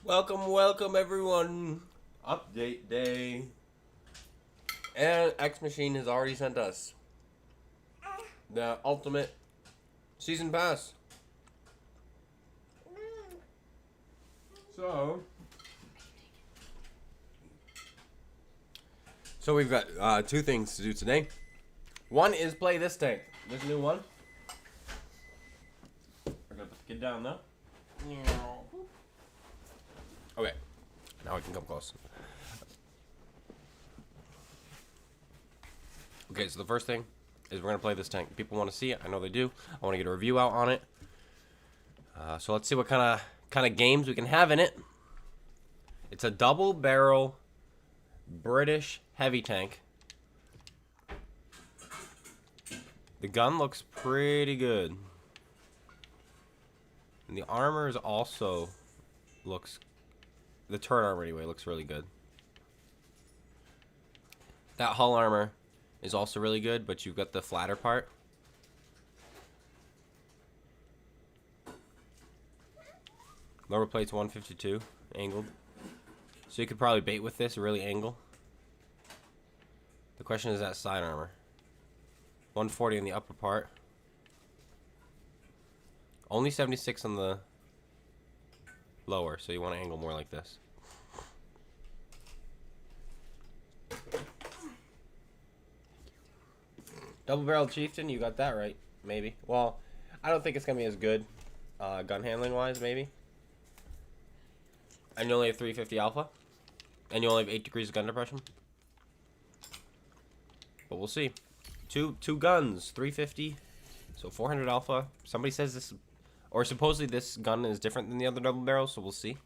Welcome everyone. Update day. And X Machine has already sent us the ultimate season pass. So we've got two things to do today. One is play this tank. This new one. We're gonna put the kid down now. Okay. Now we can come close. Okay, so the first thing is we're gonna play this tank. People want to see it. I know they do. I want to get a review out on it. So let's see what kind of games we can have in it. It's a double barrel British heavy tank. The gun looks pretty good. And the armor is also the turret armor anyway looks really good. That hull armor is also really good, but you've got the flatter part. Lower plate's 152 angled. So you could probably bait with this, really angle. The question is that side armor. 140 in the upper part. Only 76 on the lower, so you want to angle more like this. Double barrel chieftain, you got that right, maybe. Well, I don't think it's gonna be as good, gun handling wise, maybe. And you only have 350 alpha, and you only have 8 degrees of gun depression. But we'll see. Two guns, 350, so 400 alpha. Somebody says this, or supposedly this gun is different than the other double barrels, so we'll see.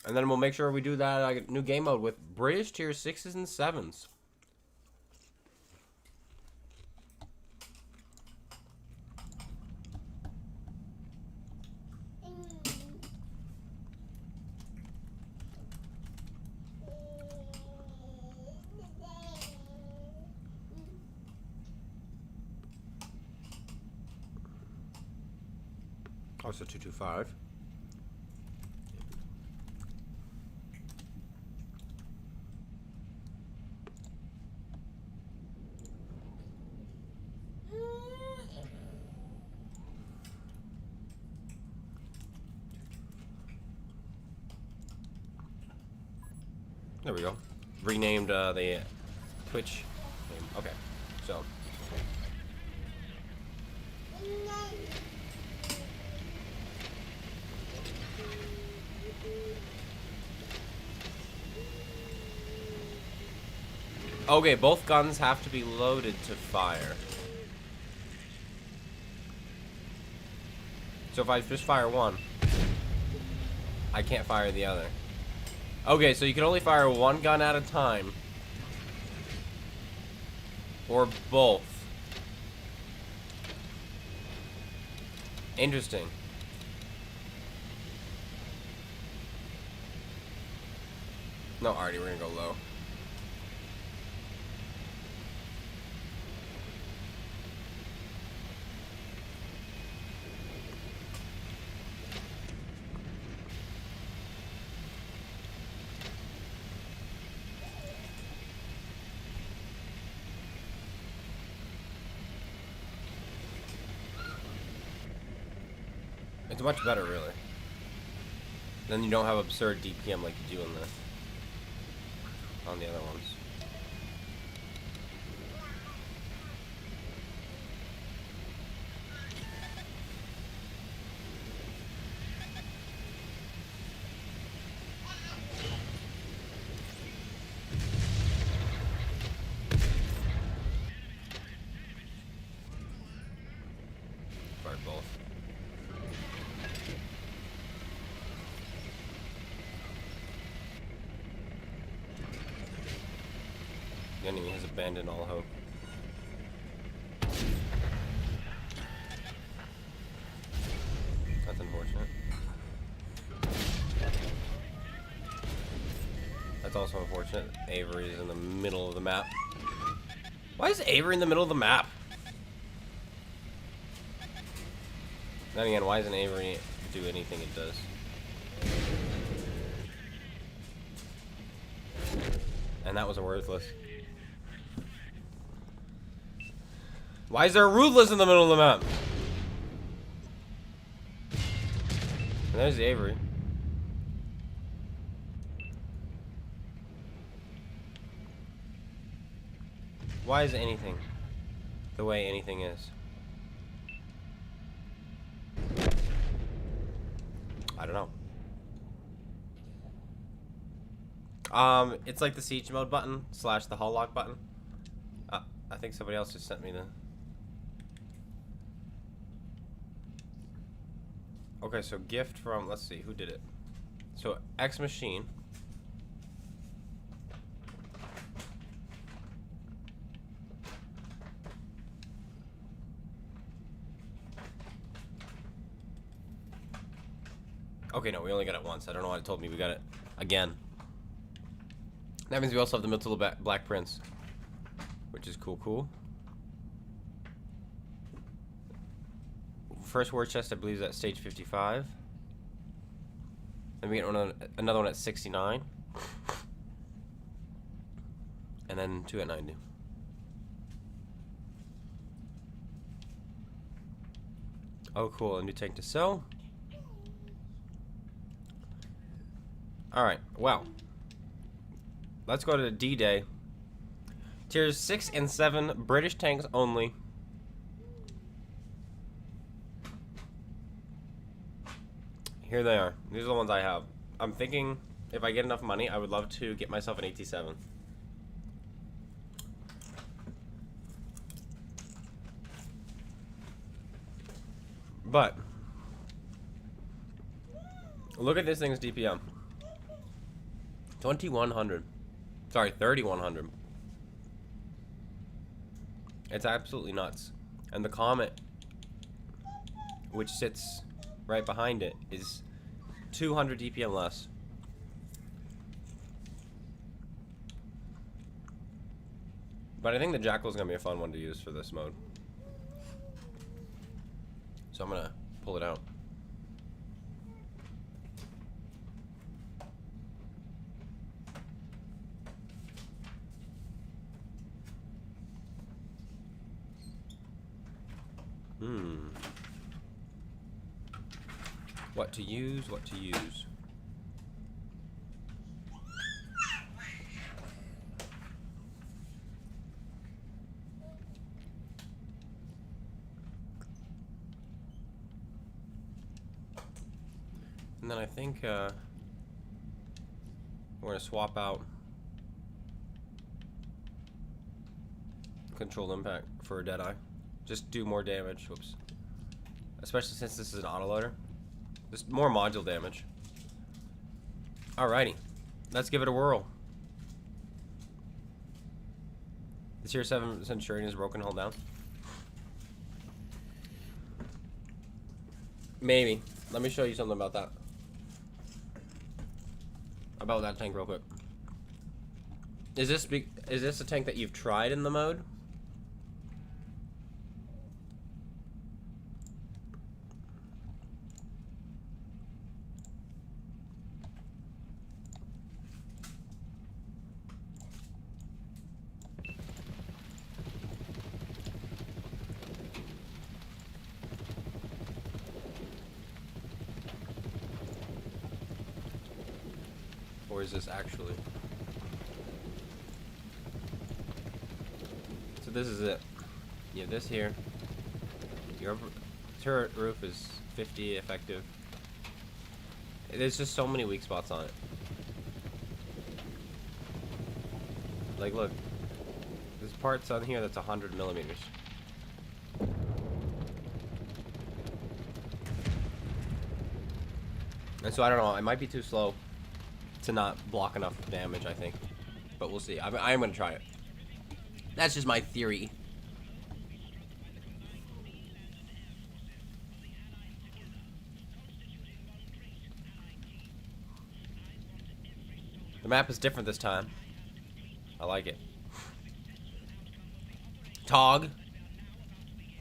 And then we'll make sure we do that new game mode with British tier 6s and 7s. Also 225. There we go. Renamed the Twitch name. Okay, so. Okay, both guns have to be loaded to fire. So if I just fire one, I can't fire the other. Okay, so you can only fire one gun at a time. Or both. Interesting. No, Artie, we're gonna go low. It's much better, really. Then you don't have absurd DPM like you do on the other ones. Fire both. The enemy has abandoned all hope. That's unfortunate. That's also unfortunate. Avery's in the middle of the map. Why is Avery in the middle of the map? Then again, why doesn't Avery do anything it does? And that was a worthless. Why is there a ruthless in the middle of the map? And there's the Avery. Why is anything the way anything is? I don't know. It's like the siege mode button / the hull lock button. I think somebody else just sent me the. Okay, so gift from, let's see, who did it? So X Machine. Okay, no, we only got it once. I don't know why it told me we got it again. That means we also have the Mythical Black Prince, which is cool. First war chest, I believe, is at stage 55. Then we get another one at 69. And then 2 at 90. Oh, cool. A new tank to sell. Alright, well. Let's go to D-Day. Tiers 6 and 7, British tanks only. Here they are. These are the ones I have. I'm thinking if I get enough money, I would love to get myself an AT-7. But look at this thing's DPM. 2100. Sorry, 3100. It's absolutely nuts. And the Comet, which sits right behind it, is 200 DPM less. But I think the Jackal is going to be a fun one to use for this mode. So I'm going to pull it out. What to use, what to use. And then I think we're going to swap out Controlled Impact for a Deadeye. Just do more damage. Whoops. Especially since this is an autoloader. Just more module damage. Alrighty. Let's give it a whirl. The tier 7 Centurion is broken, hold down. Maybe. Let me show you something about that. About that tank real quick. Is this a tank that you've tried in the mode? Or is this actually? So this is it. You have this here. Your turret roof is 50 effective. There's just so many weak spots on it. Like, look. There's parts on here that's 100 millimeters. And so I don't know. It might be too slow to not block enough damage, I think. But we'll see. I am going to try it. That's just my theory. The map is different this time. I like it. Tog.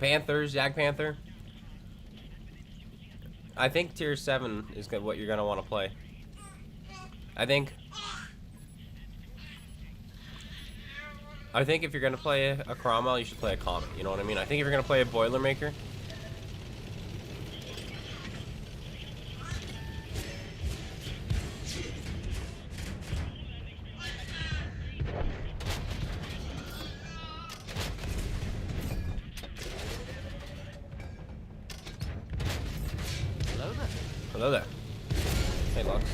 Panthers, Jag Panther. I think tier 7 is what you're gonna want to play. I think if you're gonna play a Cromwell, you should play a Comet. You know what I mean? I think if you're gonna play a Boilermaker. Hello there. Hey, Lux.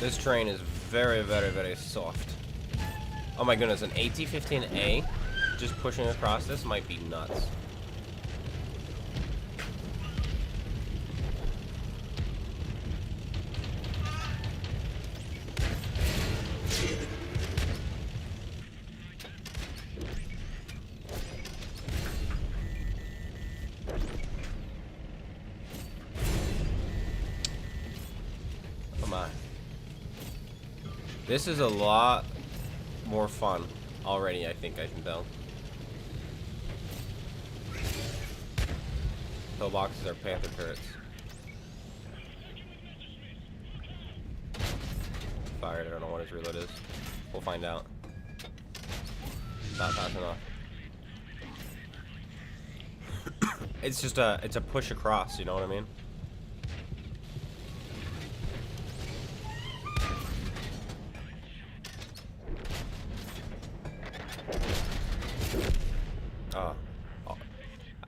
This train is very, very, very soft. Oh my goodness, an AT-15A just pushing across this might be nuts. Come on. This is a lot more fun already, I think I can tell. Pillboxes are Panther turrets. Fired, I don't know what his reload is. We'll find out. Not fast enough. It's just it's a push across, you know what I mean?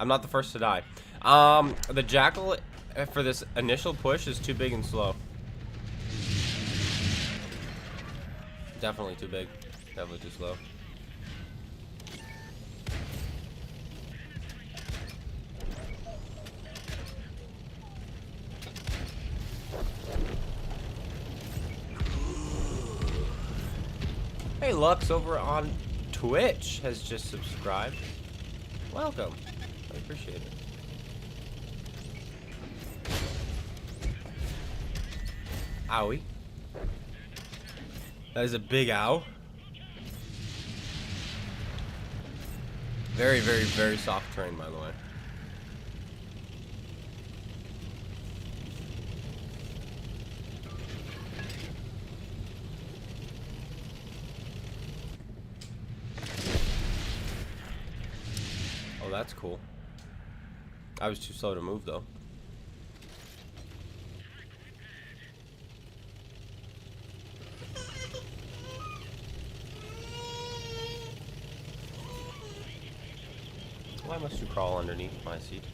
I'm not the first to die. The Jackal for this initial push is too big and slow. Definitely too big. Definitely too slow. Hey, Lux over on Twitch has just subscribed. Welcome. I appreciate it. Owie. That is a big ow. Very, very, very soft terrain, by the way. Oh, that's cool. I was too slow to move, though. Why must you crawl underneath my seat?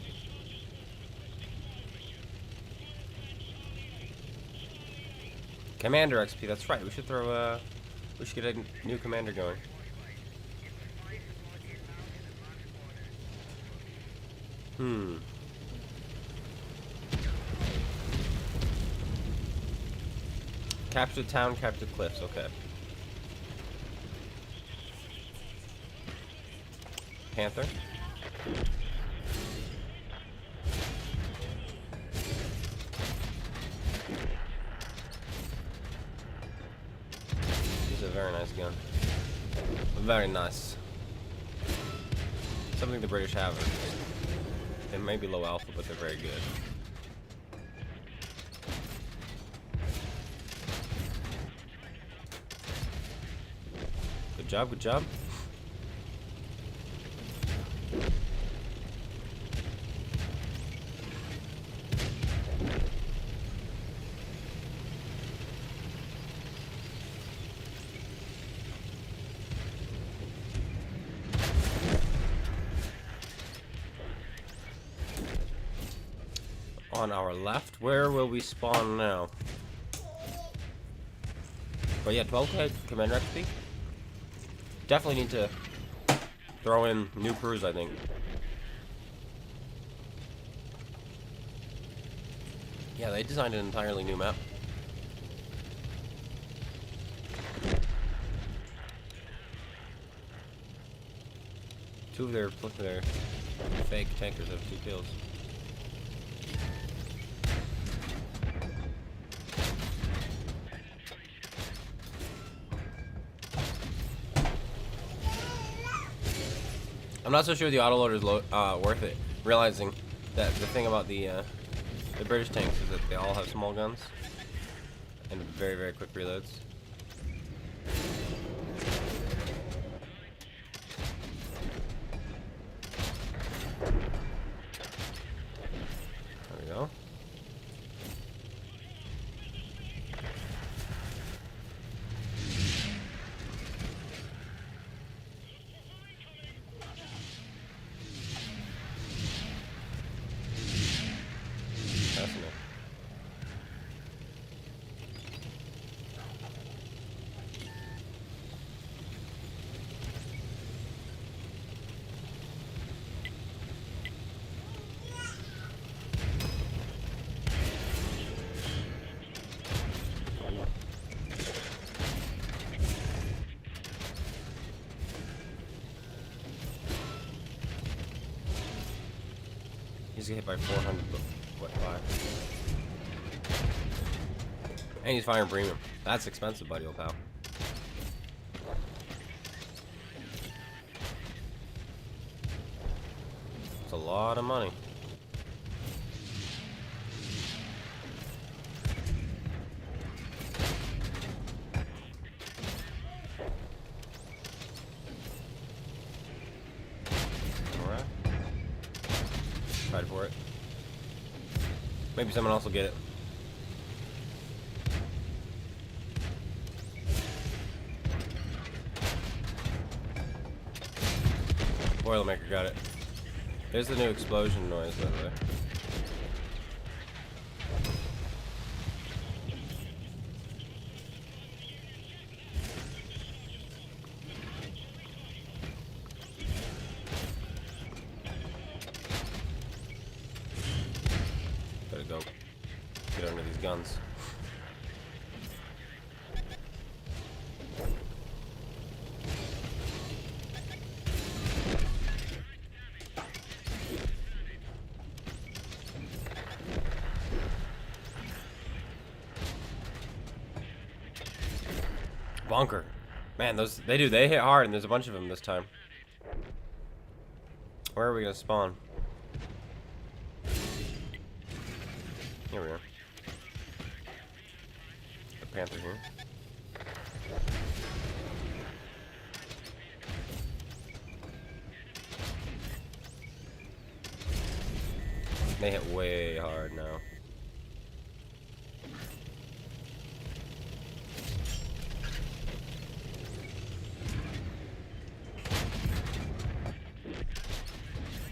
Commander XP, that's right. We should throw we should get a new commander going. Capture the town, capture the cliffs, okay. Panther. This is a very nice gun. Very nice. Something the British have. They may be low alpha, but they're very good. Good job, good job. On our left, where will we spawn now? But yeah, 12k commander XP. Definitely need to throw in new crews, I think. Yeah, they designed an entirely new map. Two of their fake tankers have 2 kills. I'm not so sure the autoloader is worth it. Realizing that the thing about the the British tanks is that they all have small guns and very, very quick reloads. There we go. Fascinating. He's gonna hit by 400, but what, 5? And he's firing premium. That's expensive, buddy, old pal. It's a lot of money. Alright. Tried for it. Maybe someone else will get it. Boilermaker got it. There's the new explosion noise, by the way. Gotta go get under these guns. Bunker. Man, those they hit hard, and there's a bunch of them this time. Where are we gonna spawn? Here we are. The Panther here. They hit way hard now.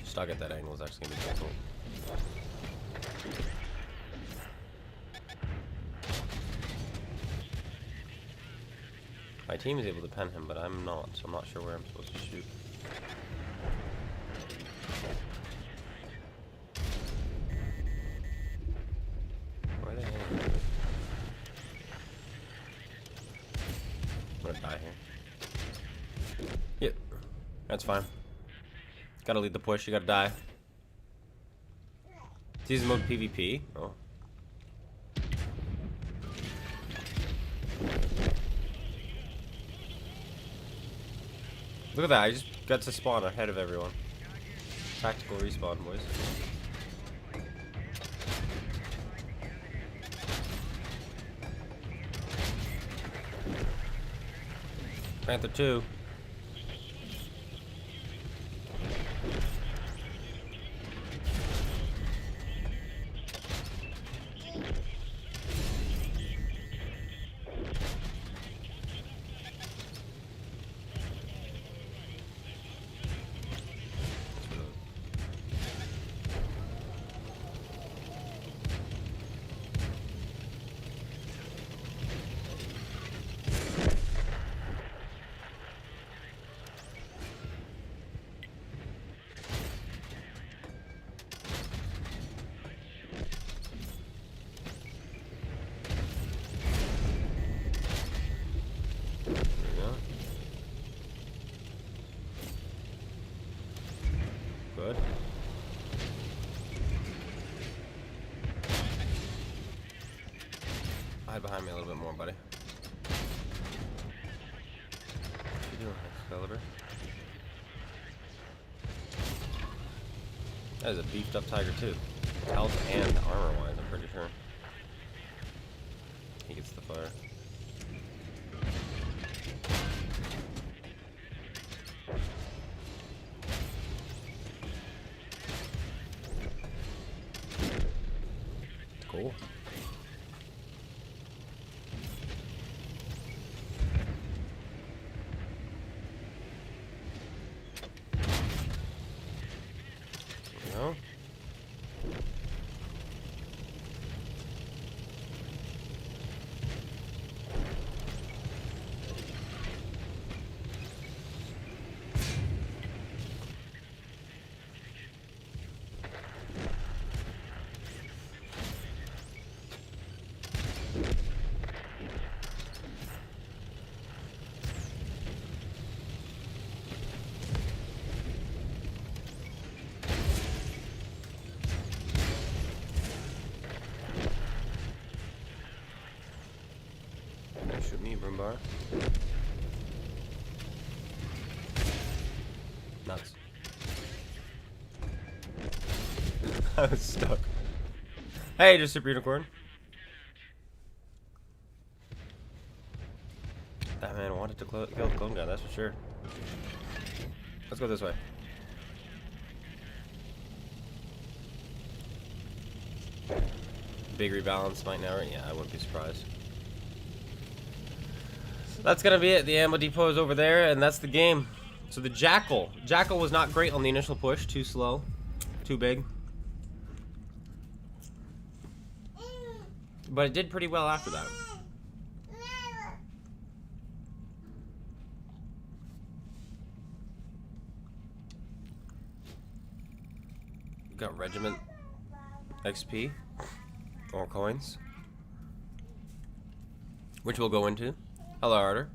Stuck at that angle is actually gonna be difficult. My team is able to pen him, but I'm not, so I'm not sure where I'm supposed to shoot. Where are they heading? I'm gonna die here. Yep, that's fine. Gotta lead the push, you gotta die. Season mode PvP. Oh. Look at that, I just got to spawn ahead of everyone. Tactical respawn, boys. Panther 2. Good. Hide behind me a little bit more, buddy. What you doing, Excalibur? That is a beefed up tiger too. Health and armor-wise, I'm pretty sure. He gets the fire. Cool. No. Shoot me, Broombar. Nuts. I was stuck. Hey, just Super Unicorn. That man wanted to kill the CloneGuy, that's for sure. Let's go this way. Big rebalance might now, yeah, I wouldn't be surprised. That's gonna be it. The ammo depot is over there, and that's the game. So the Jackal. Jackal was not great on the initial push. Too slow. Too big. But it did pretty well after that. We got Regiment XP. Or coins. Which we'll go into. Hello, Arter.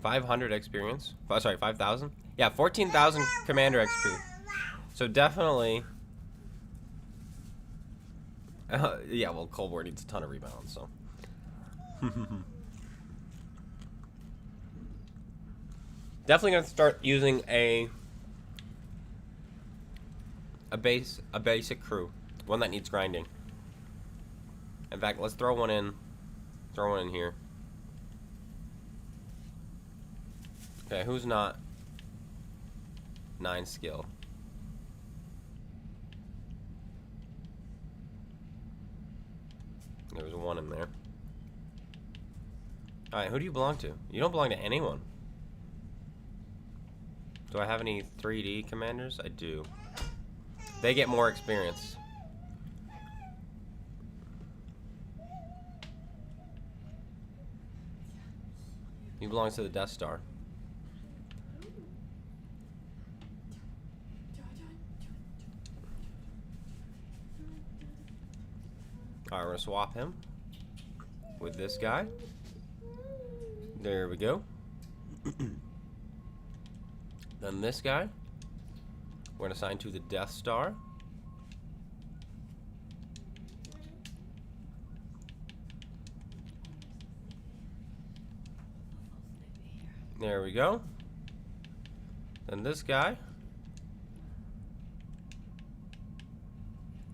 500 experience. Sorry, 5,000? Yeah, 14,000 Commander XP. So definitely... yeah, well, Cold War needs a ton of rebounds, so... Definitely gonna start using a basic crew. One that needs grinding. In fact, let's throw one in. Throw one in here. Okay, who's not 9 skill? There was one in there. Alright, who do you belong to? You don't belong to anyone. Do I have any 3D commanders? I do. They get more experience. He belongs to the Death Star. Alright, we're gonna swap him with this guy. There we go. Then this guy, we're gonna assign to the Death Star. There we go. Then this guy.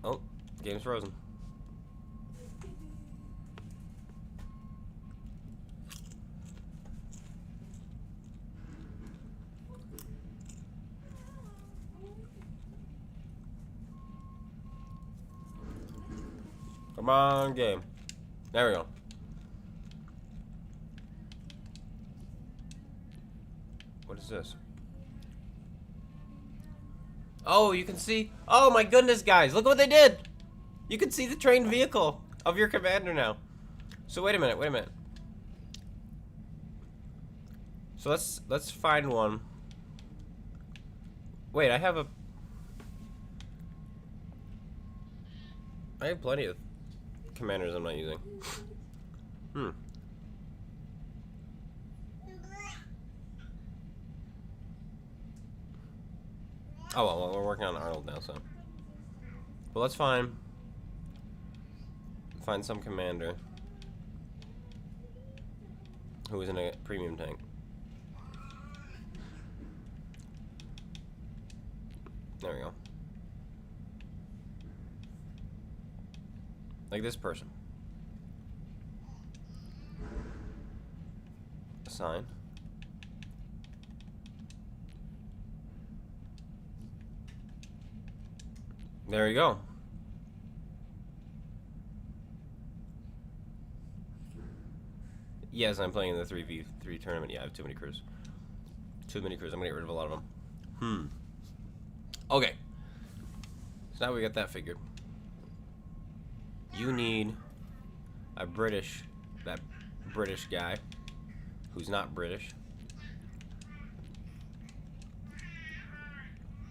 Oh, game's frozen. Come on, game. There we go. What is this? Oh, you can see. Oh my goodness, guys. Look what they did. You can see the trained vehicle of your commander now. So wait a minute, wait a minute. So let's find one. Wait, I have plenty of commanders I'm not using. Oh well, we're working on Arnold now, so. But let's find some commander who is in a premium tank. There we go. Like this person. Assign. There you go. Yes, I'm playing in the 3v3 tournament. Yeah, I have too many crews. Too many crews. I'm gonna get rid of a lot of them. Okay. So now we got that figured. You need a British, that British guy who's not British.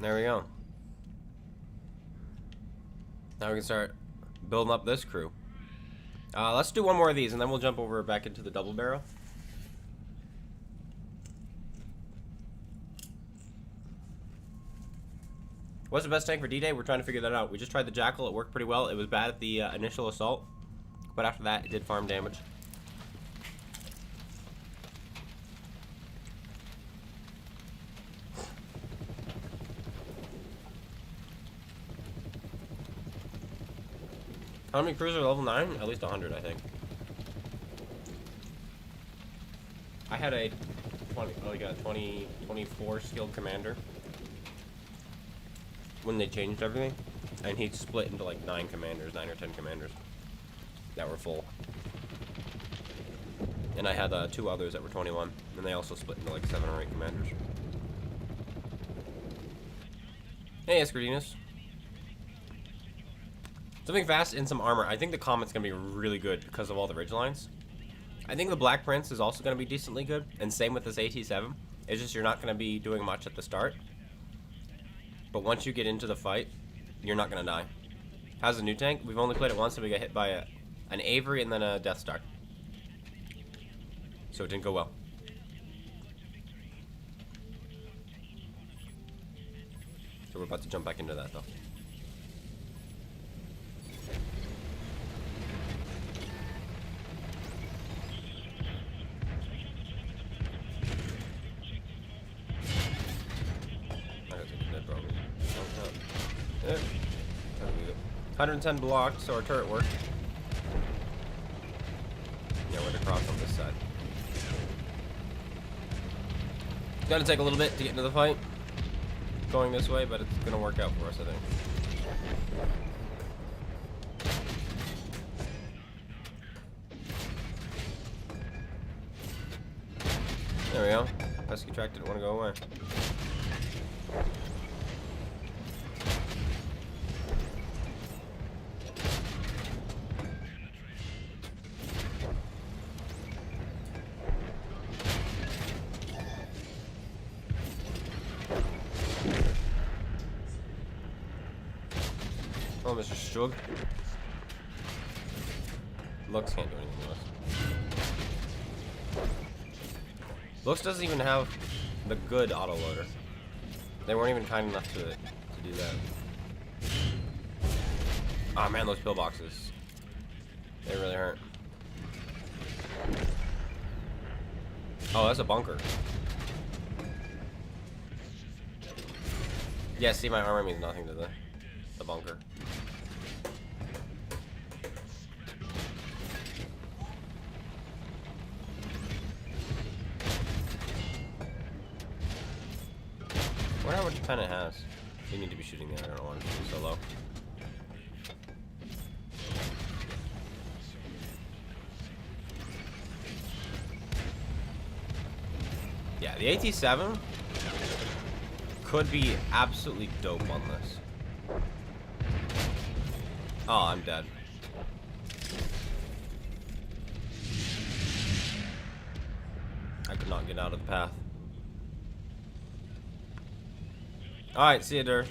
There we go. Now we can start building up this crew. Let's do one more of these, and then we'll jump over back into the double barrel. What's the best tank for D-Day? We're trying to figure that out. We just tried the Jackal. It worked pretty well. It was bad at the initial assault, but after that, it did farm damage. How many crews are level 9? At least 100, I think. I had a 24 skilled commander when they changed everything, and he split into like 9 or 10 commanders that were full. And I had 2 others that were 21, and they also split into like 7 or 8 commanders. Hey, Escardinus. Something fast and some armor. I think the Comet's going to be really good because of all the ridgelines. I think the Black Prince is also going to be decently good, and same with this AT7. It's just you're not going to be doing much at the start. But once you get into the fight, you're not going to die. How's the new tank? We've only played it once and we got hit by an Avery and then a Death Star. So it didn't go well. So we're about to jump back into that though. Yeah. 110 blocks, so our turret worked. Yeah, we're gonna cross on this side. It's gonna take a little bit to get into the fight going this way, but it's gonna work out for us, I think. There we go. Pesky track didn't want to go away. Oh, Mr. Strug. Lux can't do anything to us. Lux doesn't even have the good autoloader. They weren't even kind enough to do that. Ah, man, those pillboxes. They really hurt. Oh, that's a bunker. Yeah, see, my armor means nothing to the bunker. I wonder how much pen it has. You need to be shooting there. I don't want it to be so low. Yeah, the AT7 could be absolutely dope on this. Oh, I'm dead. I could not get out of the path. Alright, see you, Dur.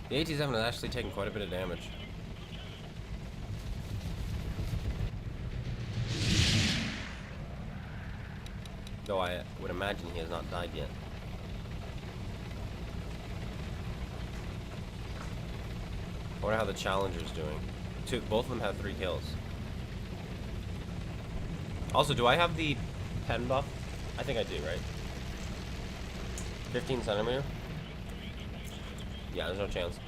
The AT7 has actually taken quite a bit of damage. Though I would imagine he has not died yet. I wonder how the Challenger's doing. Both of them have 3 kills. Also, do I have the pen buff? I think I do, right? 15 centimeter? Yeah, there's no chance.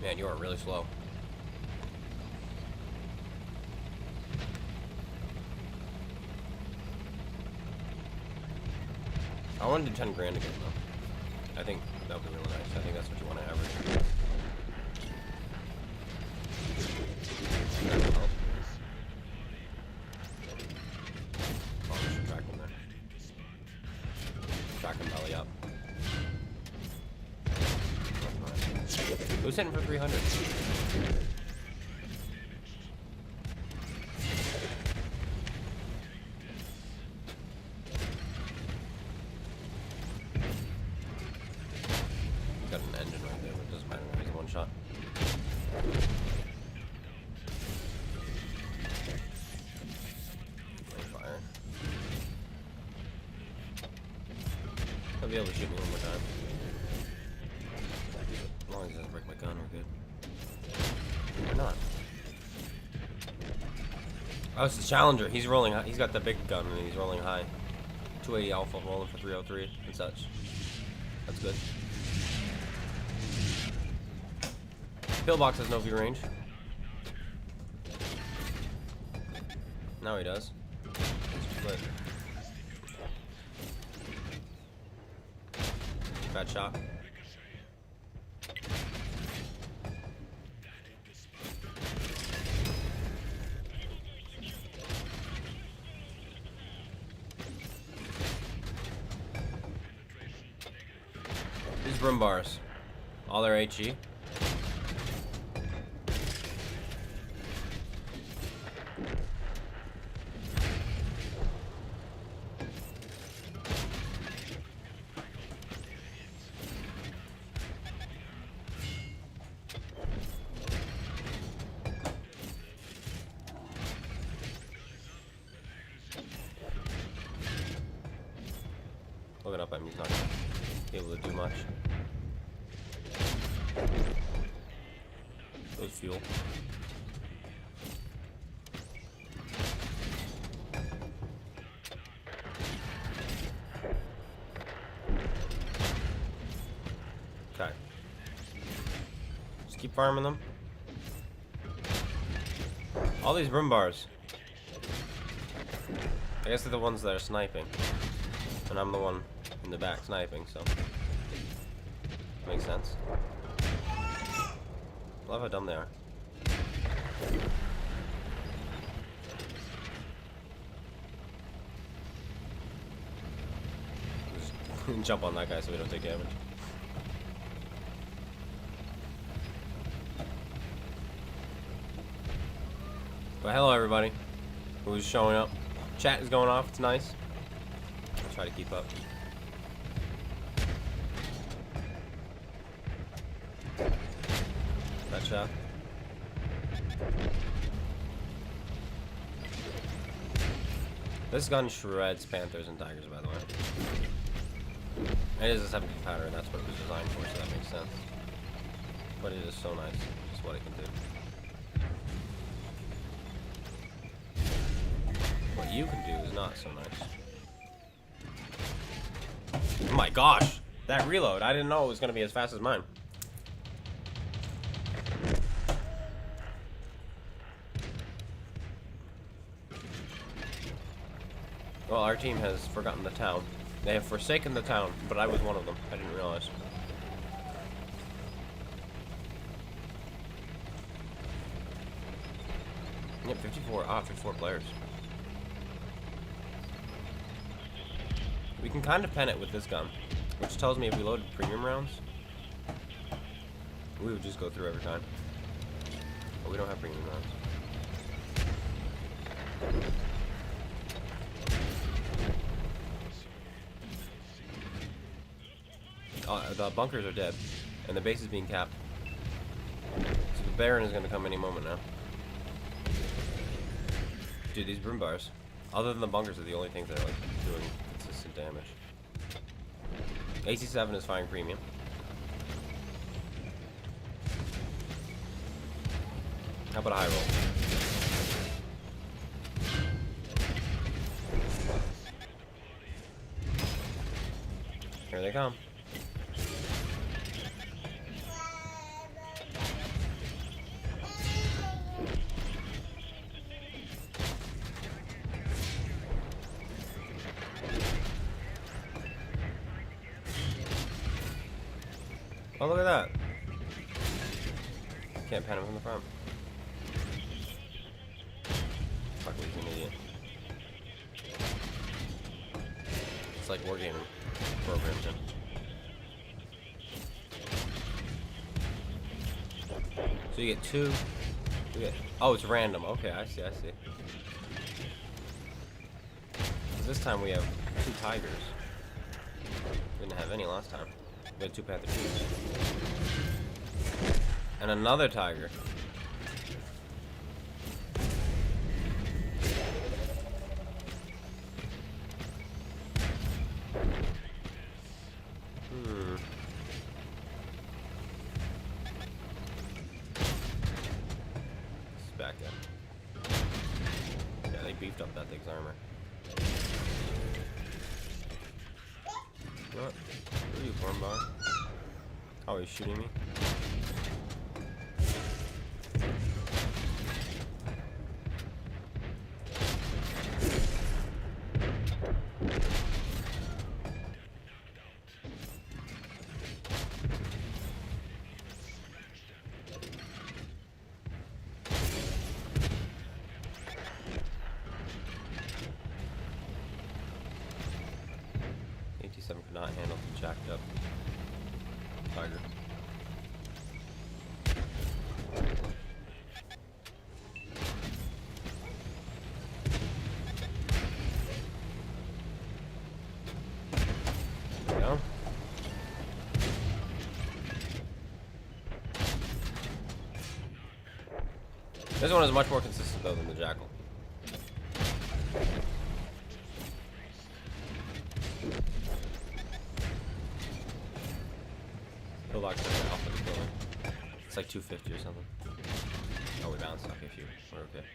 Man, you are really slow. I want to do 10 grand again, though. I think that would be really nice. I think that's what you want to average. Oh, there's a track in there. Track and belly up. Who's hitting for 300? Got an engine right there, but it doesn't matter. He's one shot. Fire. He'll be able to shoot me one more time. As long as he doesn't break my gun, we're good. Or not. Oh, it's the Challenger. He's rolling high. He's got the big gun and he's rolling high. 280 alpha, rolling for 303 and such. That's good. Pillbox has no view range. Now he does. Split. Bad shot. These room bars. All their HE. Looking up at me, he's not gonna be able to do much. Goes fuel. Okay. Just keep farming them. All these room bars. I guess they're the ones that are sniping. And I'm the one in the back sniping, so makes sense. Love how dumb they are. Just jump on that guy so we don't take damage. But hello everybody who's showing up. Chat is going off, it's nice. I'll try to keep up. That shot. This gun shreds panthers and tigers, by the way. It is a 70 powder, and that's what it was designed for, so that makes sense. But it is so nice, just what it can do. What you can do is not so nice. Oh my gosh! That reload, I didn't know it was going to be as fast as mine. Well, our team has forgotten the town. They have forsaken the town, but I was one of them. I didn't realize. Yep, 54 players. We can kind of pen it with this gun. Which tells me if we loaded premium rounds, we would just go through every time. But we don't have premium rounds. The bunkers are dead, and the base is being capped. So the Baron is going to come any moment now. Dude, these broom bars, other than the bunkers, are the only things that are like doing consistent damage. AC7 is firing premium. How about a high roll? Here they come. Oh, look at that. Can't pan him from the front. Fuck, he's an idiot. It's like wargaming programs in. So you get two. You get, oh, it's random. Okay, I see, I see. This time we have 2 tigers. We didn't have any last time. We had 2 panther chiefs. And another tiger. It's back in. Yeah, they beefed up that thing's armor. What? Who are you, corn bar? Oh, he's shooting me? AT7 could not handle the jacked up tiger. There we go. This one is much more consistent though than the jackal. It's like 250 or something. Oh, we bounced. Okay, phew. We're okay.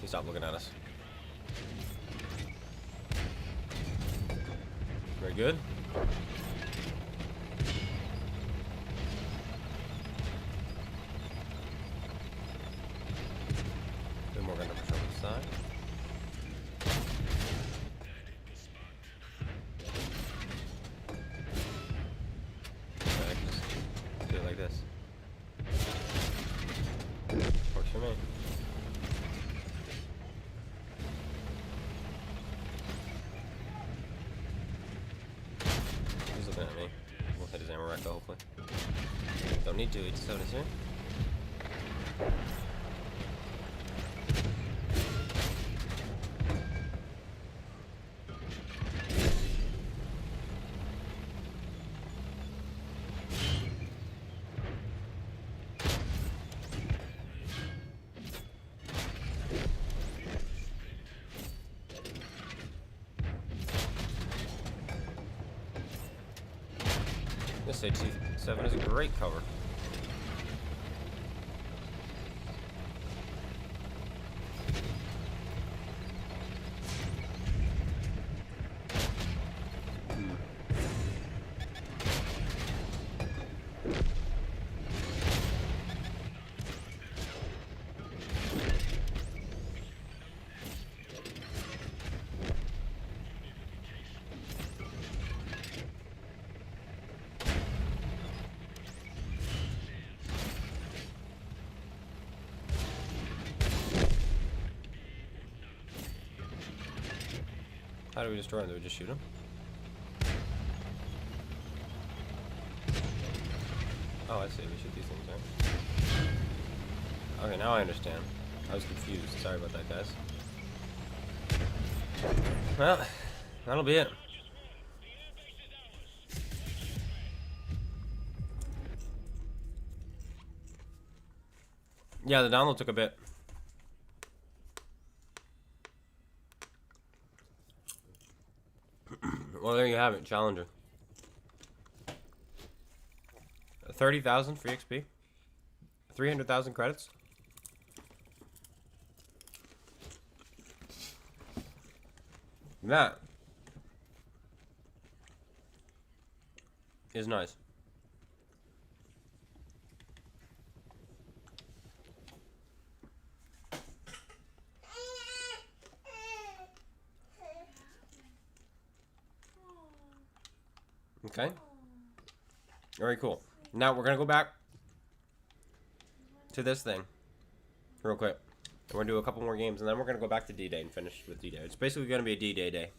You stop looking at us. Very good. Bit more gun push on the side. Do it like this. Works for me. He's looking at me. We'll hit his ammo rack though, hopefully. Don't need to. 87 is here. This AT7 is a great cover. How do we destroy him? Do we just shoot him? Oh, I see. We shoot these things, right? Okay, now I understand. I was confused. Sorry about that, guys. Well, that'll be it. Yeah, the download took a bit. Well, there you have it, Challenger. 30,000 free XP. 300,000 credits. That is nice. Okay. Very cool. Now we're gonna go back to this thing real quick. And we're gonna do a couple more games, and then we're gonna go back to D-Day and finish with D-Day. It's basically gonna be a D-Day day.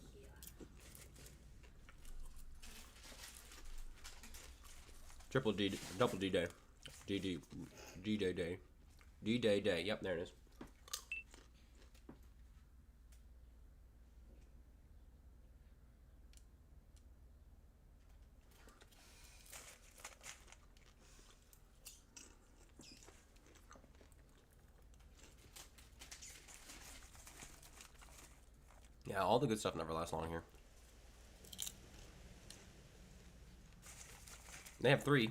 Triple D, double D-Day. D-Day day. D-Day day. Yep, there it is. Yeah, all the good stuff never lasts long here. They have 3.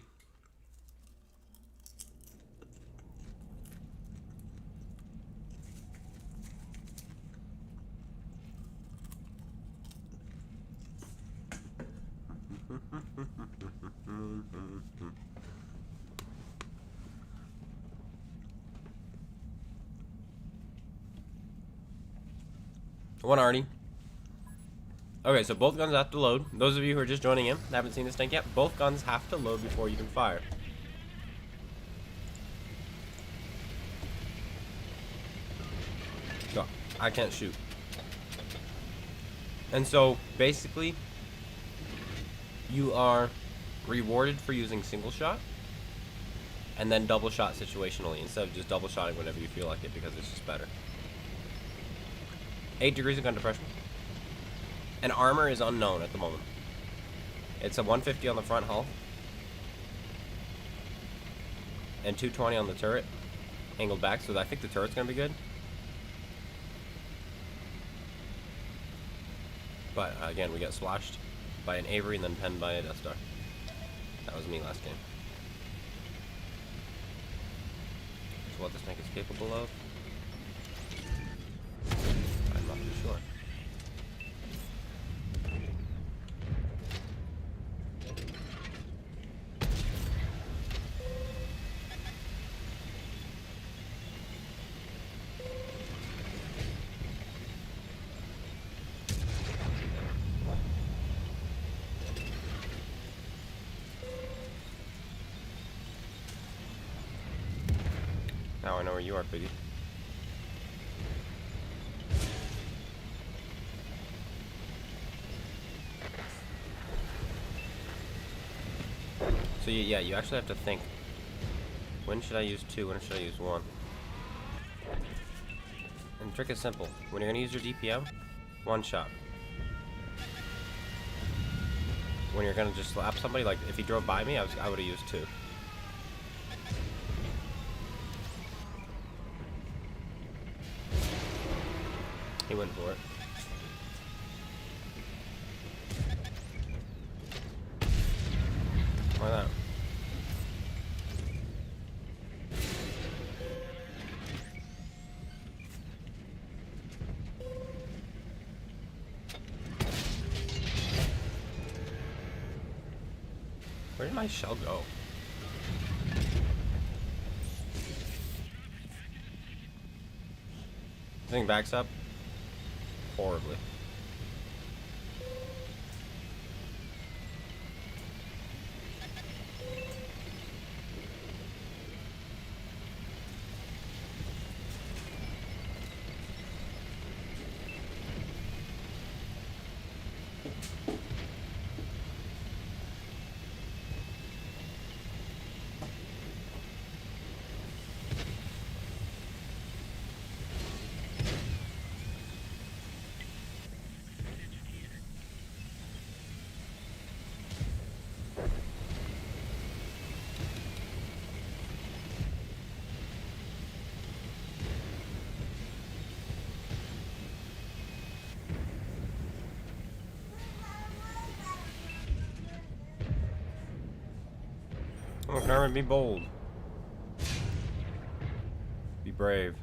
One already. Okay, so both guns have to load. Those of you who are just joining in, haven't seen this tank yet, both guns have to load before you can fire. So, I can't shoot. And so, basically, you are rewarded for using single shot, and then double shot situationally, instead of just double shotting whenever you feel like it, because it's just better. 8 degrees of gun depression. And armor is unknown at the moment. It's a 150 on the front hull. And 220 on the turret. Angled back, so I think the turret's gonna be good. But again, we got splashed by an Avery and then penned by a Death Star. That was me last game. So what this tank is capable of, I'm not too sure. Now I know where you are, Piggy. So yeah, you actually have to think, when should I use 2, when should I use 1? And the trick is simple. When you're going to use your DPM, 1 shot. When you're going to just slap somebody, like if he drove by me, I would have used 2. He went for it. Why not? Where did my shell go? This thing backs up horribly. Oh, Carmen, be bold. Be brave.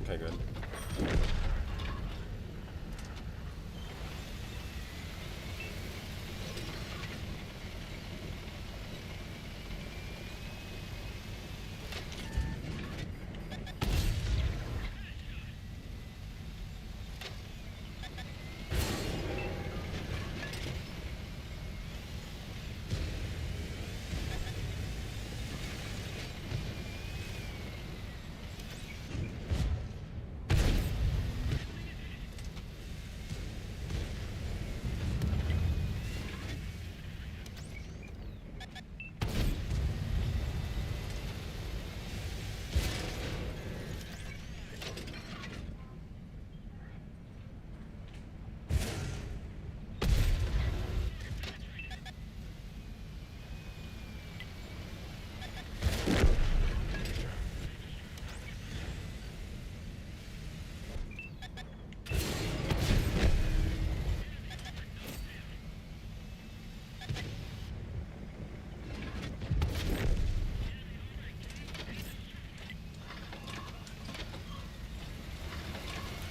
Okay, good.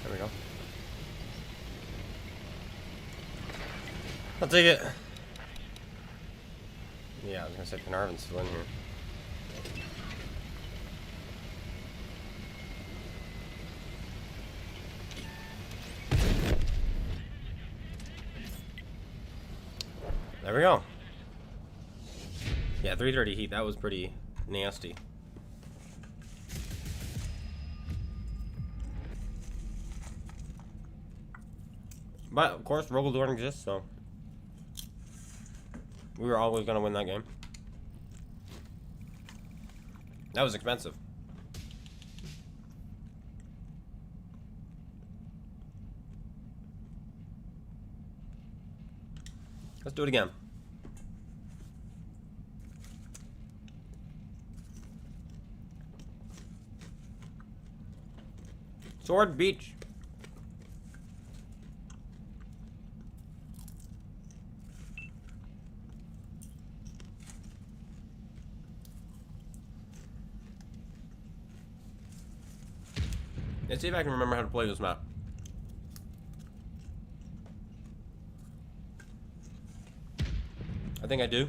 There we go. I'll take it. Yeah, I was gonna say Penarvin's still in here. There we go. Yeah, 330 heat. That was pretty nasty. But of course, Overlord exists, so we were always gonna win that game. That was expensive. Let's do it again. Sword Beach. Let's see if I can remember how to play this map. I think I do.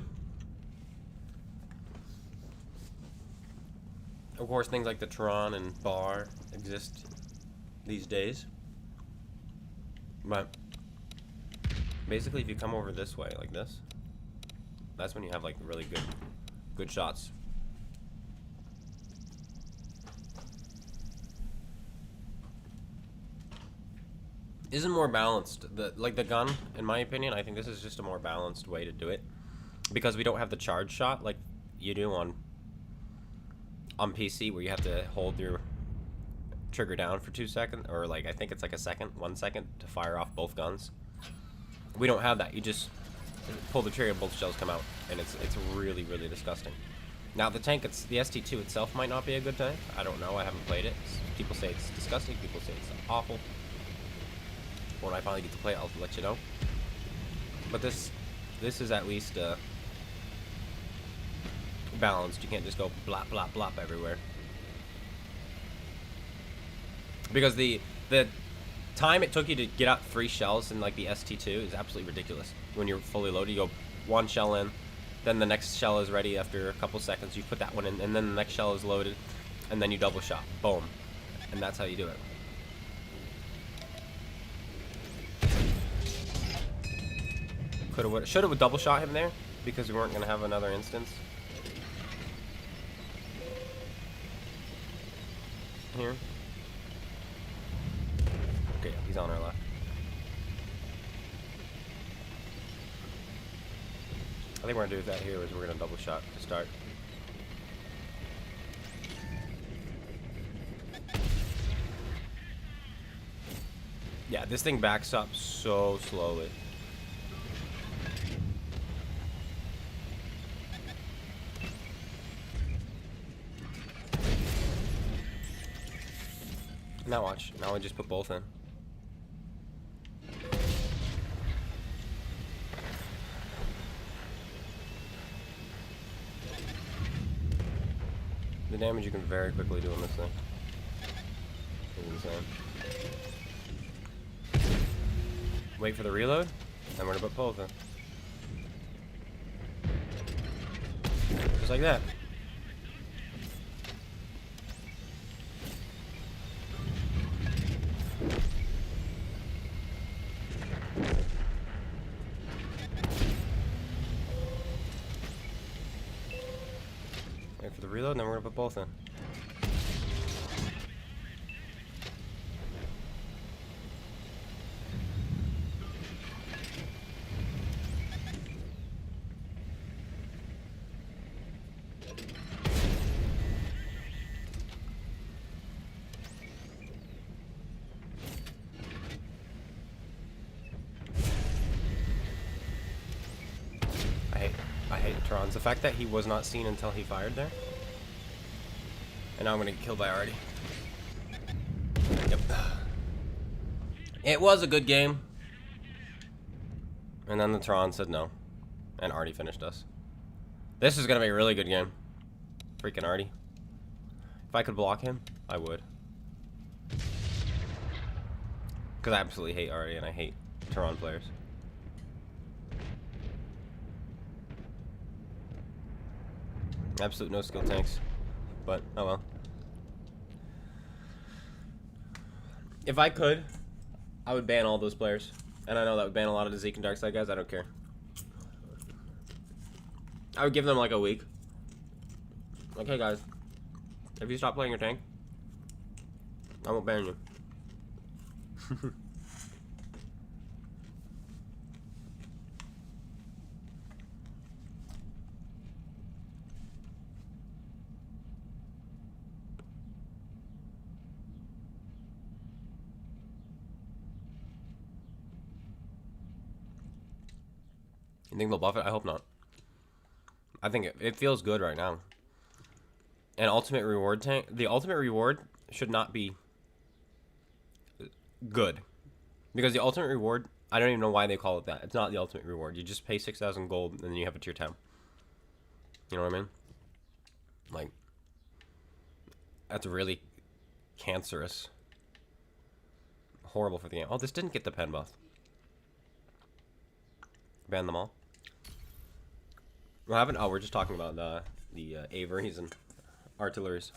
Of course, things like the Tron and Bar exist these days. But basically, if you come over this way, like this, that's when you have like really good shots. Isn't more balanced. The gun, in my opinion, I think this is just a more balanced way to do it, because we don't have the charge shot like you do on PC, where you have to hold your trigger down for 2 seconds, or like I think it's like 1 second to fire off both guns. We don't have that. You just pull the trigger, both shells come out, and it's really disgusting. Now the tank, the ST2 itself might not be a good tank. I don't know. I haven't played it. People say it's disgusting. People say it's awful. When I finally get to play it, I'll let you know. But this is at least balanced. You can't just go blop blop blop everywhere. Because the time it took you to get out 3 shells in like the ST2 is absolutely ridiculous. When you're fully loaded, you go 1 shell in, then the next shell is ready after a couple seconds. You put that one in, and then the next shell is loaded, and then you double shot. Boom. And that's how you do it. Should have double shot him there, because we weren't going to have another instance. Here. Okay, he's on our left. I think we're going to do that here, is we're going to double shot to start. Yeah, this thing backs up so slowly. Now watch. Now I just put both in. The damage you can very quickly do on this thing is insane. Wait for the reload, then we're gonna put both in. Just like that. Wait for the reload, and then we're gonna put both in. I hate Tron's. The fact that he was not seen until he fired there. And now I'm gonna get killed by Artie. Yep. It was a good game. And then the Tron said no. And Artie finished us. This is gonna be a really good game. Freaking Artie. If I could block him, I would. Because I absolutely hate Artie and I hate Tron players. Absolute no skill tanks. But, oh well. If I could, I would ban all those players. And I know that would ban a lot of the Zeke and Darkside guys. I don't care. I would give them like a week. Like, hey guys, if you stop playing your tank, I won't ban you. You think they'll buff it? I hope not. I think it feels good right now. And ultimate reward tank. The ultimate reward should not be good. Because the ultimate reward, I don't even know why they call it that. It's not the ultimate reward. You just pay 6,000 gold and then you have a tier 10. You know what I mean? Like, that's really cancerous. Horrible for the game. Oh, this didn't get the pen buff. Ban them all. Well, I haven't. Oh, we're just talking about the Averies and artilleries.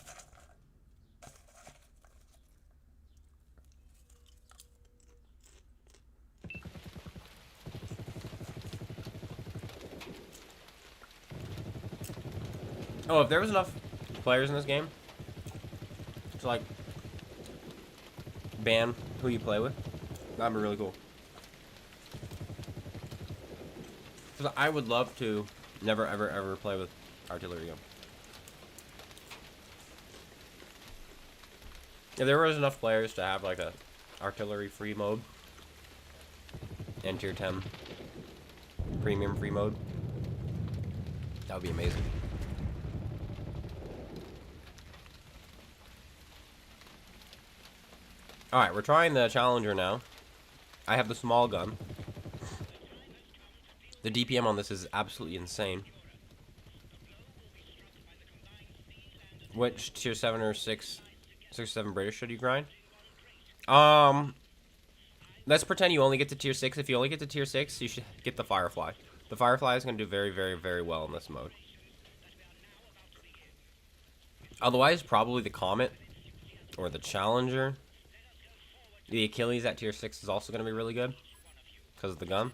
Oh, if there was enough players in this game to like ban who you play with, that'd be really cool. Because I would love to never ever ever play with artillery again. If there was enough players to have like a artillery free mode and tier 10 premium free mode, that would be amazing. Alright, we're trying the Challenger now. I have the small gun. The DPM on this is absolutely insane. Which tier 7 or 6 or 7 British should you grind? Let's pretend you only get to tier 6. If you only get to tier 6, you should get the Firefly. The Firefly is going to do very, very, very well in this mode. Otherwise, probably the Comet or the Challenger. The Achilles at tier 6 is also going to be really good because of the gun.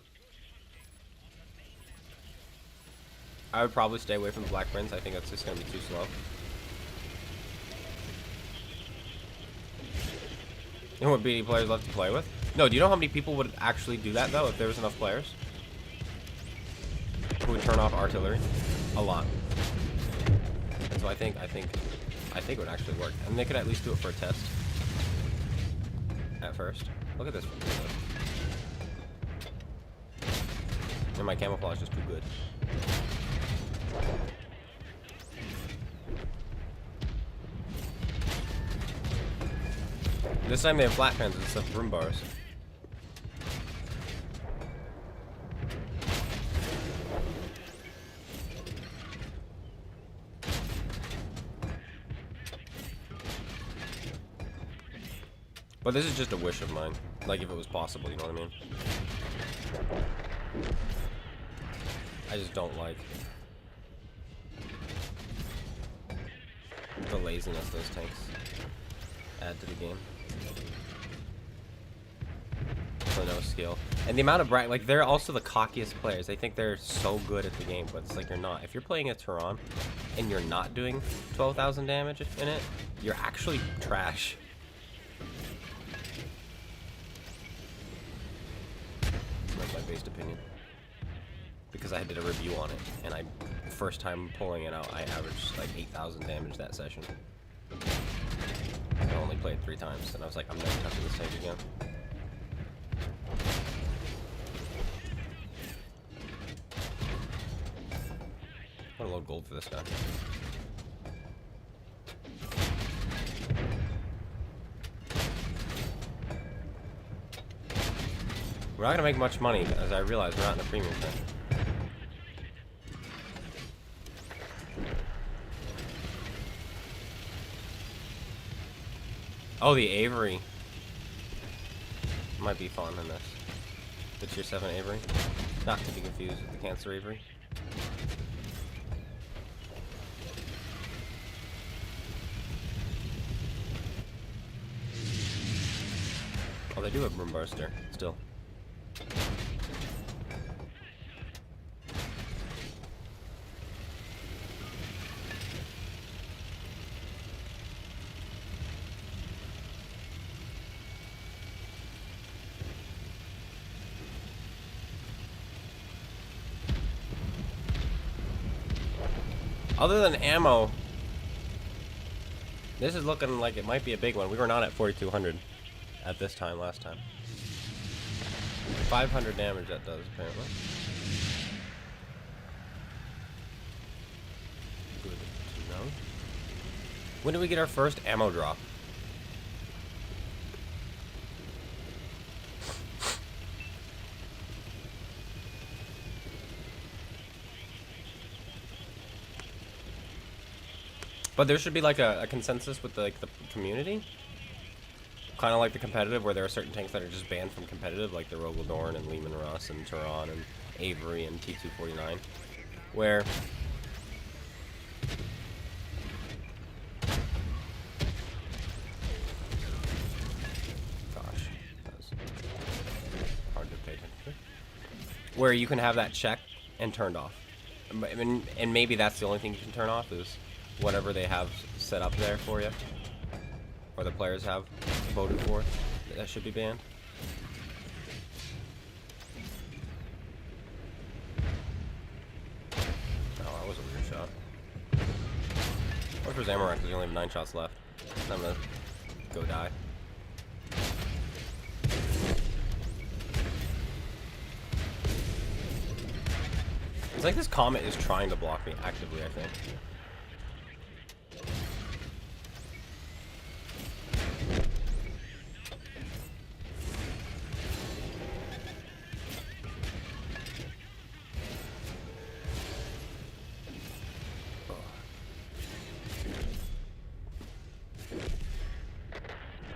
I would probably stay away from the Black Prince. I think that's just going to be too slow. And what BD players left to play with? No, do you know how many people would actually do that though if there was enough players? Who would turn off artillery? A lot. And so I think it would actually work. And they could at least do it for a test. At first. Look at this. And my camouflage is too good. This time they have flat pans instead of room bars. But this is just a wish of mine. Like, if it was possible, you know what I mean? I just don't like the laziness those tanks add to the game. So no skill. And the amount of like, they're also the cockiest players. They think they're so good at the game, but it's like you're not. If you're playing a Tehran and you're not doing 12,000 damage in it, you're actually trash. That's my based opinion. Because I did a review on it, and first time pulling it out, I averaged like 8,000 damage that session. I only played 3 times, and I was like, I'm never touching this tank again. I'm gonna load gold for this guy. We're not gonna make much money, as I realize we're not in a premium thing. Oh, the Avery might be fun in this. The tier 7 Avery. Not to be confused with the Cancer Avery. Oh, they do have room bars there, still. Other than ammo, this is looking like it might be a big one. We were not at 4,200 at this time last time. 500 damage that does, apparently. Good to know. When do we get our first ammo drop? But there should be like a consensus with the community. Kind of like the competitive, where there are certain tanks that are just banned from competitive, like the Rogaldorn and Lehman Russ and Tehran and Avery and T249, where gosh, that's hard to pay attention to. Where you can have that checked and turned off, and maybe that's the only thing you can turn off is whatever they have set up there for you, or the players have voted for, that should be banned. Oh, that was a weird shot. What if there's ammo rack because you only have 9 shots left? I'm gonna go die. It's like this comet is trying to block me actively, I think.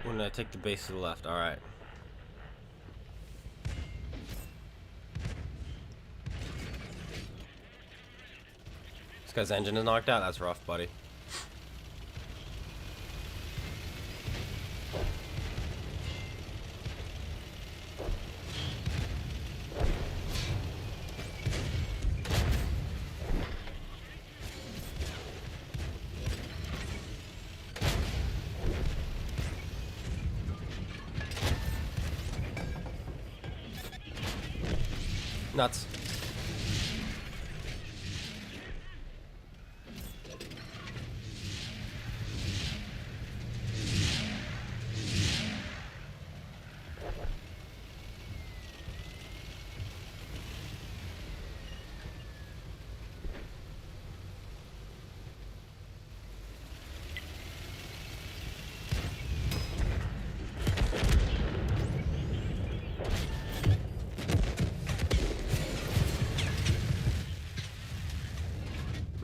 I'm gonna take the base to the left. All right. This guy's engine is knocked out. That's rough, buddy. Nuts.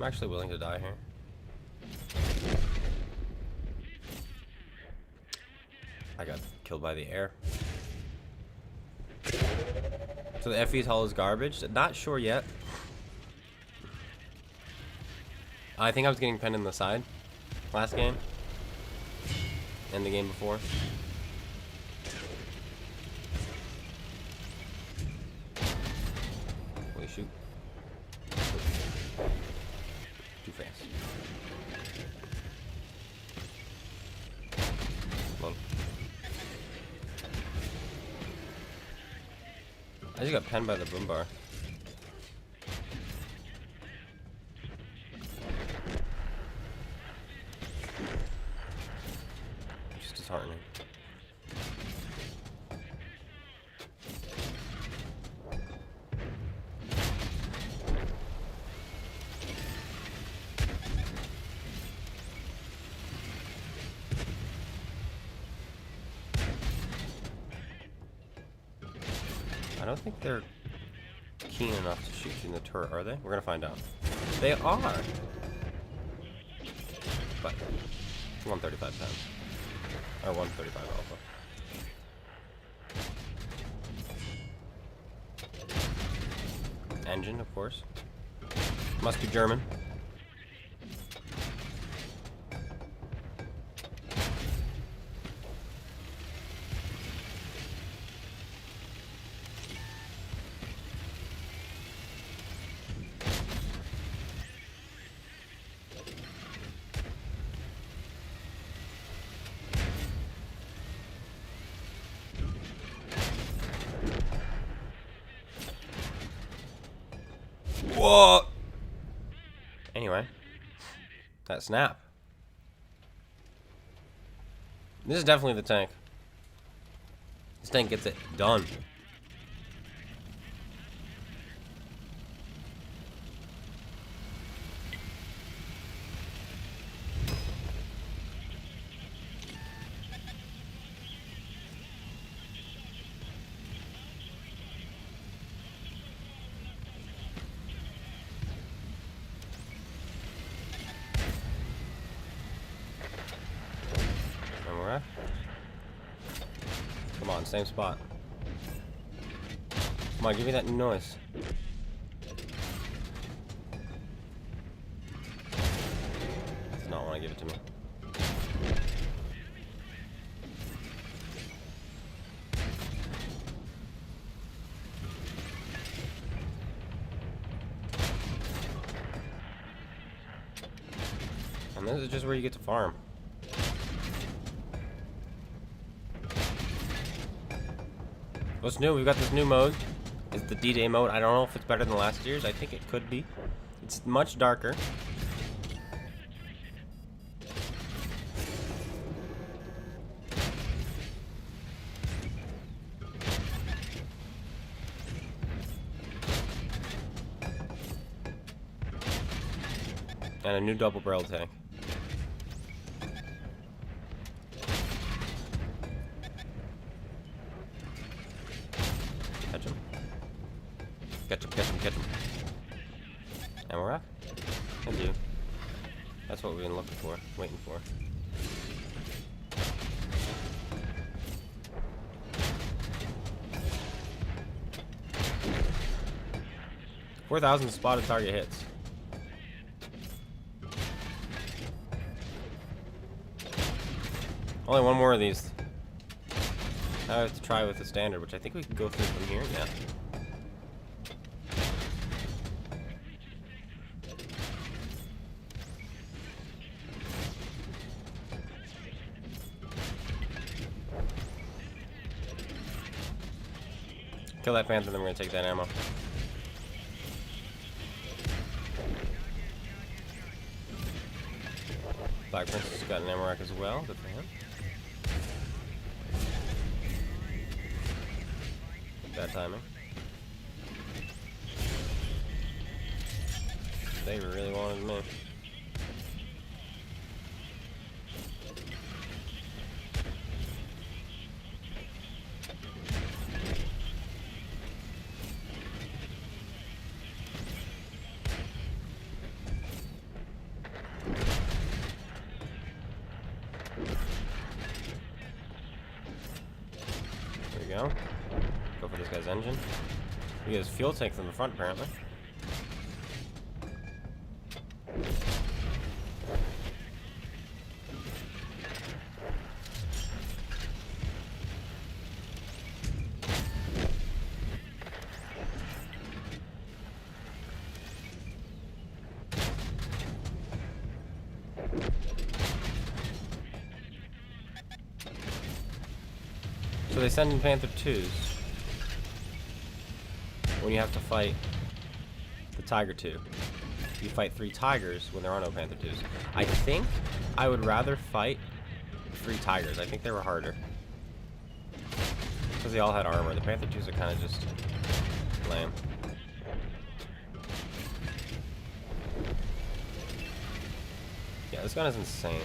actually willing to die here. I got killed by the air. So the FE's hull is garbage? Not sure yet. I think I was getting pinned in the side last game. And the game before. Holy shoot. Too fast. Load. I just got pinned by the boom bar. Just disheartening. I don't think they're keen enough to shoot you in the turret, are they? We're gonna find out. They are! But 135 times. Or 135 alpha. Engine, of course. Must be German. Whoa! Anyway, that snap. This is definitely the tank. This tank gets it done. Come on, same spot. Come on, give me that noise. Does not want to give it to me. And this is just where you get to farm. What's new? We've got this new mode. It's the D-Day mode. I don't know if it's better than last year's. I think it could be. It's much darker. And a new double barrel tank. Catch him. Catch him, catch him, catch him. And we're up. Thank you. That's what we've been looking for, waiting for. $4,000 spotted target hits. Only one more of these. Now I have to try with the standard, which I think we can go through from here. Yeah. Kill that panther, then we're gonna take that ammo. Black Princess has got an ammo rack as well. Good for him. Bad timing. They really wanted me. we go. Go for this guy's engine. He has fuel tanks in the front, apparently. So they send in Panther 2s when you have to fight the Tiger 2. You fight 3 Tigers when there are no Panther 2s. I think I would rather fight 3 Tigers. I think they were harder. Because they all had armor. The Panther 2s are kind of just lame. Yeah, this gun is insane.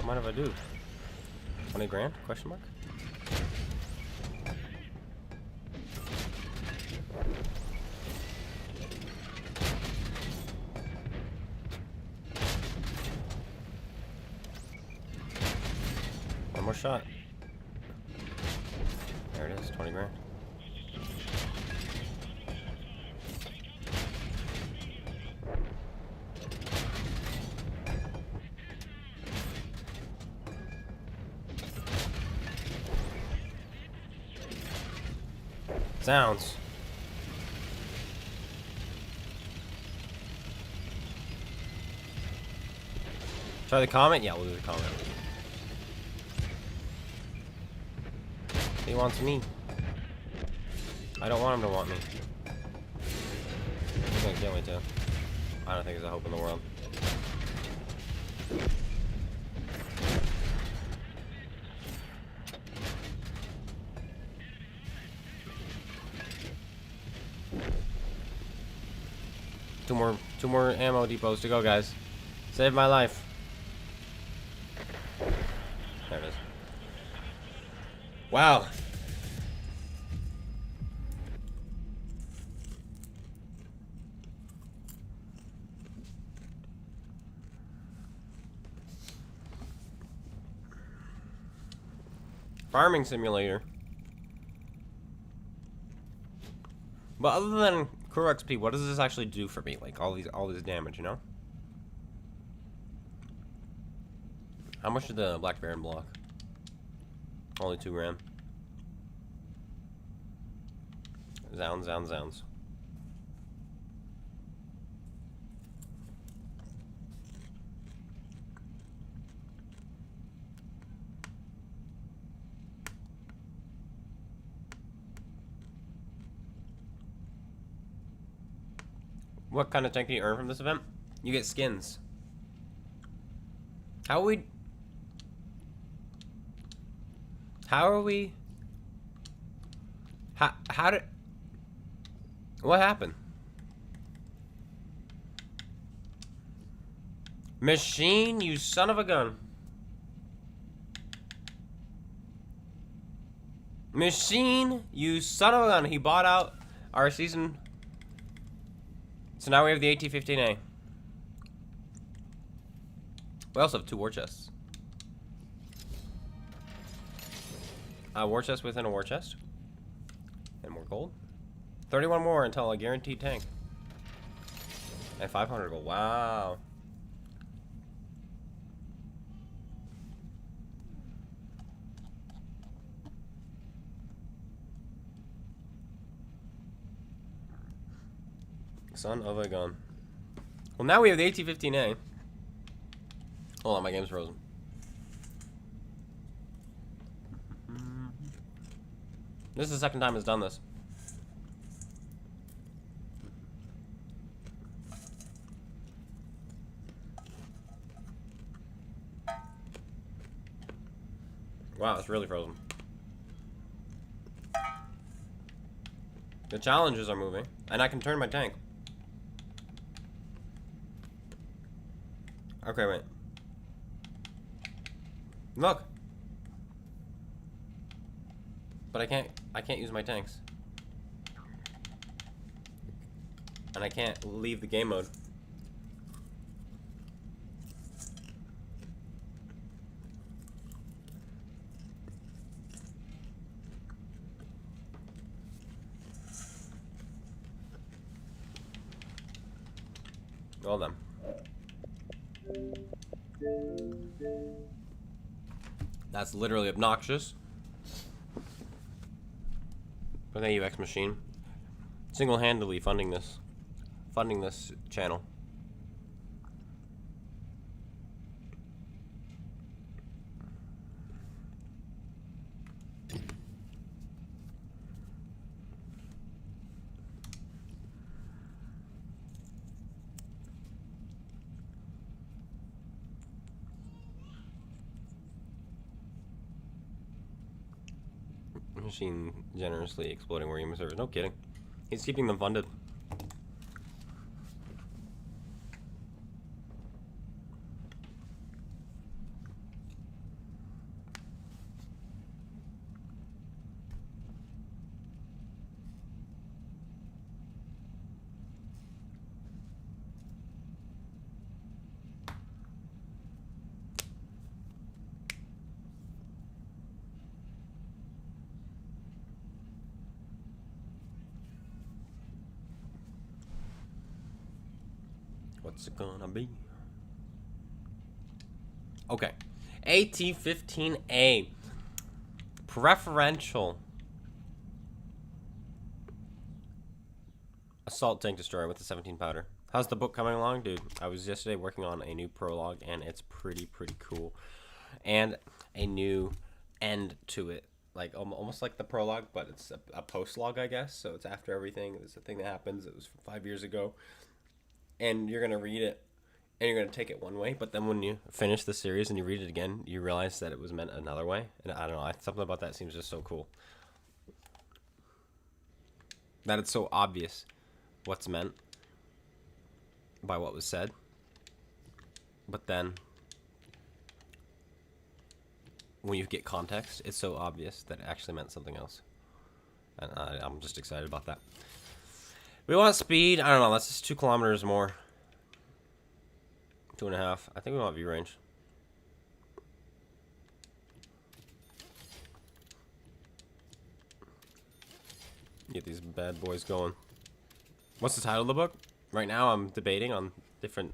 What if I do? 20 grand? Question mark? One more shot. There it is, 20 grand. Sounds. Try the comment? Yeah, we'll do the comment. He wants me. I don't want him to want me. He's gonna kill me too. I don't think there's a hope in the world. Two more ammo depots to go, guys. Save my life. There it is. Wow. Farming simulator. But other than Crew XP, what does this actually do for me? Like all this damage, you know? How much did the Black Baron block? Only 2 grand. Zounds, zounds, zounds. What kind of tank can you earn from this event? You get skins. How are we? How did? What happened? Machine, you son of a gun. Machine, you son of a gun. He bought out our season. So now we have the AT-15A. We also have 2 war chests. A war chest within a war chest. And more gold. 31 more until a guaranteed tank. And 500 gold. Wow. Son of a gun. Well, now we have the AT-15A. Hold on, my game's frozen. This is the second time it's done this. Wow, it's really frozen. The challenges are moving, and I can turn my tank. Okay, wait. Look. But I can't use my tanks. And I can't leave the game mode. Well then. That's literally obnoxious. But thank you, X Machine. Single-handedly funding this channel. Machine generously exploiting war human servers. No kidding. He's keeping them funded. What's it gonna be? Okay. AT-15A. Preferential assault tank destroyer with the 17 powder. How's the book coming along, dude? I was yesterday working on a new prologue, and it's pretty cool. And a new end to it. Like, almost like the prologue, but it's a post-log, I guess. So it's after everything. It's a thing that happens. It was 5 years ago. And you're going to read it, and you're going to take it one way. But then when you finish the series and you read it again, you realize that it was meant another way. And I don't know. Something about that seems just so cool. That it's so obvious what's meant by what was said. But then when you get context, it's so obvious that it actually meant something else. And I'm just excited about that. We want speed. I don't know. That's just 2 kilometers more. 2.5. I think we want view range. Get these bad boys going. What's the title of the book? Right now I'm debating on different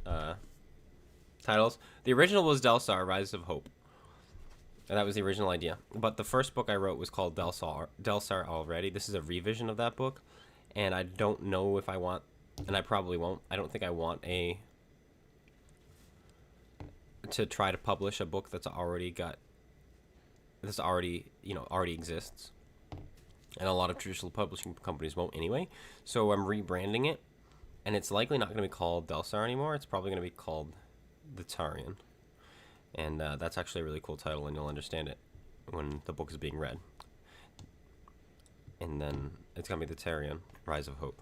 titles. The original was Delsar, Rise of Hope. And that was the original idea. But the first book I wrote was called Delsar Already. This is a revision of that book. And I don't know if I want, and I probably won't. I don't think I want to try to publish a book that's already already exists. And a lot of traditional publishing companies won't anyway. So I'm rebranding it, and it's likely not going to be called Delsar anymore. It's probably going to be called The Tarian. And that's actually a really cool title, and you'll understand it when the book is being read. And then it's going to be The Tarian, Rise of Hope.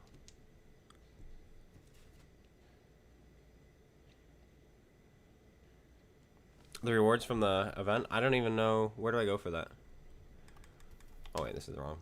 The rewards from the event? I don't even know. Where do I go for that? Oh, wait, this is wrong.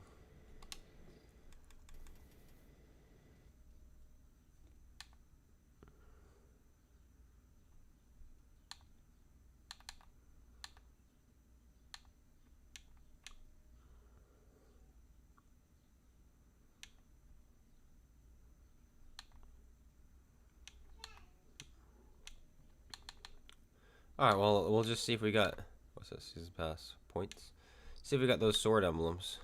Alright, well, we'll just see if we got... What's this? Season pass. Points. See if we got those sword emblems.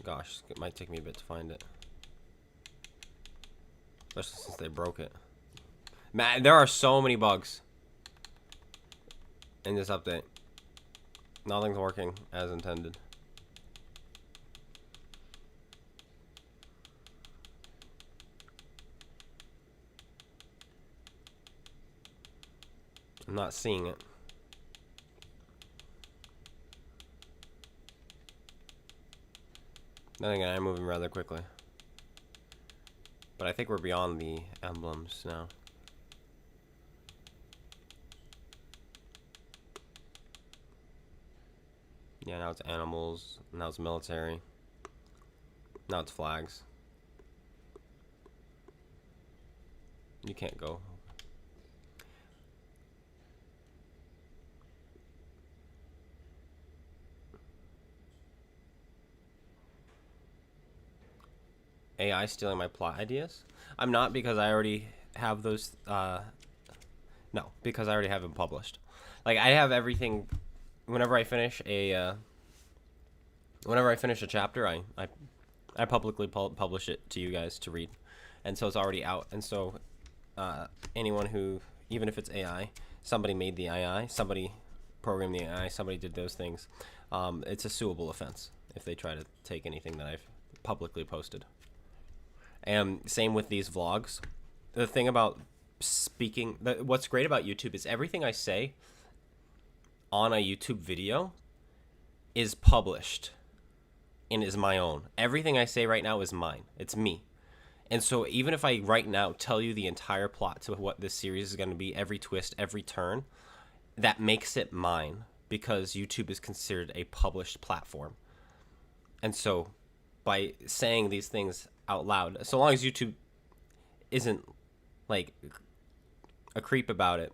Gosh, it might take me a bit to find it. Especially since they broke it. Man, there are so many bugs in this update. Nothing's working as intended. I'm not seeing it. Then again, I'm moving rather quickly. But I think we're beyond the emblems now. Yeah, now it's animals. Now it's military. Now it's flags. You can't go. AI stealing my plot ideas? I'm not, because I already have those. No, because I already have them published. Like, I have everything. Whenever I finish a chapter, I publicly publish it to you guys to read, and so it's already out. And so anyone who, even if it's AI, somebody made the AI, somebody programmed the AI, somebody did those things. It's a suable offense if they try to take anything that I've publicly posted. And same with these vlogs. The thing about speaking, what's great about YouTube is everything I say on a YouTube video is published and is my own. Everything I say right now is mine. It's me. And so even if I right now tell you the entire plot to what this series is going to be, every twist, every turn, that makes it mine, because YouTube is considered a published platform. And so by saying these things out loud, so long as YouTube isn't like a creep about it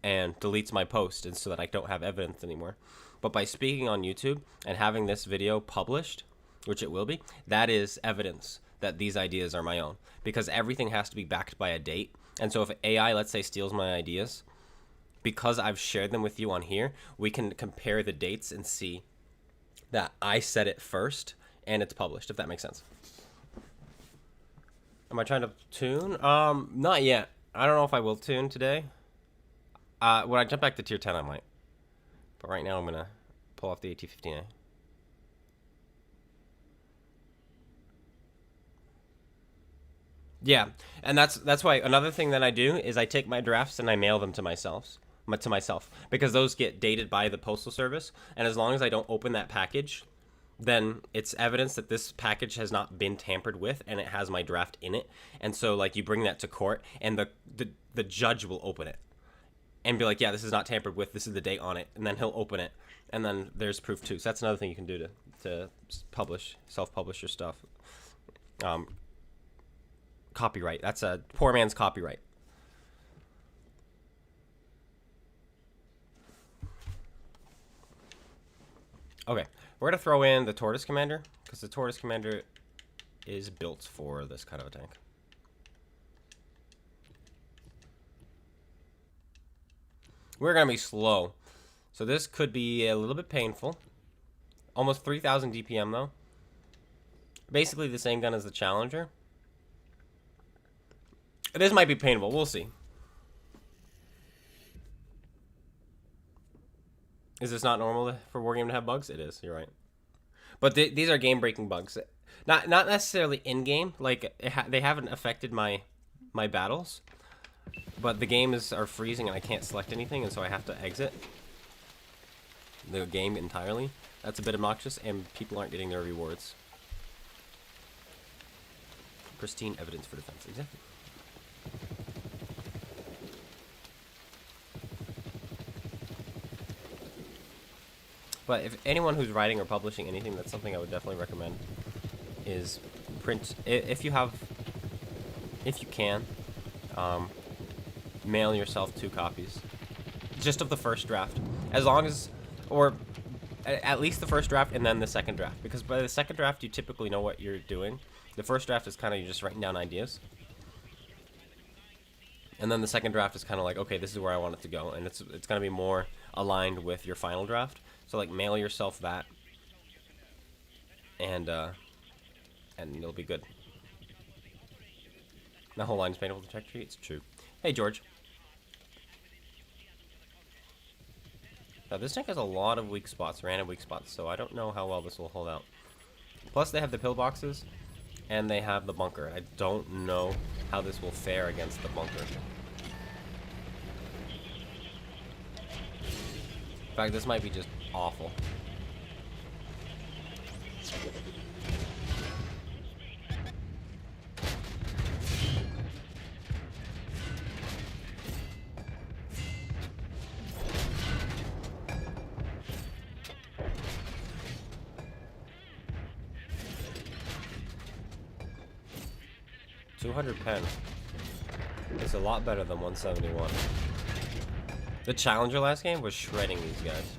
and deletes my post, and so that I don't have evidence anymore, but by speaking on YouTube and having this video published, which it will be, that is evidence that these ideas are my own, because everything has to be backed by a date. And so if AI, let's say, steals my ideas, because I've shared them with you on here, we can compare the dates and see that I said it first and it's published, if that makes sense. Am I trying to tune? Not yet. I don't know if I will tune today. When I jump back to tier 10, I might. But right now, I'm going to pull off the AT-15A. Yeah, and that's why another thing that I do is I take my drafts and I mail them to myself, because those get dated by the postal service, and as long as I don't open that package, then it's evidence that this package has not been tampered with, and it has my draft in it. And so, like, you bring that to court, and the judge will open it and be like, yeah, this is not tampered with, this is the date on it, and then he'll open it, and then there's proof too. So that's another thing you can do to self-publish your stuff. Copyright. That's a poor man's copyright. Okay, we're going to throw in the Tortoise Commander, because the Tortoise Commander is built for this kind of a tank. We're going to be slow, so this could be a little bit painful. Almost 3,000 DPM, though. Basically the same gun as the Challenger. This might be painful. We'll see. Is this not normal for Wargame to have bugs? It is. You're right. But these are game-breaking bugs. Not necessarily in-game. Like, they haven't affected my battles. But the games are freezing and I can't select anything, and so I have to exit the game entirely. That's a bit obnoxious, and people aren't getting their rewards. Pristine evidence for defense. Exactly. But if anyone who's writing or publishing anything, that's something I would definitely recommend, is print, if you can, mail yourself 2 copies, just of the first draft, as long as, or at least the first draft and then the second draft, because by the second draft you typically know what you're doing. The first draft is kind of, you're just writing down ideas, and then the second draft is kind of like, okay, this is where I want it to go, and it's going to be more aligned with your final draft. So, like, mail yourself that, and and you'll be good. The whole line is painful to check tree. It's true. Hey, George. Now, this tank has a lot of weak spots, random weak spots, so I don't know how well this will hold out. Plus, they have the pillboxes, and they have the bunker. I don't know how this will fare against the bunker. In fact, this might be just awful. $210. It's a lot better than 171. The Challenger last game was shredding these guys.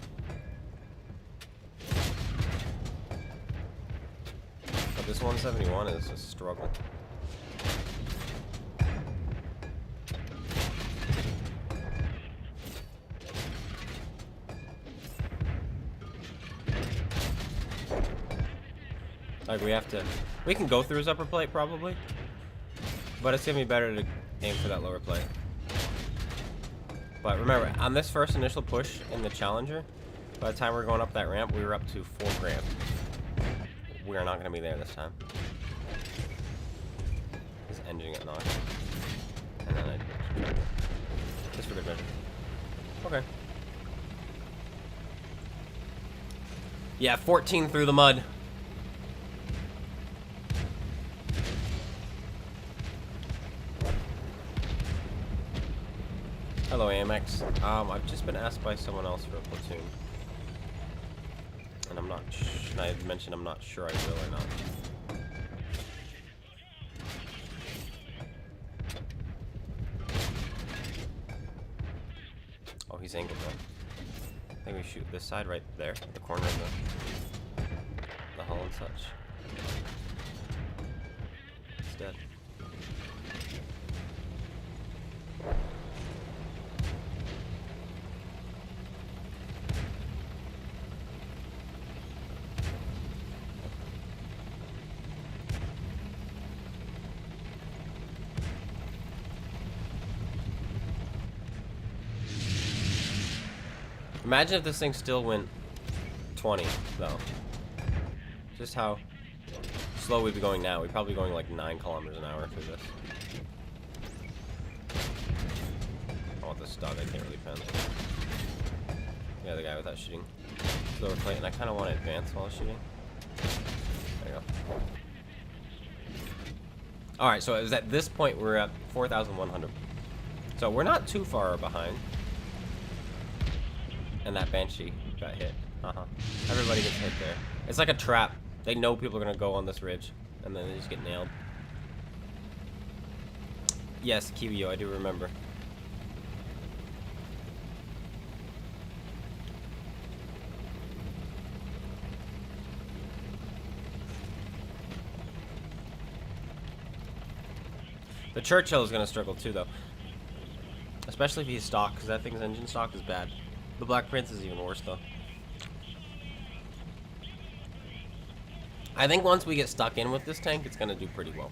But this 171 is a struggle. Like we can go through his upper plate probably. But it's gonna be better to aim for that lower plate. But remember, on this first initial push in the Challenger, by the time we were going up that ramp, we were up to 4 grand. We are not gonna be there this time. This engine got knocked. And then just for good measure. Okay. Yeah, 14 through the mud. Hello, AMX. I've just been asked by someone else for a platoon. And I'm not I mentioned I'm not sure I will or not. Oh, he's angled though. I think we shoot this side right there, the corner of the hull and such. It's dead. Imagine if this thing still went 20, though. Just how slow we'd be going now. We'd probably be going like 9 kilometers an hour through this. I want this dog, I can't really pen. Yeah, the guy without shooting. Slower plate, and I kind of want to advance while shooting. There you go. Alright, so it was at this point we're at 4,100. So we're not too far behind. And that Banshee got hit. Everybody gets hit there. It's like a trap. They know people are going to go on this ridge. And then they just get nailed. Yes, Kiwiyo, I do remember. The Churchill is going to struggle too, though. Especially if he's stock, because that thing's engine stock is bad. The Black Prince is even worse, though. I think once we get stuck in with this tank, it's going to do pretty well.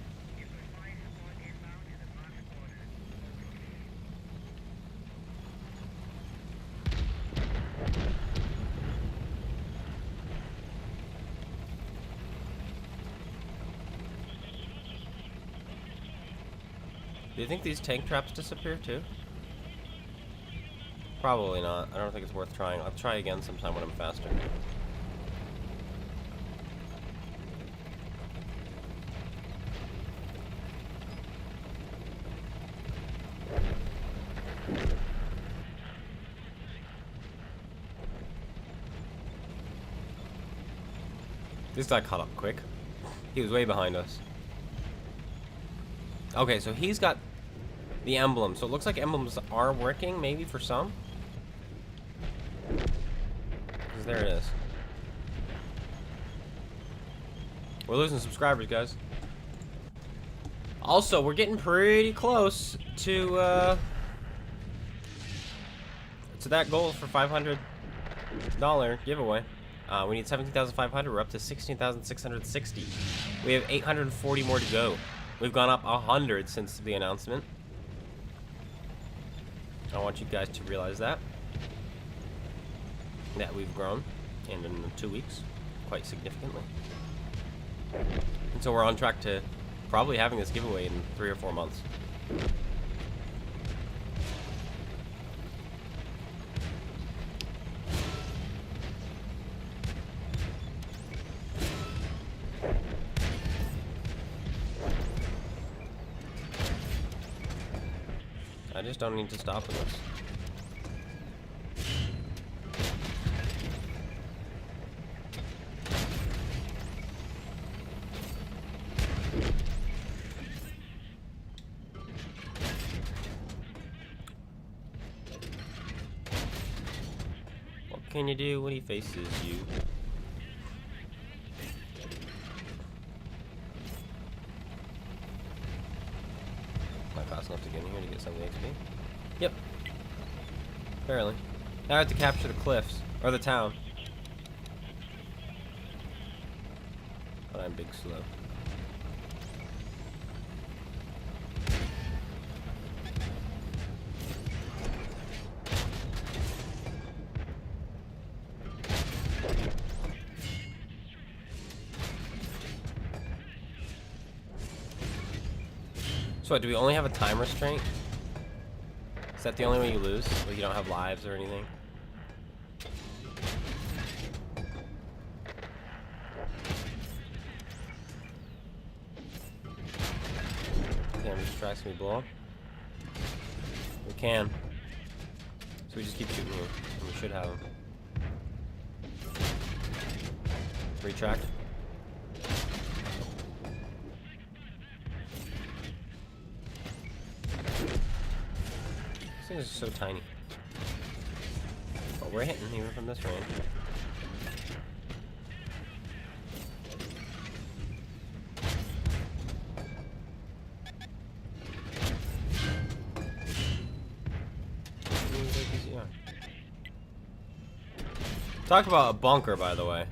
Do you think these tank traps disappear, too? Probably not. I don't think it's worth trying. I'll try again sometime when I'm faster. This guy caught up quick. He was way behind us. Okay, so he's got the emblem. So it looks like emblems are working, maybe for some. There it is. We're losing subscribers, guys. Also, we're getting pretty close to that goal for $500 giveaway. We need 17,500. We're up to 16,660. We have 840 more to go. We've gone up 100 since the announcement. I want you guys to realize that we've grown, and in 2 weeks, quite significantly. And so we're on track to probably having this giveaway in 3 or 4 months. I just don't need to stop with this. What can you do when he faces you? Fast enough to get in here to get some of the XP. Yep. Barely. Now I have to capture the cliffs. Or the town. But I'm big slow. So what, do we only have a time restraint? Is that the only way you lose? Like you don't have lives or anything? Damn, this tracks can be blown. We can. So we just keep shooting here. And we should have him. Retract. These things are so tiny. But we're hitting even from this range. Talk about a bunker, by the way.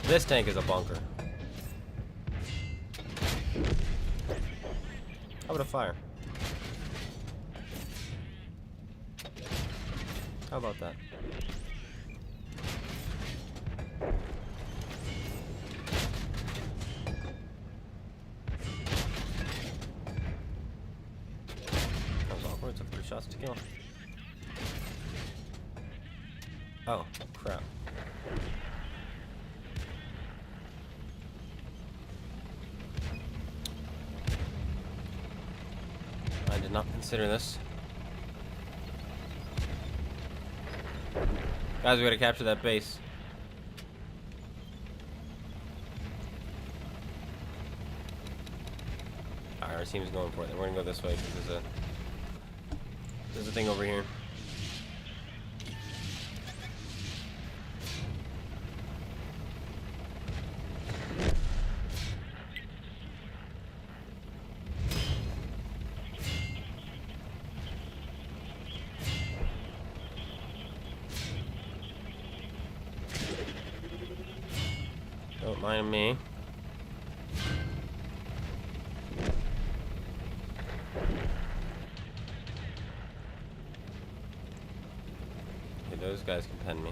This tank is a bunker. How about a fire? How about that? That was awkward. It took 3 shots to kill. Oh, crap. I did not consider this. Guys, we gotta capture that base. Alright, our team's going for it. We're gonna go this way because there's a thing over here. Don't mind me. Okay, those guys can pen me.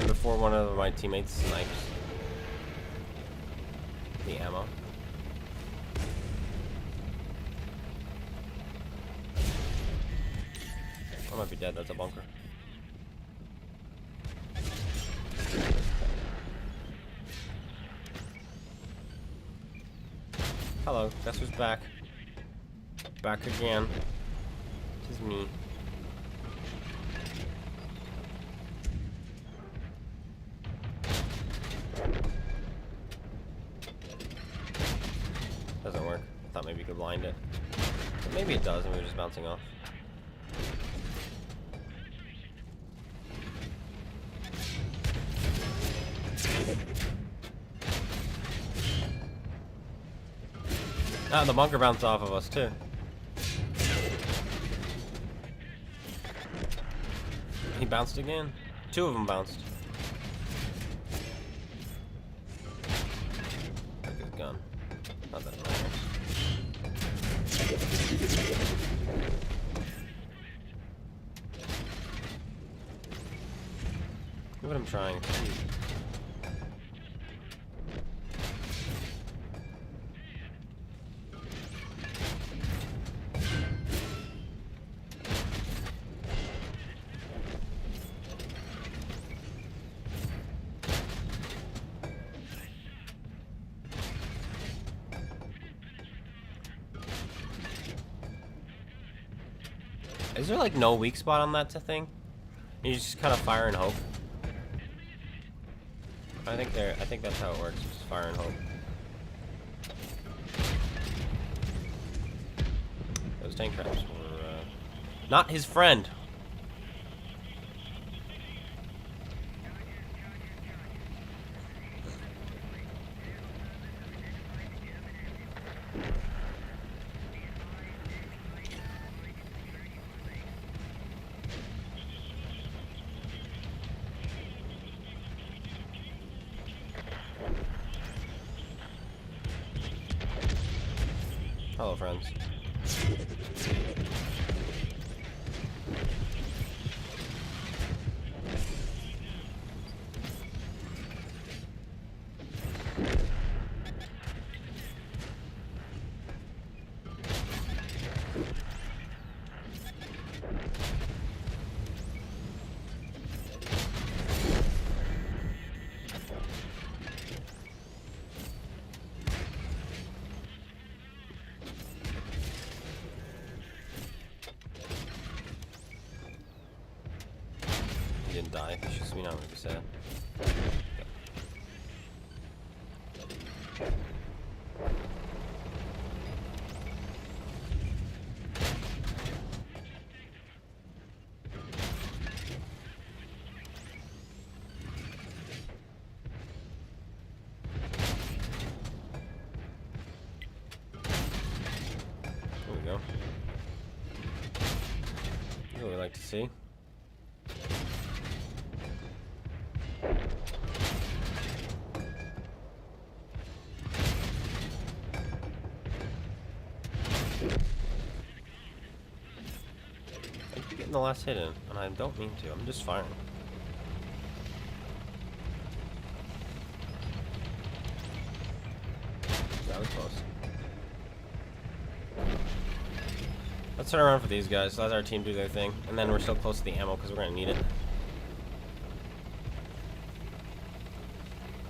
Before one of my teammates snipes the ammo. I might be dead. That's a bunker. Hello, guess who's back? Back again. This is me. Doesn't work. I thought maybe you could blind it. But maybe it does and we were just bouncing off. Ah, the bunker bounced off of us too. He bounced again. 2 of them bounced. Took his gun. Not that matters. Look what I'm trying. Is there like no weak spot on that thing? You just kind of fire and hope. I think that's how it works. Just fire and hope. Those tank traps were not his friend. Hello, friends. He didn't die. It's just me not really sad. There we go. That's what we like to see. I keep getting the last hit in, and I don't mean to. I'm just firing. That was close. Let's turn around for these guys. Let our team do their thing, and then we're still close to the ammo because we're gonna need it.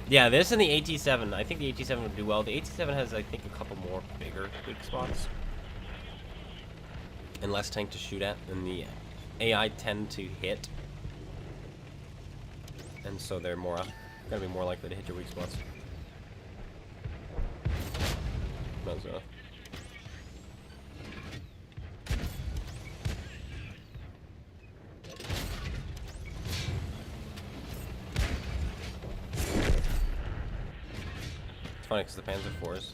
Yeah, this and the AT-7. I think the AT-7 would do well. The AT-7 has, I think, a couple more bigger weak spots and less tank to shoot at than the AI tend to hit, and so they're gonna be more likely to hit your weak spots. That's It's funny because the Panzer IVs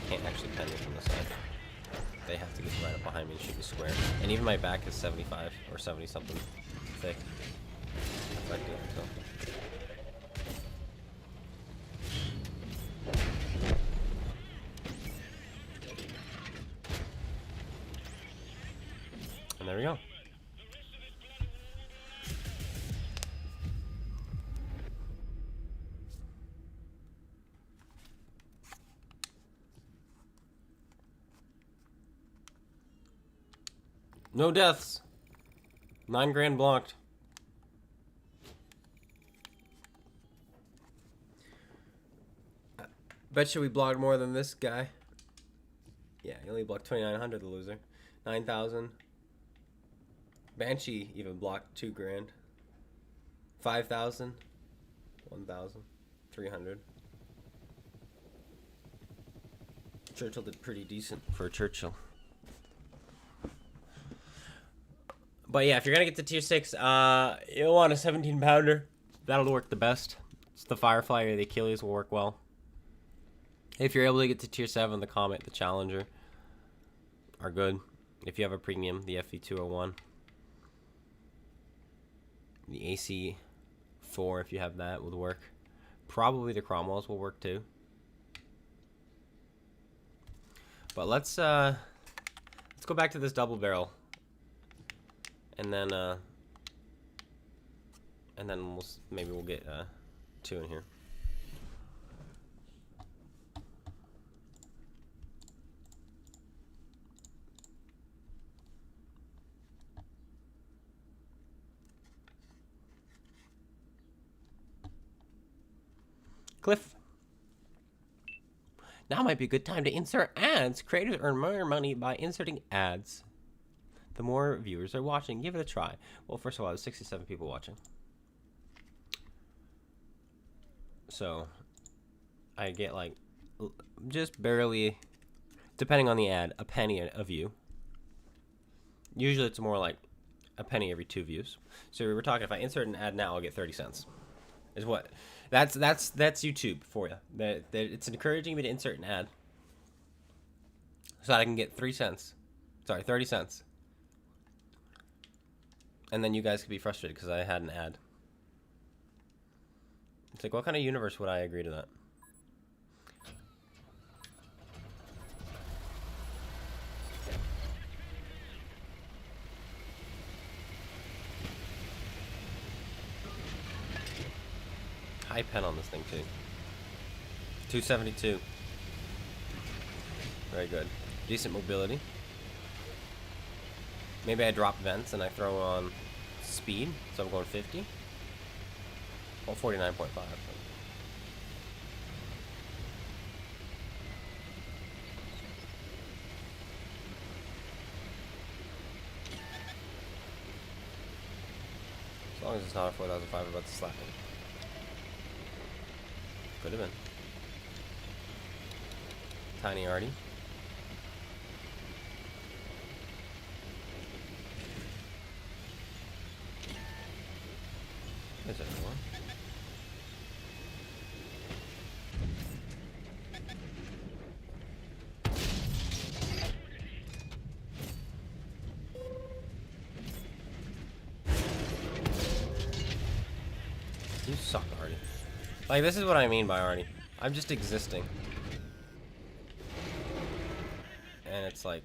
can't actually pen me from the side. They have to get right up behind me and shoot me square. And even my back is 75 or 70 something thick. Effective, so. And there we go. No deaths. 9 grand blocked. Bet you we blocked more than this guy. Yeah, he only blocked 2,900, the loser. 9,000. Banshee even blocked 2 grand. 5,000. 1,000. 300. Churchill did pretty decent for Churchill. But yeah, if you're gonna get to tier 6, you'll want a 17 pounder. That'll work the best. It's the Firefly or the Achilles will work well. If you're able to get to tier 7, the Comet, the Challenger are good. If you have a premium, the FE201. The AC4, if you have that, would work. Probably the Cromwells will work too. But let's go back to this double barrel. And then maybe we'll get 2 in here. Cliff. Now might be a good time to insert ads. Creators earn more money by inserting ads. The more viewers are watching, give it a try. Well, first of all, there's 67 people watching. So, I get like, just barely, depending on the ad, a penny a view. Usually it's more like a penny every 2 views. So we were talking, if I insert an ad now, I'll get 30 cents. Is what? That's YouTube for you. It's encouraging me to insert an ad so that I can get 30 cents. And then you guys could be frustrated because I had an ad. It's like, what kind of universe would I agree to that? High pen on this thing too. 272. Very good. Decent mobility. Maybe I drop vents and I throw on speed, so I'm going 50. Well, 49.5. As long as it's not a 4005, I'm about to slap it. Could have been. Tiny Artie. Is there more? You suck, Artie. Like, this is what I mean by Artie. I'm just existing. And it's like,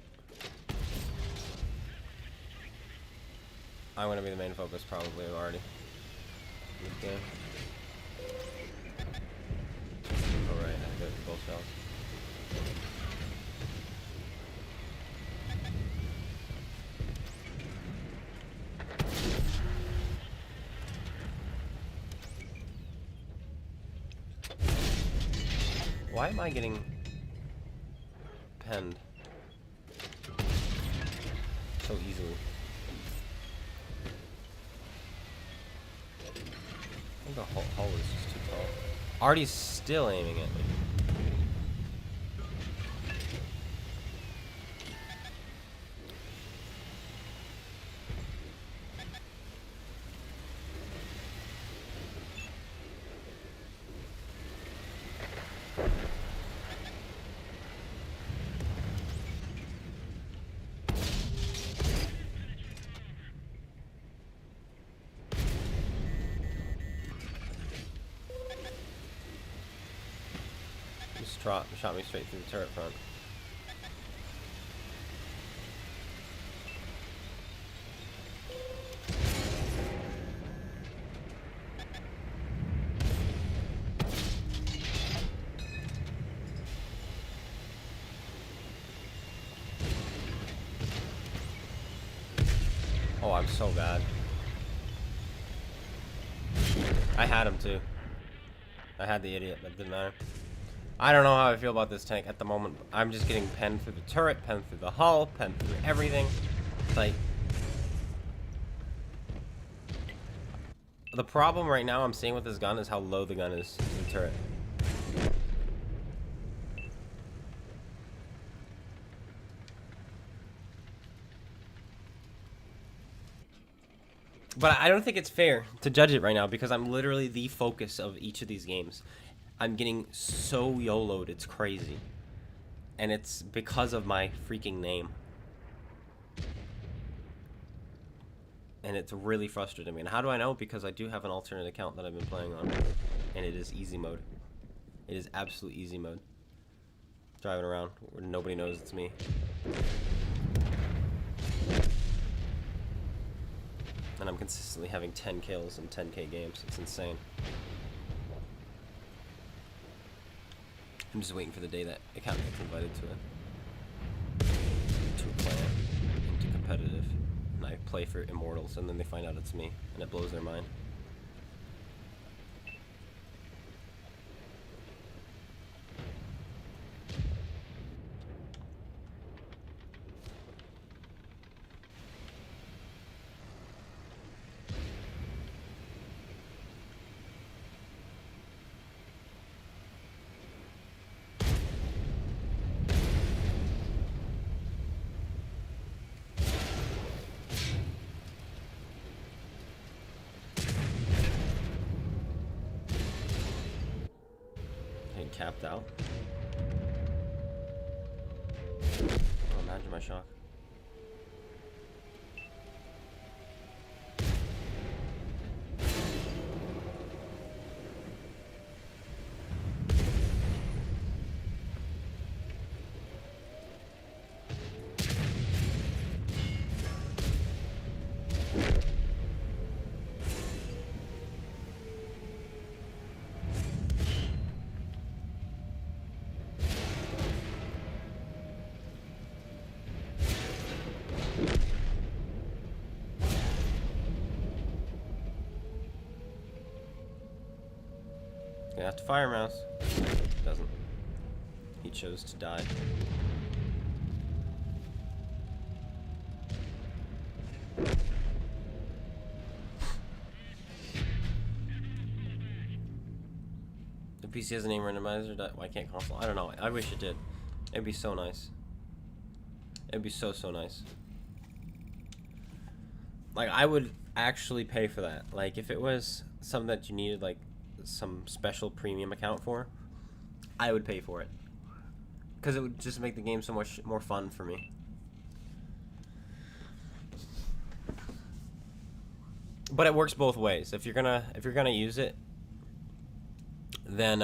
I'm gonna be the main focus probably of Artie. Okay. Alright, I got both spells. Why am I getting penned so easily? I think the hull is just too tall. Artie's still aiming at me. Shot me straight through the turret front. Oh, I'm so bad. I had him too. I had the idiot, but didn't matter. I don't know how I feel about this tank at the moment. I'm just getting penned through the turret, penned through the hull, penned through everything. It's like, the problem right now I'm seeing with this gun is how low the gun is in the turret. But I don't think it's fair to judge it right now because I'm literally the focus of each of these games. I'm getting so YOLO'd, it's crazy. And it's because of my freaking name. And it's really frustrating me. And how do I know? Because I do have an alternate account that I've been playing on. And it is easy mode. It is absolute easy mode. Driving around where nobody knows it's me. And I'm consistently having 10 kills in 10k games. It's insane. I'm just waiting for the day that account gets invited to a plan, into competitive. And I play for Immortals, and then they find out it's me, and it blows their mind. Capped out. Oh, imagine my shock. Gonna have to fire mouse. Doesn't. He chose to die. The PC has a name randomizer. Why can't console? I don't know. I wish it did. It'd be so nice. It'd be so nice. Like, I would actually pay for that. Like, if it was something that you needed, like, some special premium account for, I would pay for it. Because it would just make the game so much more fun for me. But it works both ways. If you're gonna use it, then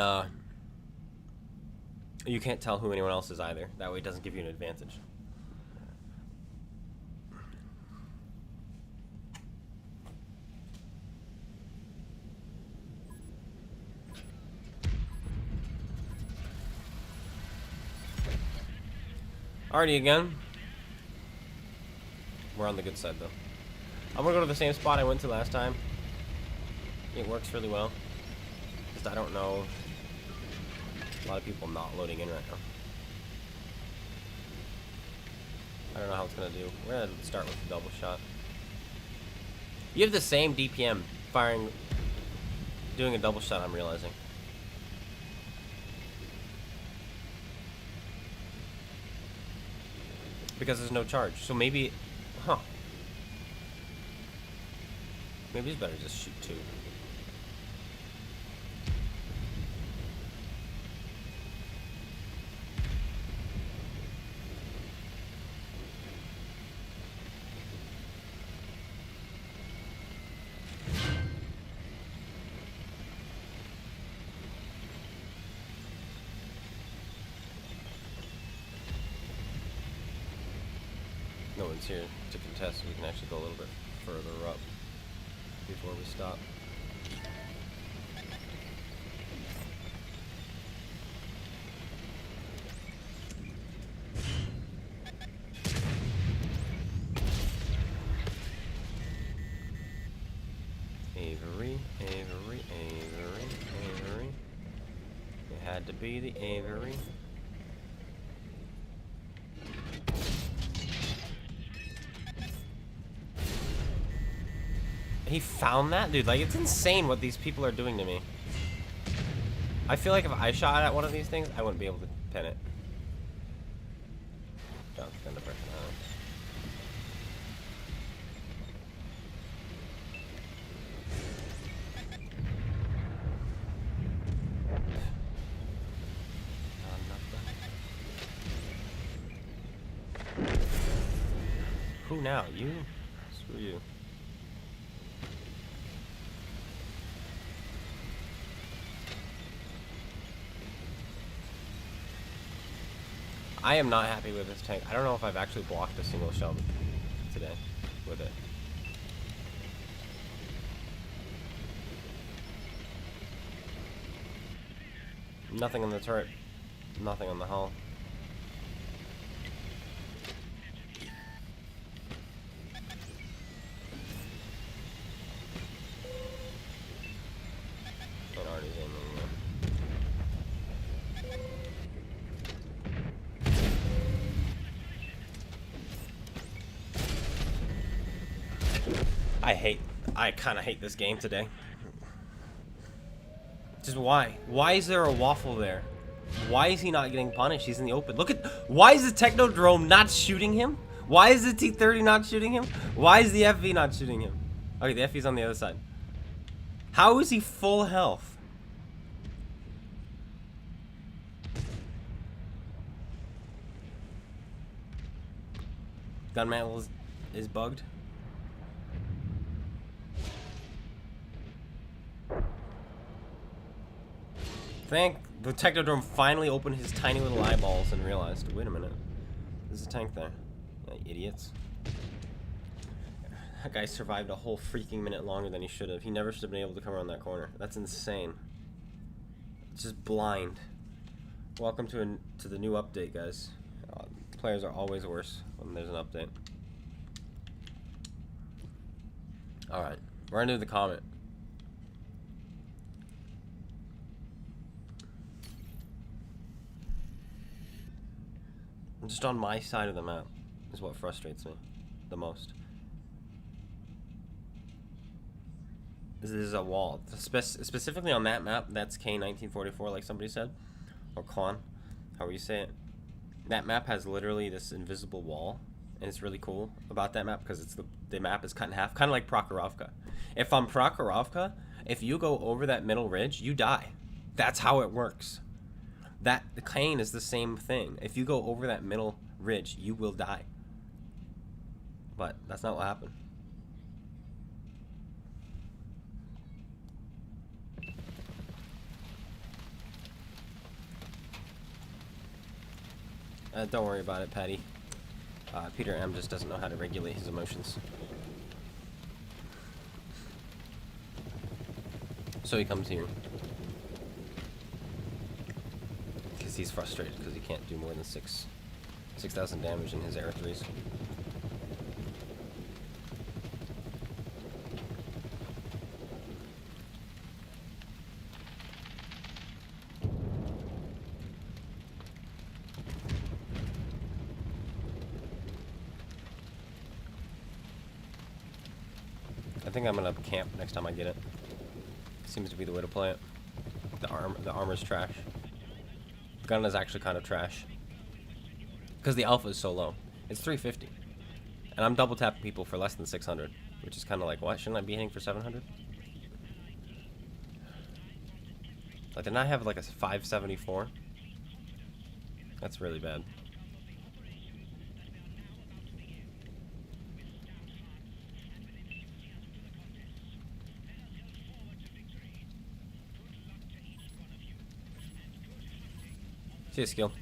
you can't tell who anyone else is either. That way it doesn't give you an advantage. Alrighty again. We're on the good side though. I'm gonna go to the same spot I went to last time. It works really well. Just I don't know. A lot of people not loading in right now. I don't know how it's gonna do. We're gonna start with the double shot. You have the same DPM firing, doing a double shot, I'm realizing. Because there's no charge. So maybe, huh. Maybe it's better to just shoot two. No one's here to contest, so we can actually go a little bit further up before we stop. Avery, Avery, Avery, Avery. It had to be the Avery. He found that? Dude, like, it's insane what these people are doing to me. I feel like if I shot at one of these things, I wouldn't be able to pin it. Oh, it's gonna break it out. now. You. Screw you. I am not happy with this tank. I don't know if I've actually blocked a single shell today with it. Nothing on the turret. Nothing on the hull. And Artie's aiming there. I kind of hate this game today. Just why? Why is there a waffle there? Why is he not getting punished? He's in the open. Look at, why is the Technodrome not shooting him? Why is the T-30 not shooting him? Why is the FV not shooting him? Okay, the FV's on the other side. How is he full health? Gun mantle is bugged. Thank the Technodrome finally opened his tiny little eyeballs and realized, wait a minute, there's a tank there. Yeah, idiots. That guy survived a whole freaking minute longer than he should have. He never should have been able to come around that corner. That's insane. It's just blind. Welcome to the new update, guys. Players are always worse when there's an update. Alright, we're gonna do the comment. Just on my side of the map is what frustrates me the most. This is a wall. Specifically on that map, that's K1944, like somebody said. Or Con, however you say it. That map has literally this invisible wall. And it's really cool about that map because it's the map is cut in half. Kind of like Prokhorovka. If on Prokhorovka, if you go over that middle ridge, you die. That's how it works. The Kane is the same thing. If you go over that middle ridge, you will die. But that's not what happened. Don't worry about it, Patty. Peter M just doesn't know how to regulate his emotions. So he comes here. He's frustrated because he can't do more than 6,000 damage in his air 3s. I think I'm gonna camp next time I get it. Seems to be the way to play it. The armor's trash. Gun is actually kind of trash because the alpha is so low. It's 350 and I'm double tapping people for less than 600, which is kind of like, what, shouldn't I be hitting for 700? Like, didn't I have like a 574? That's really bad. See a skill.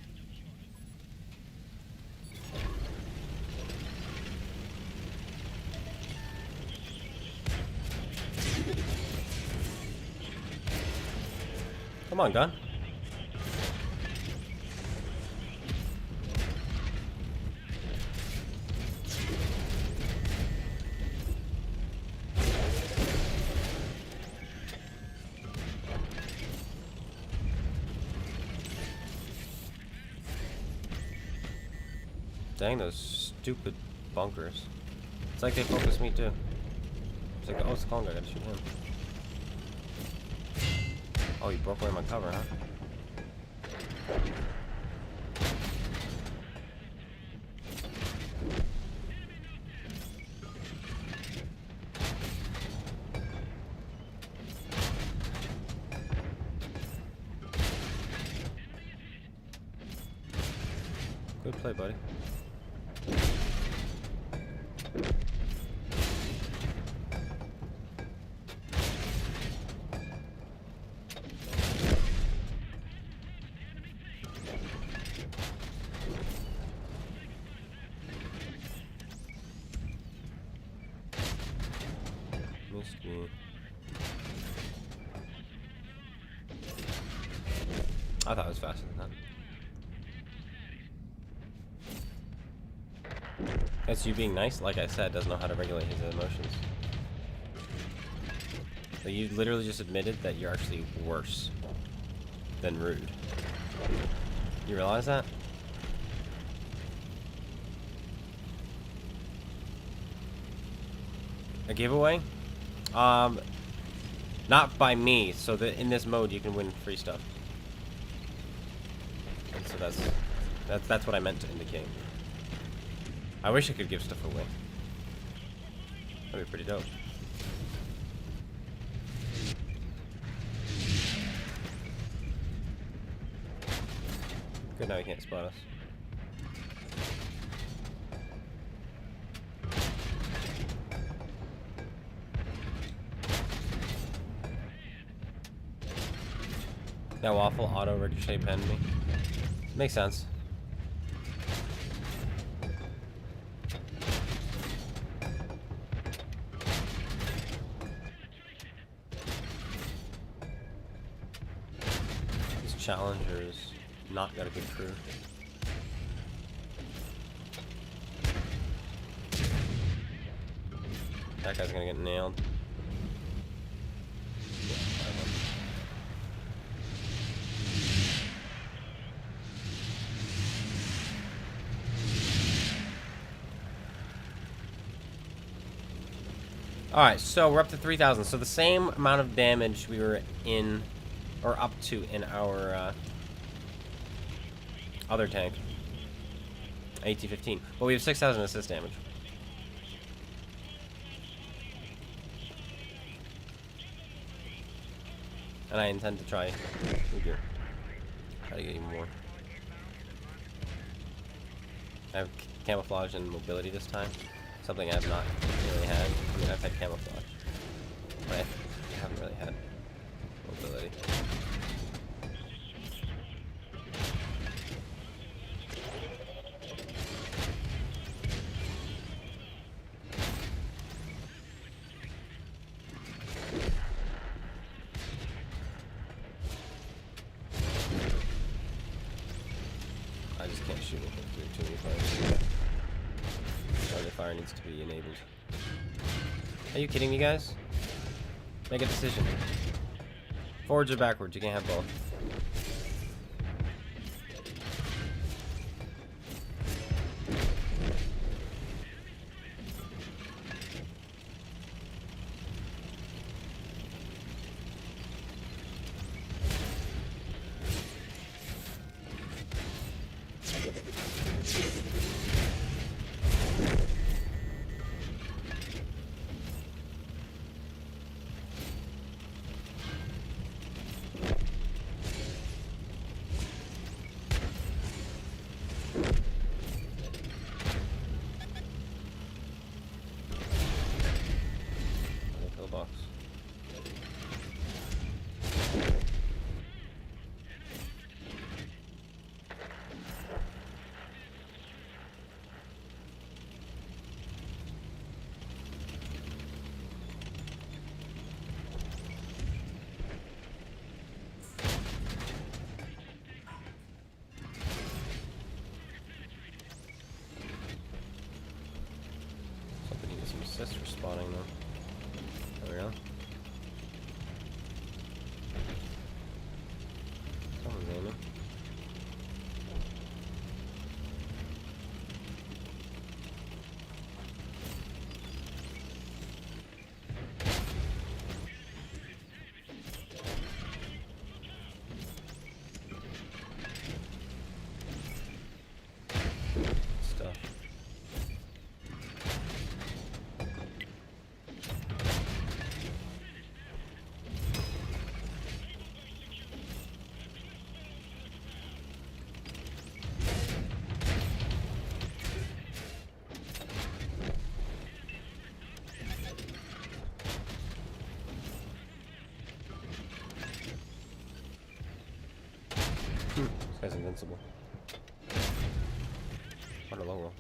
Come on, gun. Dang, those stupid bunkers. It's like they focus me too. It's like, oh, it's CloneGuy, I gotta shoot him. Oh, you broke away my cover, huh? Good play, buddy. Used to be. I thought it was faster than that. That's you being nice, like I said, doesn't know how to regulate his emotions. So you literally just admitted that you're actually worse than rude. You realize that? A giveaway? Not by me. So that in this mode you can win free stuff. And so that's what I meant to indicate. I wish I could give stuff away. That'd be pretty dope. Good, now he can't spot us. Now waffle auto ricochet penned me. Makes sense. These challengers not got a good crew. That guy's gonna get nailed. Alright, so we're up to 3,000. So the same amount of damage we were in, or up to in our other tank. AT-15. But we have 6,000 assist damage. And I intend to try to get even more. I have camouflage and mobility this time. Something I have not really had. I mean, I've had camouflage, but I haven't really had mobility. I just can't shoot anything through too many fires. Target fire needs to be enabled. Are you kidding me, guys? Make a decision. Forwards or backwards? You can't have both. Assist for spawning though. There we go. Someone's aiming. Stuff. This guy's invincible. What a low roll.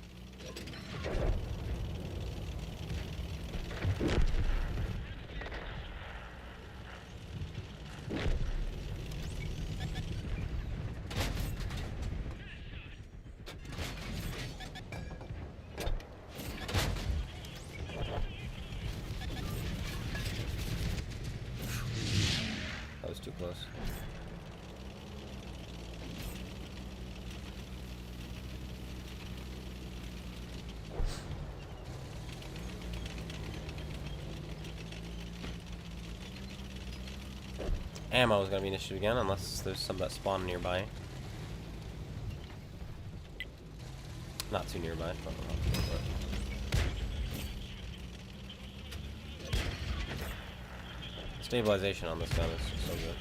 too close. Ammo is going to be an issue again, unless there's some that spawn nearby. Not too nearby. But stabilization on this gun is so good.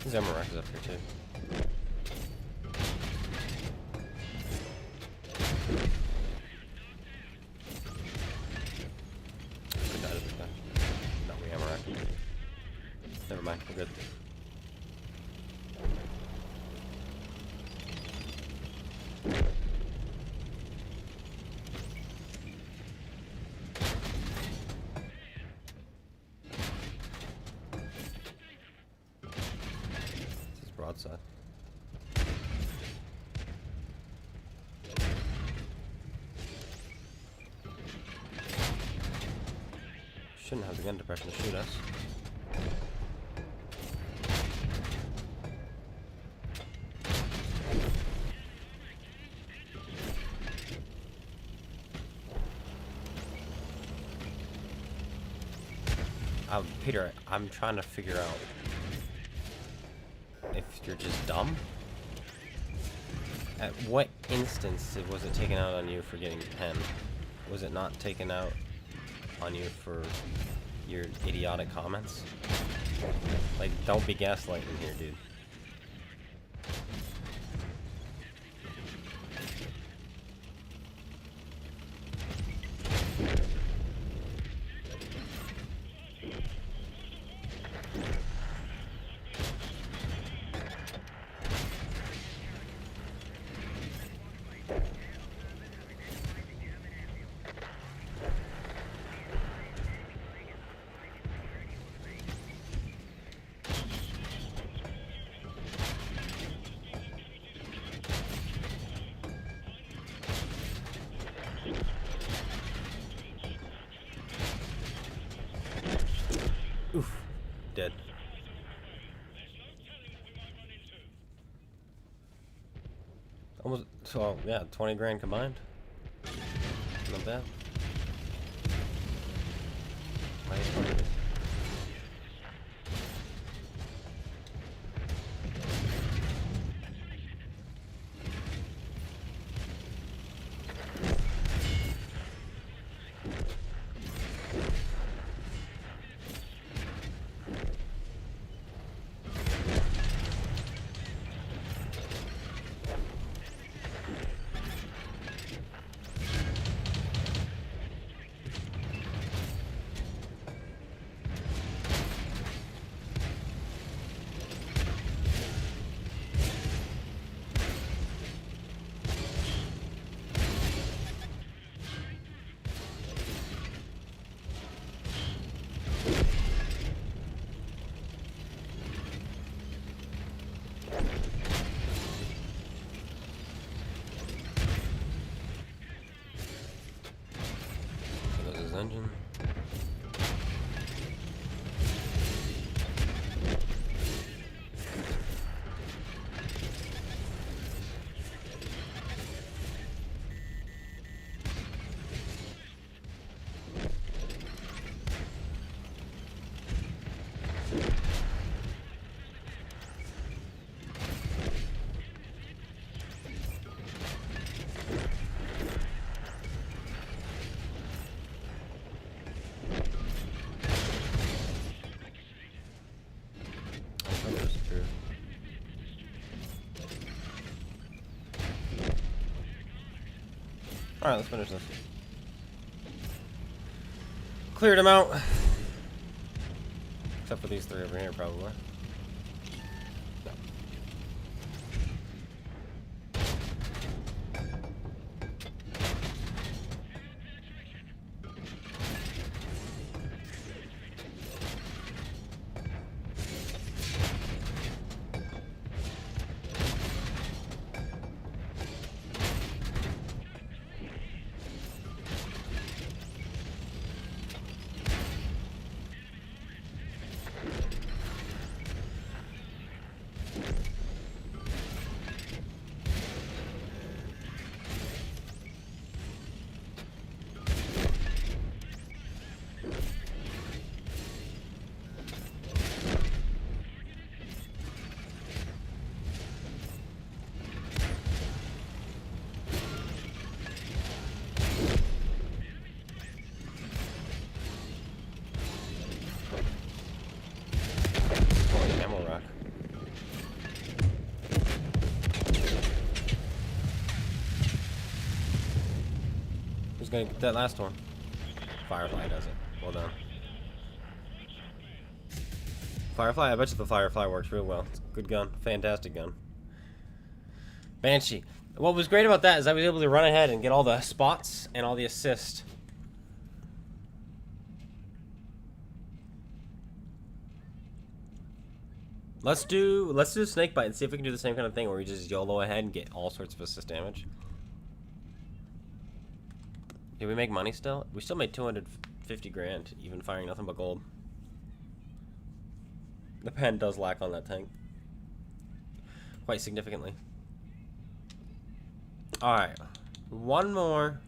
There's ammo racks up here too. Could die to this guy. No, we ammo rack. Never mind, we're good. Broadside. Shouldn't have the gun depression to shoot us. Peter, I'm trying to figure out if you're just dumb. At what instance was it taken out on you for getting 10? Was it not taken out on you for your idiotic comments? Like, don't be gaslighting here, dude. Oof. Dead. Almost, so yeah, 20 grand combined. Not bad. Engine. Alright, let's finish this. Cleared him out. Except for these three over here, probably. No. Who's gonna get that last one? Firefly does it. Well done. Firefly? I bet you the Firefly works real well. It's a good gun. Fantastic gun. Banshee. What was great about that is I was able to run ahead and get all the spots and all the assists. Let's do Snakebite and see if we can do the same kind of thing where we just YOLO ahead and get all sorts of assist damage. Did we make money still? We still made 250 grand, even firing nothing but gold. The pen does lack on that tank. Quite significantly. Alright. One more.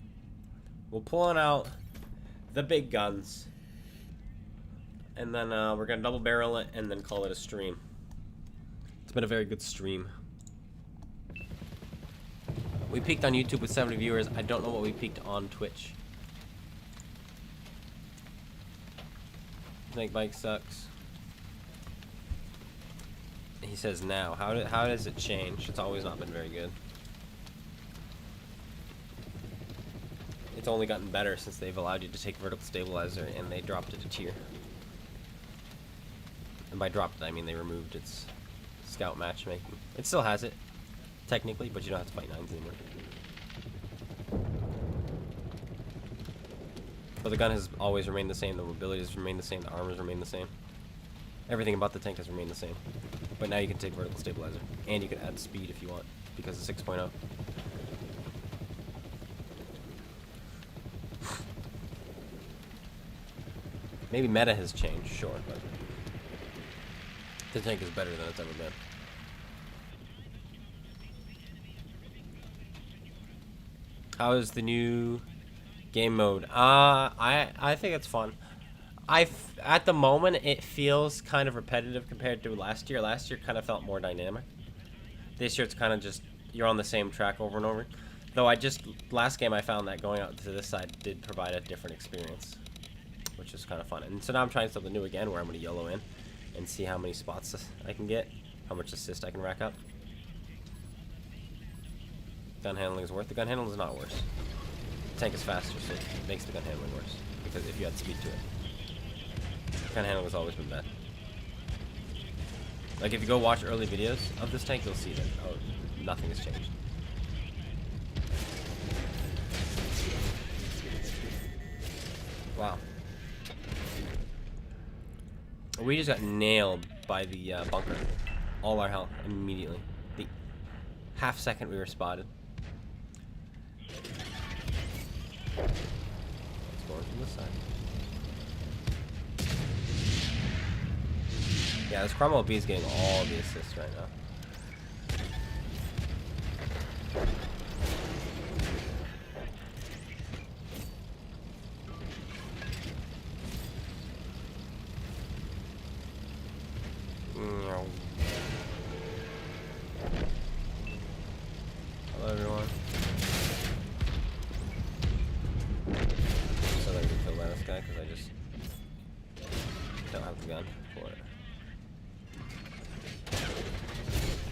We're pulling out the big guns. And then we're going to double barrel it and then call it a stream. It's been a very good stream. We peaked on YouTube with 70 viewers. I don't know what we peaked on Twitch. Snakebite sucks. He says now. How does it change? It's always not been very good. It's only gotten better since they've allowed you to take vertical stabilizer and they dropped it a tier. And by dropped, I mean they removed its scout matchmaking. It still has it, technically, but you don't have to fight 9s anymore. But the gun has always remained the same, the abilities remain the same, the armors remain the same. Everything about the tank has remained the same. But now you can take vertical stabilizer. And you can add speed if you want, because it's 6.0. Maybe meta has changed, sure, but the tank is better than it's ever been. How is the new game mode? I think it's fun. At the moment it feels kind of repetitive compared to last year. Last year kind of felt more dynamic. This year it's kind of just you're on the same track over and over. Though last game I found that going out to this side did provide a different experience, which is kind of fun. And so now I'm trying something new again where I'm going to YOLO in and see how many spots I can get, how much assist I can rack up. Gun handling is worth. The gun handling is not worse. The tank is faster, so it makes the gun handling worse because if you add speed to it. Gun handling has always been bad. Like if you go watch early videos of this tank, you'll see that nothing has changed. Wow. We just got nailed by the bunker. All our health immediately. The half second we were spotted. Let's go from this side. Yeah, this Cromwell B is getting all the assists right now. Hello everyone. So that we can kill by this guy because I just don't have the gun for it.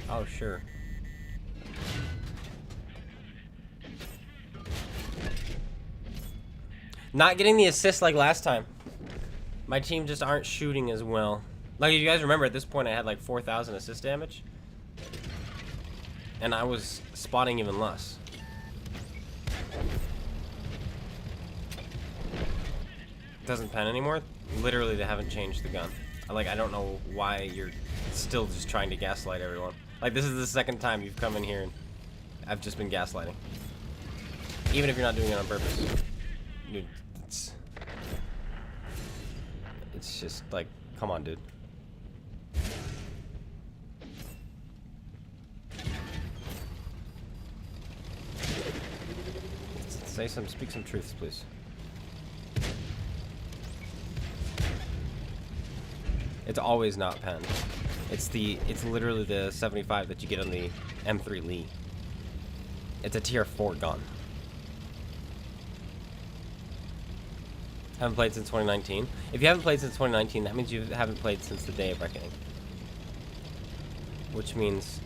Oh sure. Not getting the assist like last time. My team just aren't shooting as well. Like, you guys remember, at this point I had like 4,000 assist damage. And I was spotting even less. Doesn't pen anymore. Literally, they haven't changed the gun. Like, I don't know why you're still just trying to gaslight everyone. Like, this is the second time you've come in here and I've just been gaslighting. Even if you're not doing it on purpose. Dude, it's just like, come on, dude. Speak some truths, please. It's always not penned. It's literally the 75 that you get on the M3 Lee. It's a tier 4 gun. Haven't played since 2019. If you haven't played since 2019, that means you haven't played since the day of reckoning. Which means,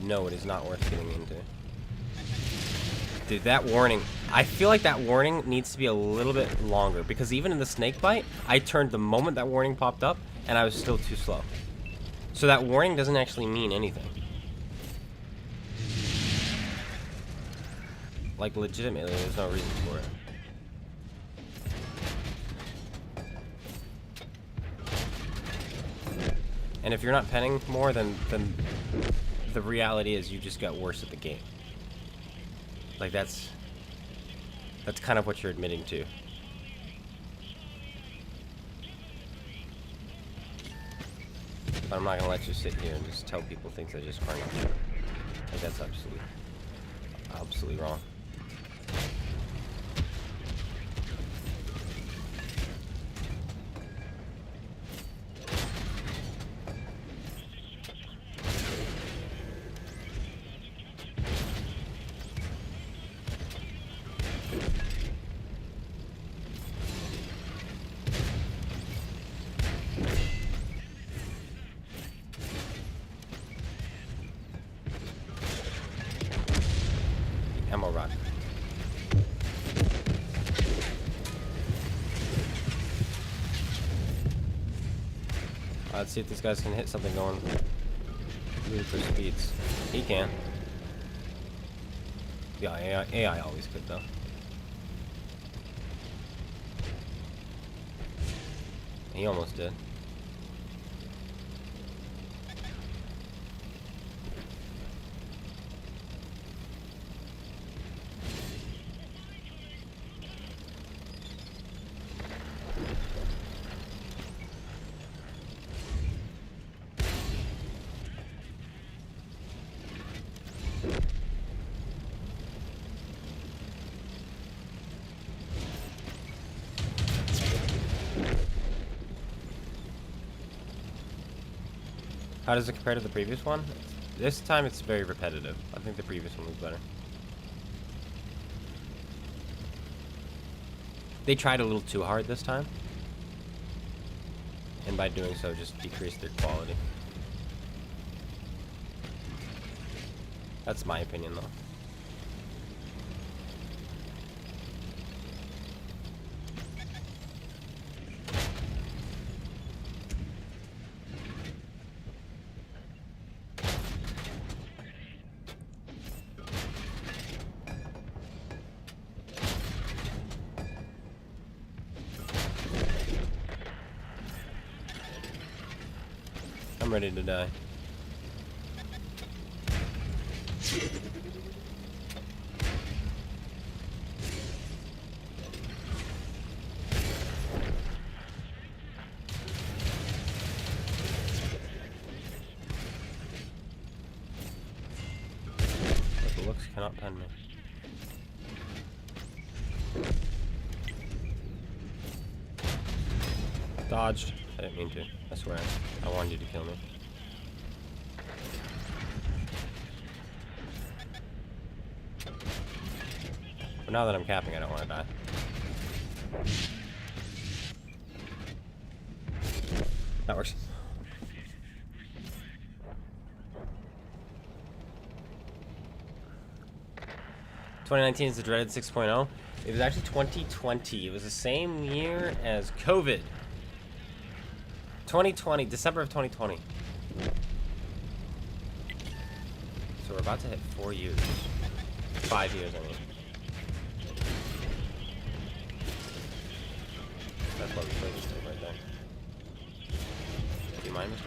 no, it is not worth getting into. Dude, that warning. I feel like that warning needs to be a little bit longer, because even in the Snakebite, I turned the moment that warning popped up, and I was still too slow. So that warning doesn't actually mean anything. Like, legitimately, there's no reason for it. And if you're not penning more, then the reality is you just got worse at the game. Like, that's kind of what you're admitting to. But I'm not gonna let you sit here and just tell people things that just aren't true. Like, that's absolutely wrong. Ammo rod. Let's see if these guys can hit something going ludicrous speeds. He can. Yeah, AI always could though. He almost did. How does it compare to the previous one? This time it's very repetitive. I think the previous one was better. They tried a little too hard this time. And by doing so, just decreased their quality. That's my opinion, though. I'm ready to die. But the looks cannot pen me. Dodged. I didn't mean to. I swear. I wanted you to kill me. But now that I'm capping, I don't want to die. That works. "2019 is the dreaded 6.0. It was actually 2020. It was the same year as COVID. 2020, December of 2020. So we're about to hit 4 years. 5 years, I mean. That's why we played this thing right there. Do you mind, Mr.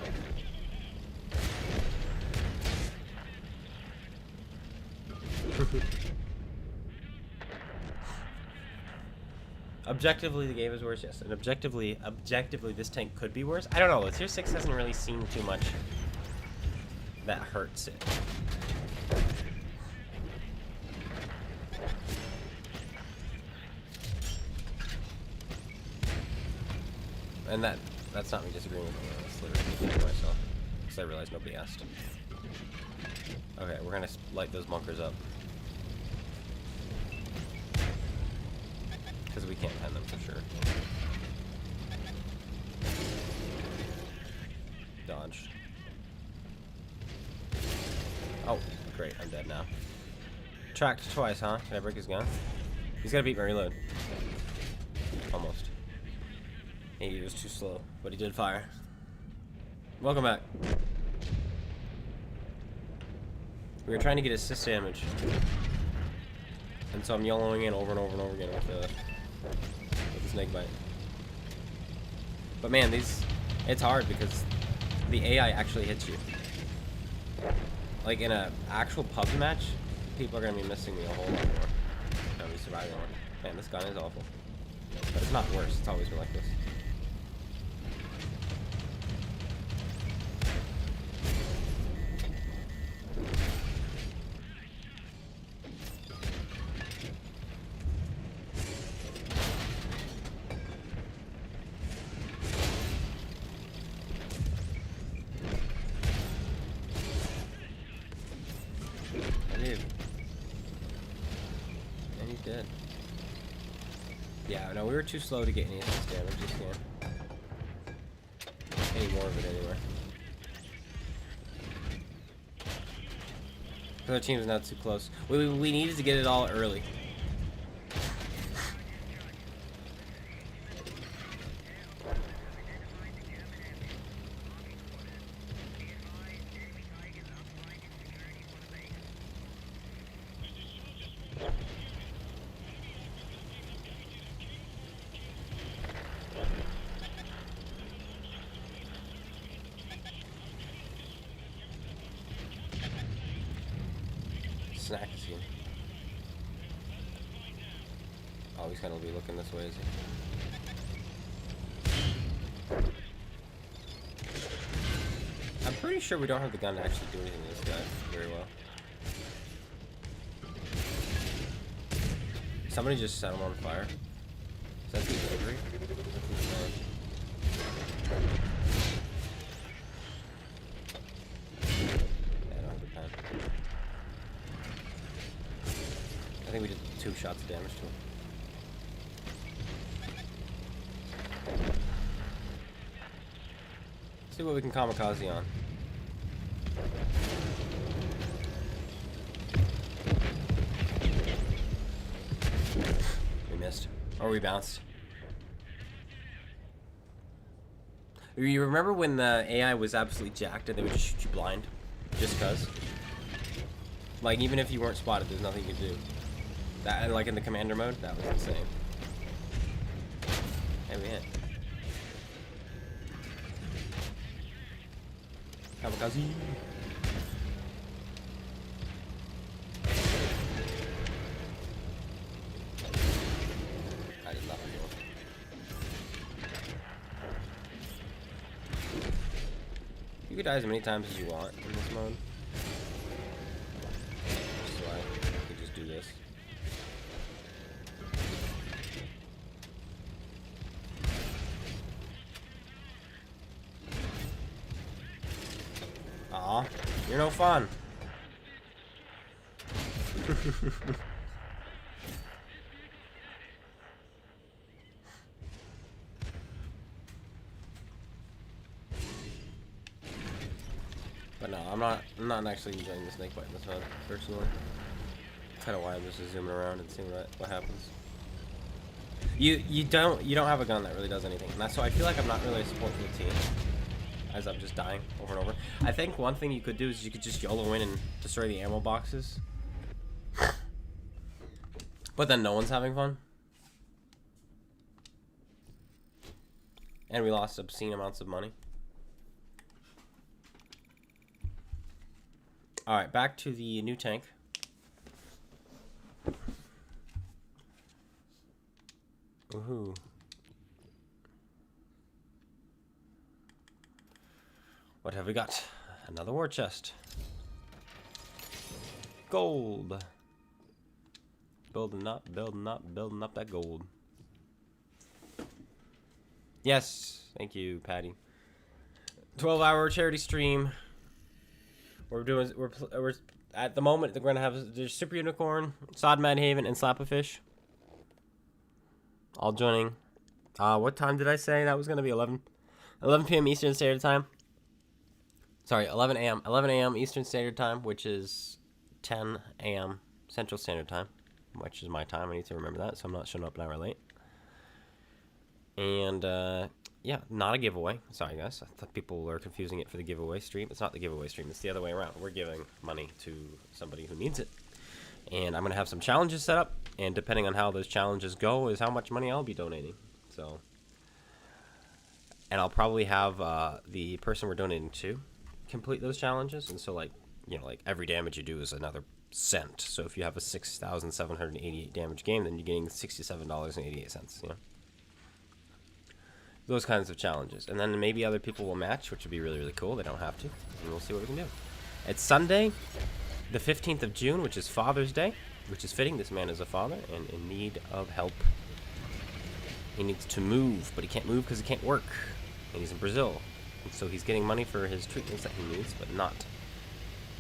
Objectively, the game is worse, yes. And objectively, this tank could be worse. I don't know. Tier 6 hasn't really seen too much that hurts it. And that's not me disagreeing with you. That's literally me myself. Because I realized nobody asked. Okay, we're gonna light those bunkers up. Because we can't pen them for sure. Dodge. Oh, great, I'm dead now. Tracked twice, huh? Can I break his gun? He's gotta beat my reload. Almost. He was too slow, but he did fire. Welcome back. We were trying to get assist damage. And so I'm yellowing in over and over and over again with the Snakebite. But man, it's hard because the AI actually hits you. Like in a actual PUBG match, people are gonna be missing me a whole lot more. I'll be surviving one. Man, this gun is awful. But it's not worse, it's always been like this. And he's dead. Yeah, no, we were too slow to get any assist damage this game. Any more of it anyway. The other team's not too close. We needed to get it all early. Snack is here. Oh, he's gonna be looking this way, is he? I'm pretty sure we don't have the gun to actually do anything to this guy very well. Somebody just set him on fire. Is that the delivery? I think we did 2 shots of damage to him. Let's see what we can kamikaze on. We missed. Or we bounced. You remember when the AI was absolutely jacked and they would just shoot you blind? Just cuz? Like, even if you weren't spotted, there's nothing you could do. That, like in the commander mode, that was insane. Hey, we hit. Kamikaze. I did not feel it. You could die as many times as you want in this mode. So I could just do this. Aw, you're no fun. But no, I'm not actually enjoying the Snakebite in this mode, personally. Kind of why I'm just zooming around and seeing what happens. You don't have a gun that really does anything. And that's why I feel like I'm not really a support for the team, as I'm just dying over and over. I think one thing you could do is you could just YOLO in and destroy the ammo boxes. But then no one's having fun. And we lost obscene amounts of money. Alright, back to the new tank. Woohoo. What have we got? Another war chest. Gold. Building up that gold. Yes, thank you, Patty. 12-hour charity stream. We're at the moment we're gonna have there's Super Unicorn, Sod Madhaven, and Slap a Fish. All joining. What time did I say that was gonna be? 11 p.m. Eastern Standard Time. Sorry, 11 a.m. 11 a.m. Eastern Standard Time, which is 10 a.m. Central Standard Time, which is my time. I need to remember that, so I'm not showing up an hour late. And yeah, not a giveaway. Sorry, guys. I thought people were confusing it for the giveaway stream. It's not the giveaway stream. It's the other way around. We're giving money to somebody who needs it. And I'm going to have some challenges set up. And depending on how those challenges go is how much money I'll be donating. So, and I'll probably have the person we're donating to complete those challenges. And so, like, you know, like every damage you do is another cent. So if you have a 6,788 damage game, then you're getting $67.88, you know. Those kinds of challenges. And then maybe other people will match, which would be really, really cool. They don't have to. And we'll see what we can do. It's Sunday, the 15th of June, which is Father's Day, which is fitting. This man is a father and in need of help. He needs to move, but he can't move because he can't work. And he's in Brazil. And so he's getting money for his treatments that he needs, but not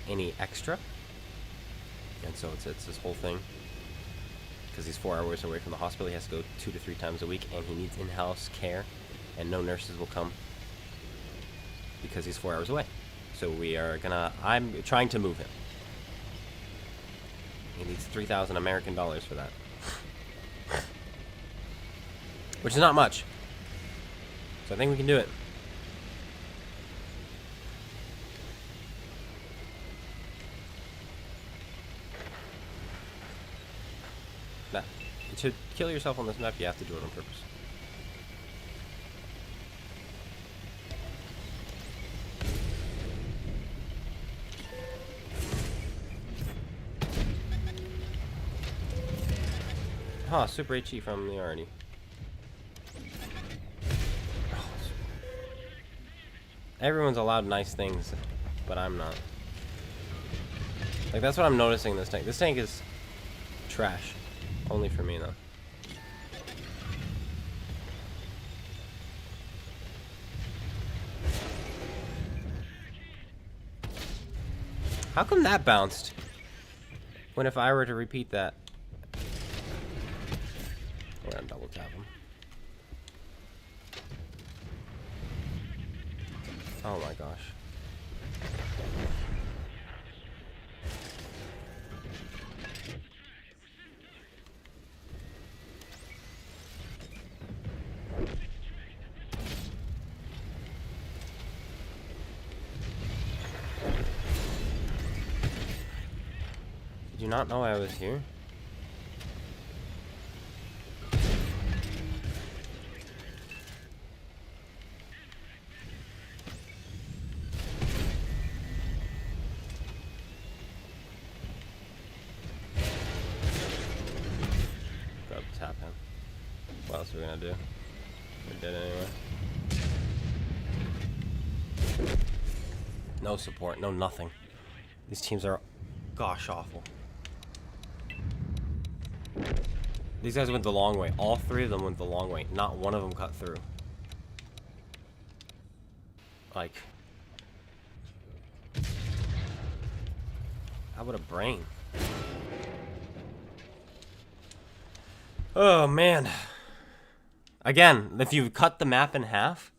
any extra. And so it's this whole thing. Because he's 4 hours away from the hospital. He has to go 2 to 3 times a week, and he needs in-house care. And no nurses will come because he's 4 hours away. So I'm trying to move him. He needs 3,000 American dollars for that. Which is not much. So I think we can do it. Now, to kill yourself on this map, you have to do it on purpose. Huh, super HE from the already. Everyone's allowed nice things, but I'm not. Like, that's what I'm noticing in this tank. This tank is trash. Only for me, though. How come that bounced? When if I were to repeat that... We're gonna double tap him. Oh my gosh. Did you not know I was here? Tap him. What else are we gonna do? We're dead anyway. No support, no nothing. These teams are gosh awful. These guys went the long way. All 3 of them went the long way. Not one of them cut through. Like, how about a brain? Oh, man. Again, if you cut the map in half,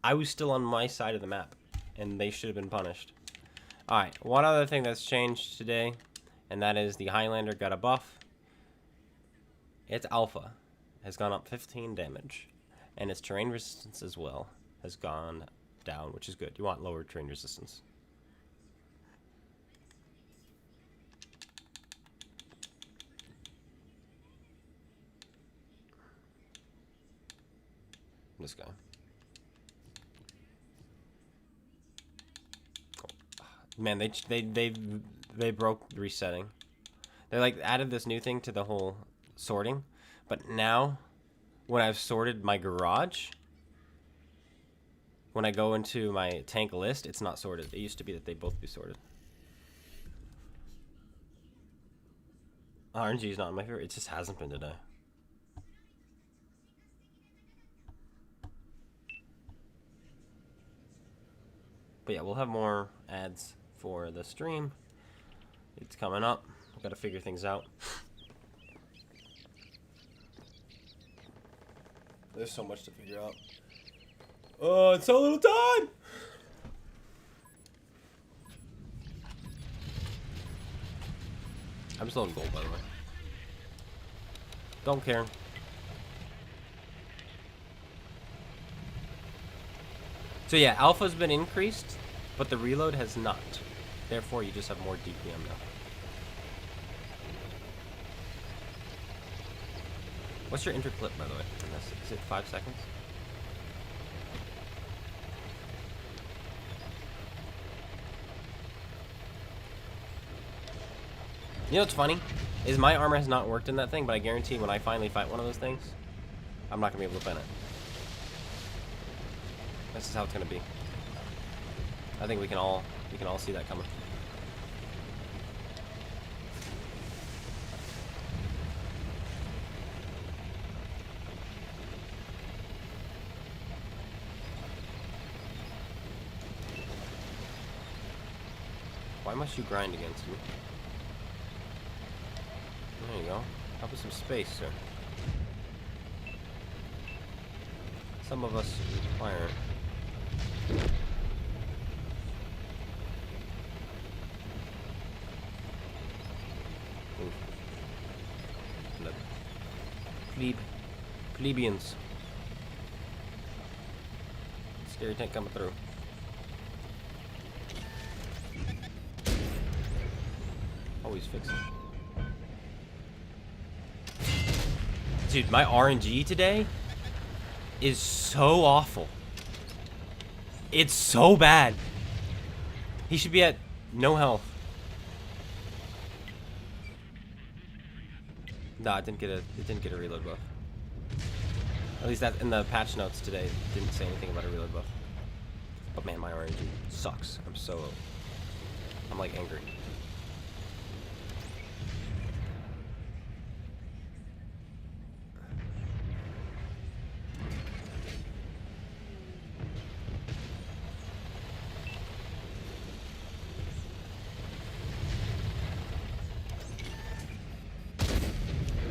I was still on my side of the map, and they should have been punished. Alright, one other thing that's changed today, and that is the Highlander got a buff. It's alpha. has gone up 15 damage. And its terrain resistance as well has gone down, which is good. You want lower terrain resistance. This guy. Cool. Man, they broke resetting. They like added this new thing to the whole sorting, but now when I've sorted my garage, when I go into my tank list, it's not sorted. It used to be that they'd both be sorted. RNG is not my favorite. It just hasn't been today. But yeah, we'll have more ads for the stream. It's coming up. I've got to figure things out. There's so much to figure out. Oh, it's so little time! I'm still in gold, by the way. Don't care. So yeah, alpha's been increased, but the reload has not. Therefore, you just have more DPM now. What's your interclip, by the way? Is it 5 seconds? You know what's funny? Is my armor has not worked in that thing, but I guarantee when I finally fight one of those things, I'm not going to be able to pin it. This is how it's going to be. I think we can all see that coming. Why must you grind against me? There you go. Help with some space, sir. Some of us require it. Plebeians. Scary tank coming through. Oh, he's fixing. Dude, my RNG today is so awful. It's so bad. He should be at no health. Nah, it didn't get a reload buff. At least that in the patch notes today it didn't say anything about a reload buff. But man, my RNG sucks. I'm like angry.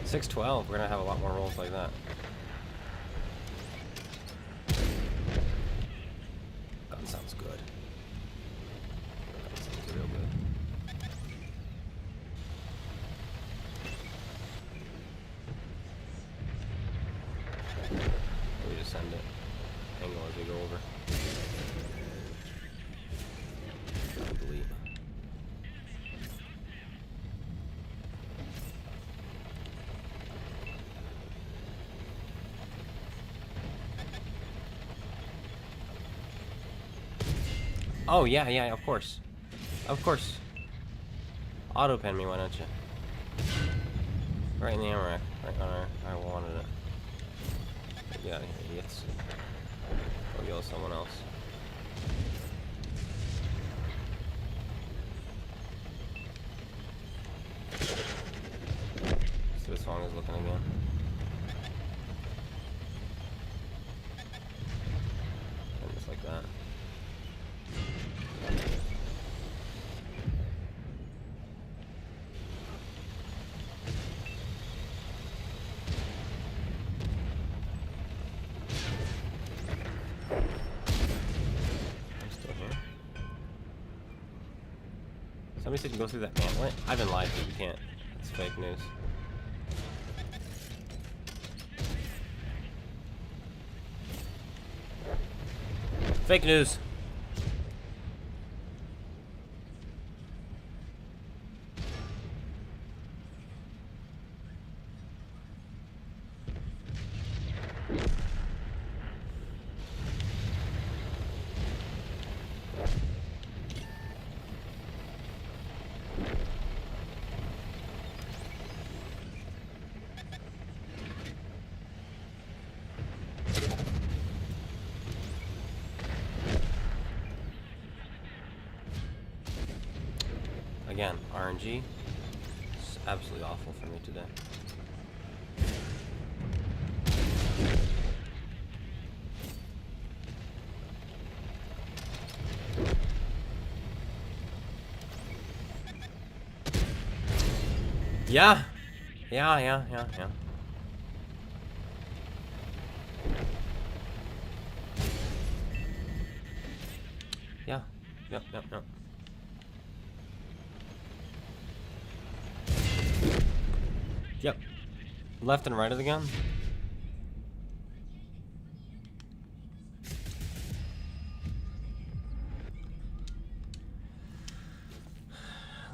$612. We're gonna have a lot more rolls like that. Gun sounds good. Gun sounds real good. We just send it. Angle as we go over. Delete. Oh, yeah, of course. Of course. Auto pen me, why don't you? Right in the ammo rack. Right on our... I wanted it. Get out of here, idiots. Go yell at someone else. See what song is looking again. And just like that. Somebody said you can go through that mantlet. I've been lied to. You can't. It's fake news. Fake news. Again, RNG. It's absolutely awful for me today. Yeah. Yeah. Yeah. Yep. Yep. Left and right of the gun.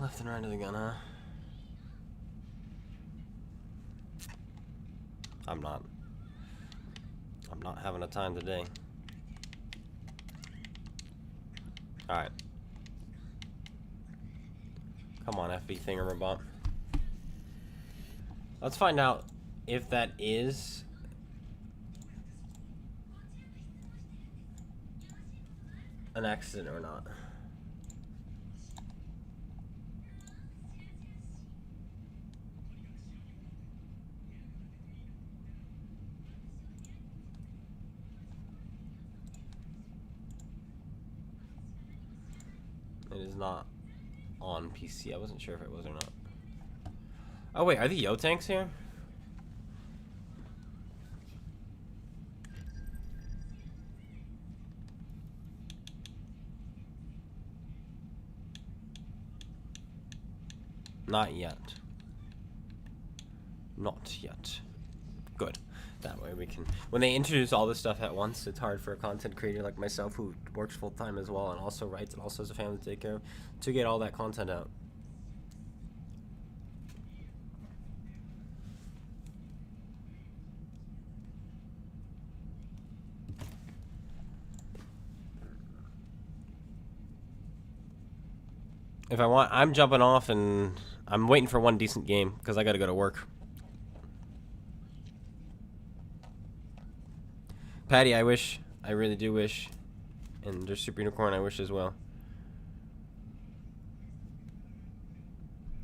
Left and right of the gun, huh? I'm not having a time today. Alright. Come on, FB thingamabob. Let's find out if that is an accident or not. It is not on PC. I wasn't sure if it was or not. Oh wait, are the Yo tanks here? Not yet. Not yet. Good. That way we can... When they introduce all this stuff at once, it's hard for a content creator like myself who works full-time as well and also writes and also has a family to take care of to get all that content out. If I want... I'm jumping off and I'm waiting for one decent game because I gotta go to work. Patty, I wish. I really do wish. And there's Super Unicorn, I wish as well.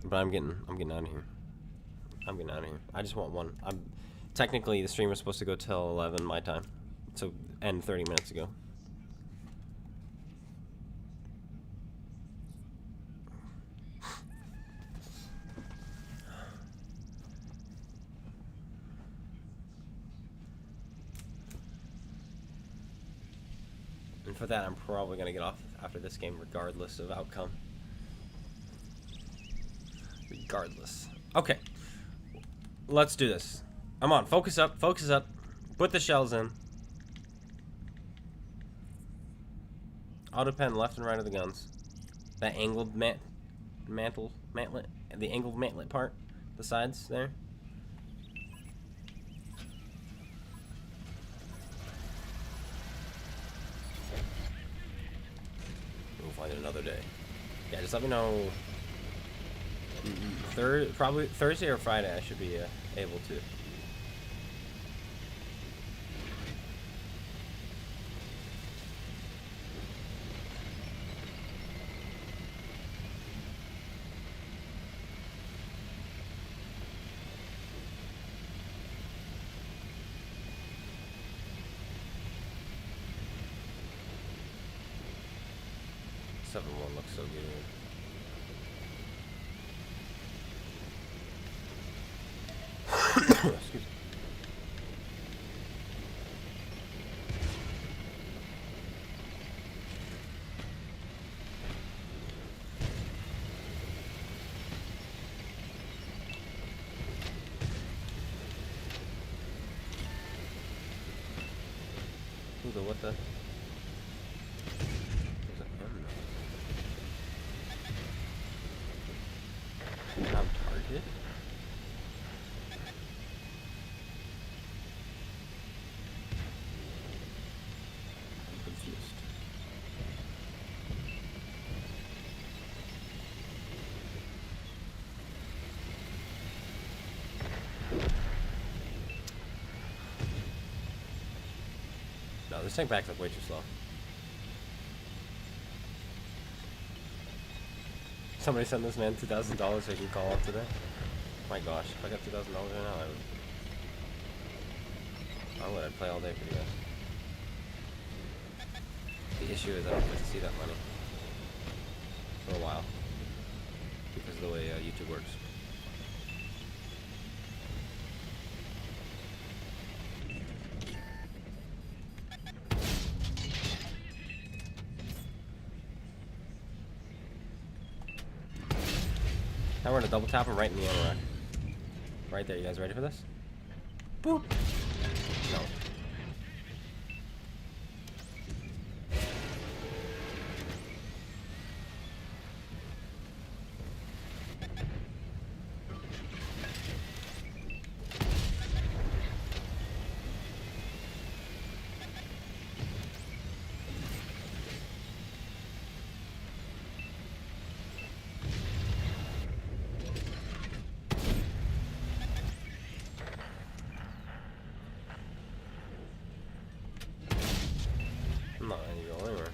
But I'm getting out of here. I'm getting out of here. I just want one. Technically the stream was supposed to go till 11 my time. So end 30 minutes ago. And for that, I'm probably going to get off after this game regardless of outcome. Regardless. Okay. Let's do this. I'm on. Focus up. Focus up. Put the shells in. Auto pen left and right of the guns. That angled mantlet. The angled mantlet part. The sides there. We'll find it another day. Yeah, just let me know. Probably Thursday or Friday I should be able to. One looks so good. Excuse me. What the? I'm targeted. I'm confused. No, this tank backs up way too slow. Somebody send this man $2,000 so he can call up today. My gosh, if I got $2,000 right now, I would. I'd play all day for you guys. The issue is I don't get to see that money for a while because of the way YouTube works. Now we're gonna double tap him right in the ammo rack. Right there, you guys ready for this? Boop! No. I'm not letting you go anywhere.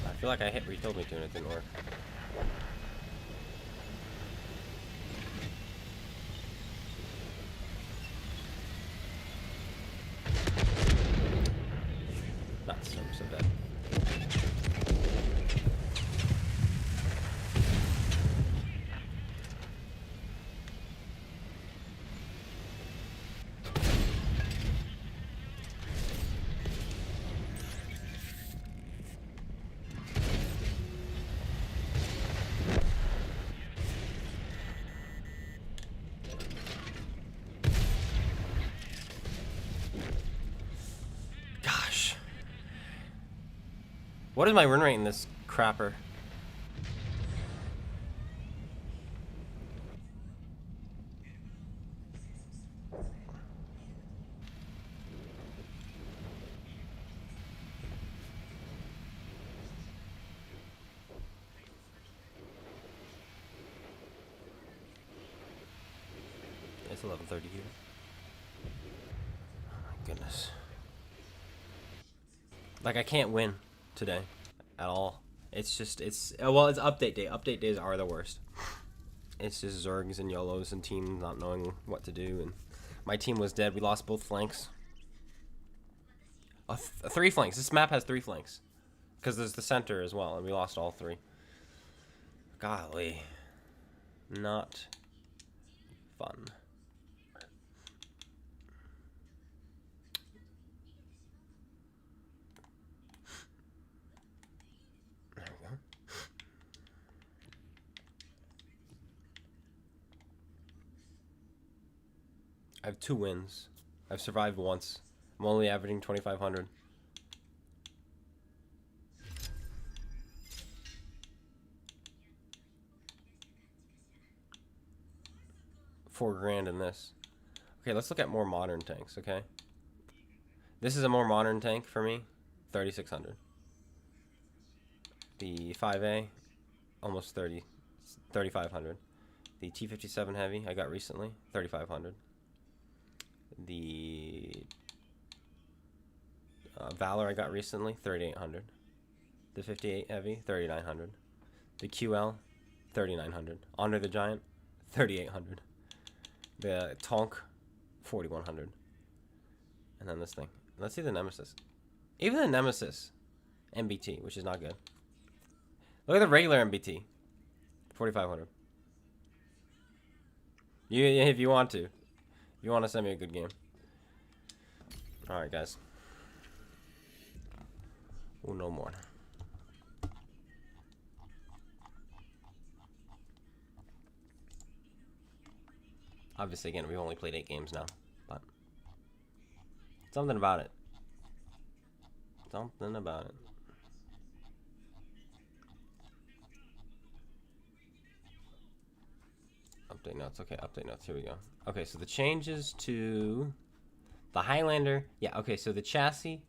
I feel like I hit where you told me to and it didn't work. Not so bad. What is my win rate in this crapper? It's 11:30 here. Oh my goodness. Like I can't win today at all. It's just well, it's update day. Update days are the worst. It's just Zergs and YOLOs and teams not knowing what to do, and my team was dead. We lost both flanks. 3 flanks. This map has 3 flanks because there's the center as well, and we lost all 3. Golly, not fun. I have 2 wins. I've survived once. I'm only averaging 2,500. $4,000 in this. Okay, let's look at more modern tanks, okay? This is a more modern tank for me. 3,600. The 5A, almost 3,500. The T-57 Heavy I got recently, 3,500. The Valor I got recently, 3,800. The 58 Heavy, 3,900. The QL, 3,900. Honor the Giant, 3,800. The Tonk, 4,100. And then this thing. Let's see the Nemesis. Even the Nemesis MBT, which is not good. Look at the regular MBT, 4,500. If you want to. If you want to send me a good game. Alright, guys. Oh, no more. Obviously, again, we've only played 8 games now. But something about it. Something about it. Update notes. Okay, update notes. Here we go. Okay, so the changes to the Highlander. Yeah, okay, so the chassis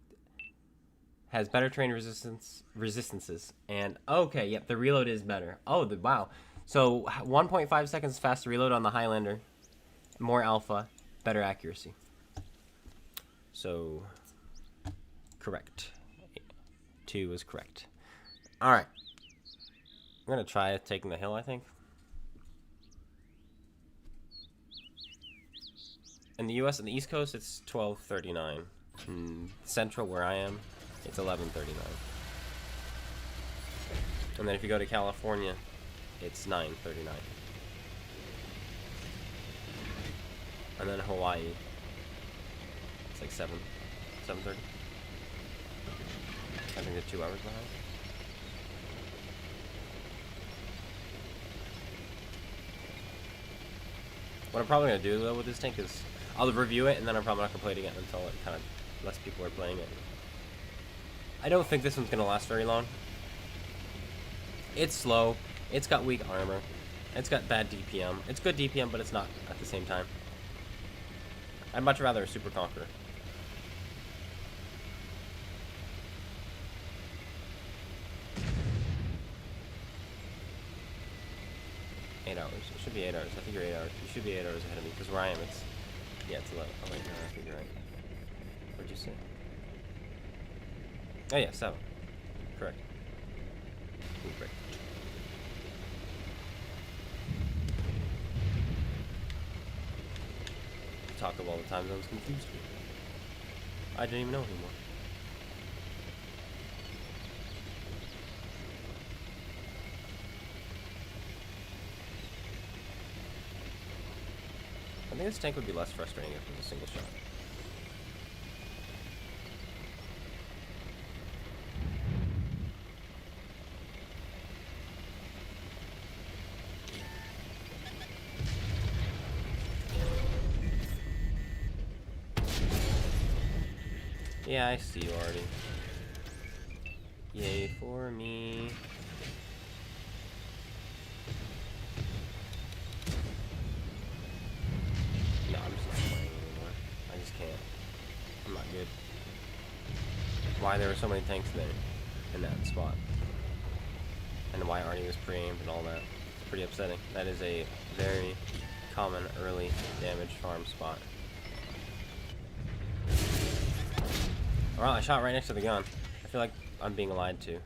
has better terrain resistances. And, okay, yep, the reload is better. Oh, wow. So 1.5 seconds faster reload on the Highlander. More alpha. Better accuracy. So, correct. 2 is correct. Alright. I'm going to try taking the hill, I think. In the US, on the East Coast, it's 12:39. In Central, where I am, it's 11:39. And then if you go to California, it's 9:39. And then Hawaii, it's like 7:30. I think they're 2 hours behind. What I'm probably gonna do though with this tank is I'll review it, and then I'm probably not gonna play it again until it kind of less people are playing it. I don't think this one's gonna last very long. It's slow. It's got weak armor. It's got bad DPM. It's good DPM, but it's not at the same time. I'd much rather a Super Conqueror. Eight hours. It should be 8 hours. I think you're 8 hours. You should be 8 hours ahead of me, because where I am, it's... Yeah, it's 11. Oh, wait, no, I think you're right. What'd you say? Oh, yeah, 7. Correct. Correct. Talk of all the time zones confused me. I didn't even know anymore. I think this tank would be less frustrating if it was a single shot. Yeah, I see you already. Yay for me. No, I'm just not playing anymore. I just can't. I'm not good. Why there were so many tanks there in that spot. And why Arnie was pre-aimed and all that. It's pretty upsetting. That is a very common early damage farm spot. Well, I shot right next to the gun. I feel like I'm being lied to.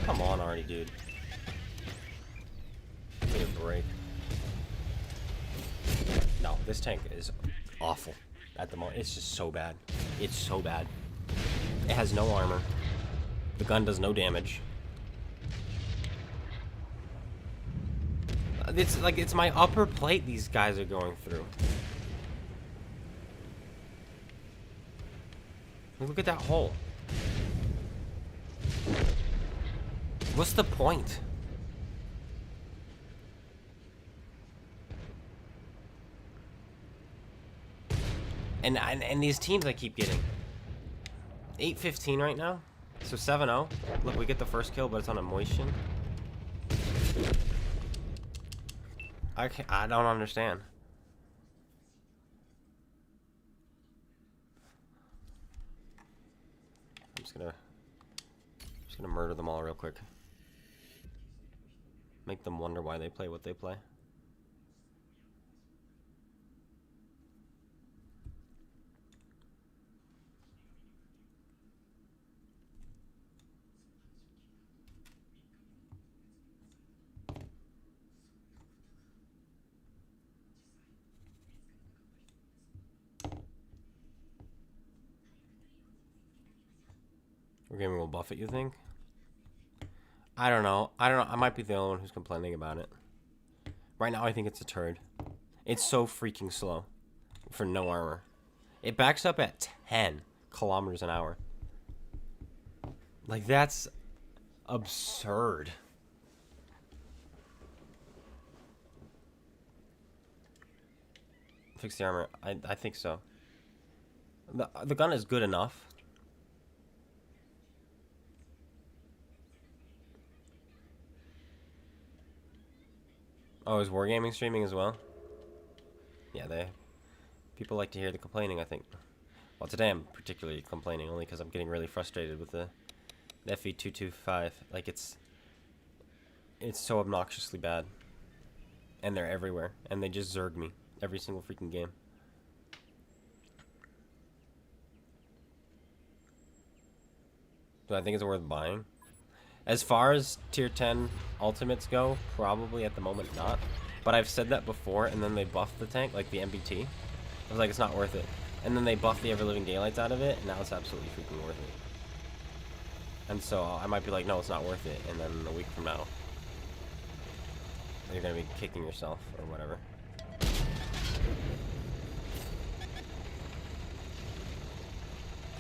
Come on, already, dude. Give it a break. No, this tank is awful at the moment. It's just so bad. It's so bad. It has no armor. The gun does no damage. It's like it's my upper plate these guys are going through. Look at that hole. What's the point? And these teams I keep getting. 8-15 right now. So 7-0. Look, we get the first kill, but it's on a motion. I don't understand. I'm just gonna murder them all real quick. Make them wonder why they play what they play. Wargaming will buff it, you think? I don't know. I might be the only one who's complaining about it. Right now, I think it's a turd. It's so freaking slow for no armor. It backs up at 10 kilometers an hour. Like, that's absurd. Fix the armor. I think so. The gun is good enough. Oh, is Wargaming streaming as well? Yeah, people like to hear the complaining, I think. Well, today I'm particularly complaining only because I'm getting really frustrated with the FE225. Like, it's so obnoxiously bad. And they're everywhere. And they just zerg me every single freaking game. Do I think it's worth buying? As far as tier 10 ultimates go, probably at the moment not. But I've said that before, and then they buffed the tank, like the MBT. I was like, it's not worth it. And then they buffed the Ever-Living Daylights out of it, and now it's absolutely freaking worth it. And so I might be like, no, it's not worth it. And then a week from now, you're going to be kicking yourself or whatever.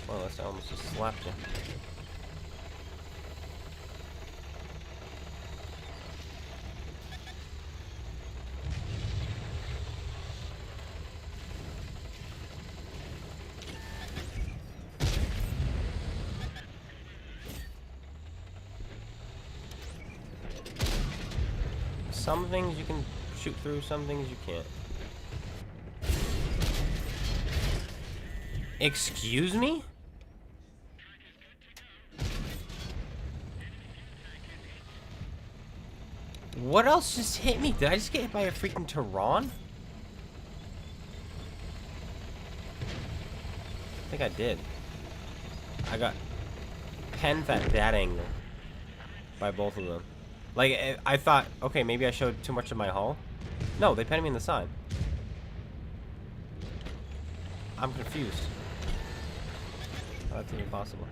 Well, that's almost just slapped you. Some things you can shoot through, some things you can't. Excuse me? What else just hit me? Did I just get hit by a freaking Tehran? I think I did. I got penned at that angle by both of them. Like, I thought, okay, maybe I showed too much of my hull. No, they penned me in the side. I'm confused. Oh, that's even possible.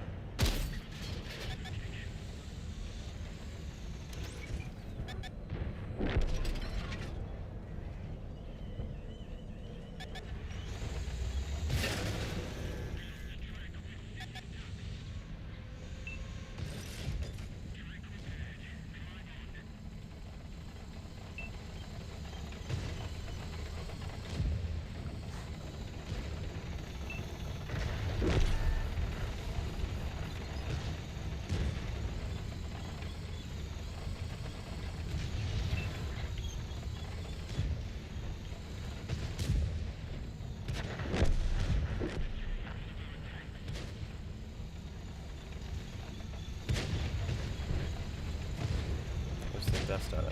Death Star though.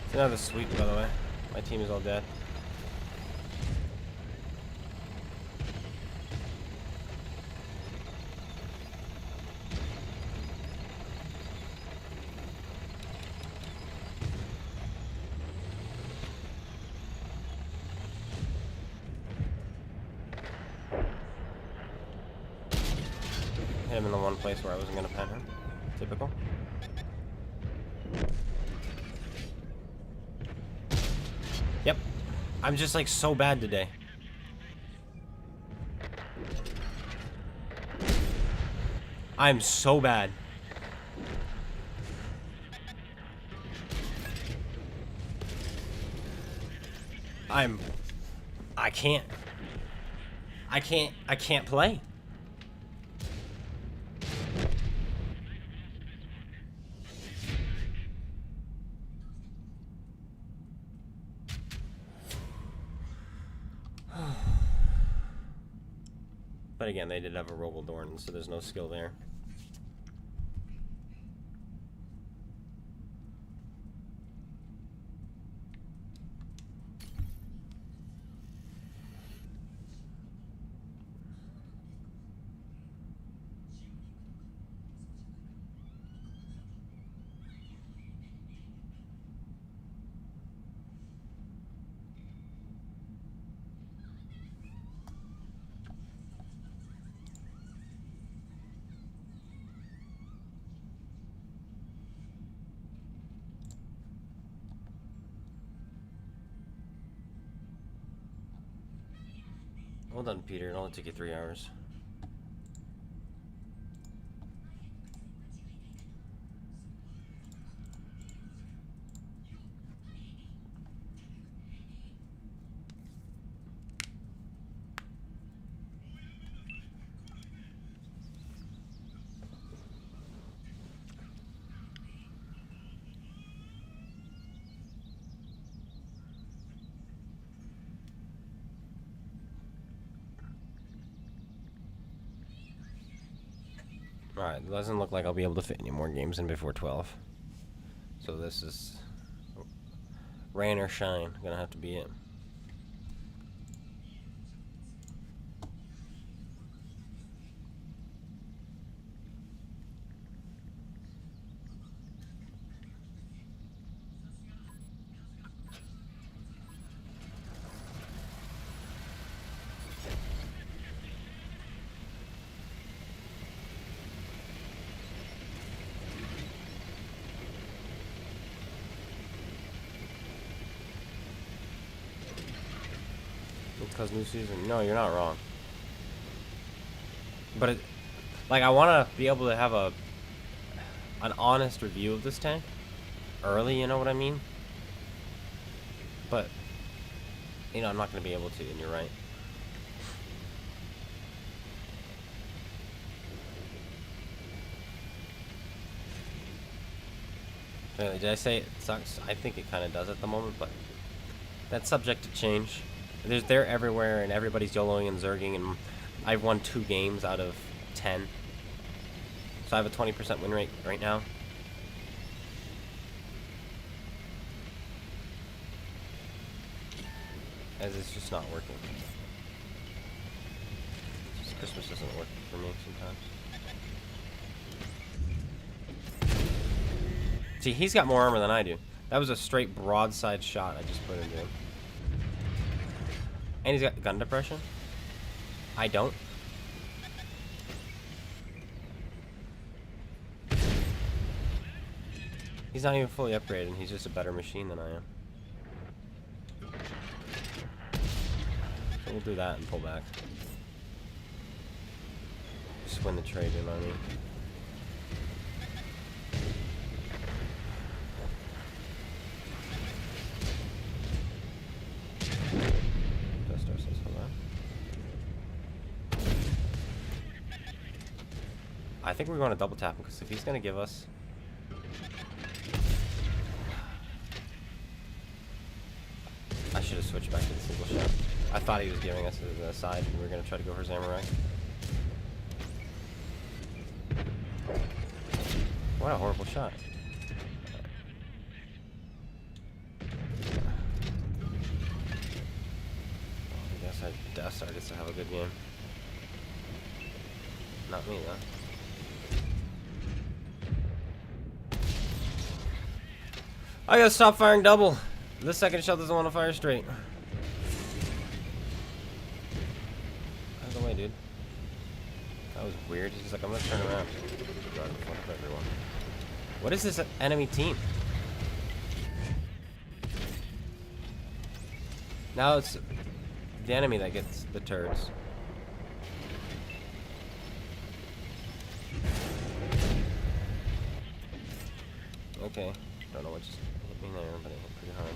It's another sweep, by the way. My team is all dead. Hit him in the one place where I wasn't gonna pen him. Typical. Yep. I'm just like so bad today. I'm so bad. I can't play. But again, they did have a Rogaldorn, so there's no skill there. Well done, Peter. It only took you 3 hours. Alright, it doesn't look like I'll be able to fit any more games in before 12. So this is rain or shine. Gonna have to be it. Because new season. No, you're not wrong. But it, like, I want to be able to have an honest review of this tank early. You know what I mean? But you know, I'm not going to be able to, and you're right. Did I say it sucks? I think it kind of does at the moment, but that's subject to change. They're everywhere, and everybody's YOLOing and zerging, and I've won 2 games out of 10. So I have a 20% win rate right now. As it's just not working. Just Christmas doesn't work for me sometimes. See, he's got more armor than I do. That was a straight broadside shot I just put into him. And he's got gun depression. I don't. He's not even fully upgraded. He's just a better machine than I am. So we'll do that and pull back. Just win the trade in on me. I think we're going to double tap him, because if he's going to give us... I should have switched back to the single shot. I thought he was giving us a side, and we were going to try to go for Samurai. What a horrible shot. I guess Death Star gets to have a good game. Not me, though. I gotta stop firing double. This second shell doesn't want to fire straight. Out of the way, dude. That was weird. He's just like, I'm gonna turn around. God, in front of everyone. What is this enemy team? Now it's the enemy that gets the turds. Okay. Don't know what just hit me there, but it hit pretty hard.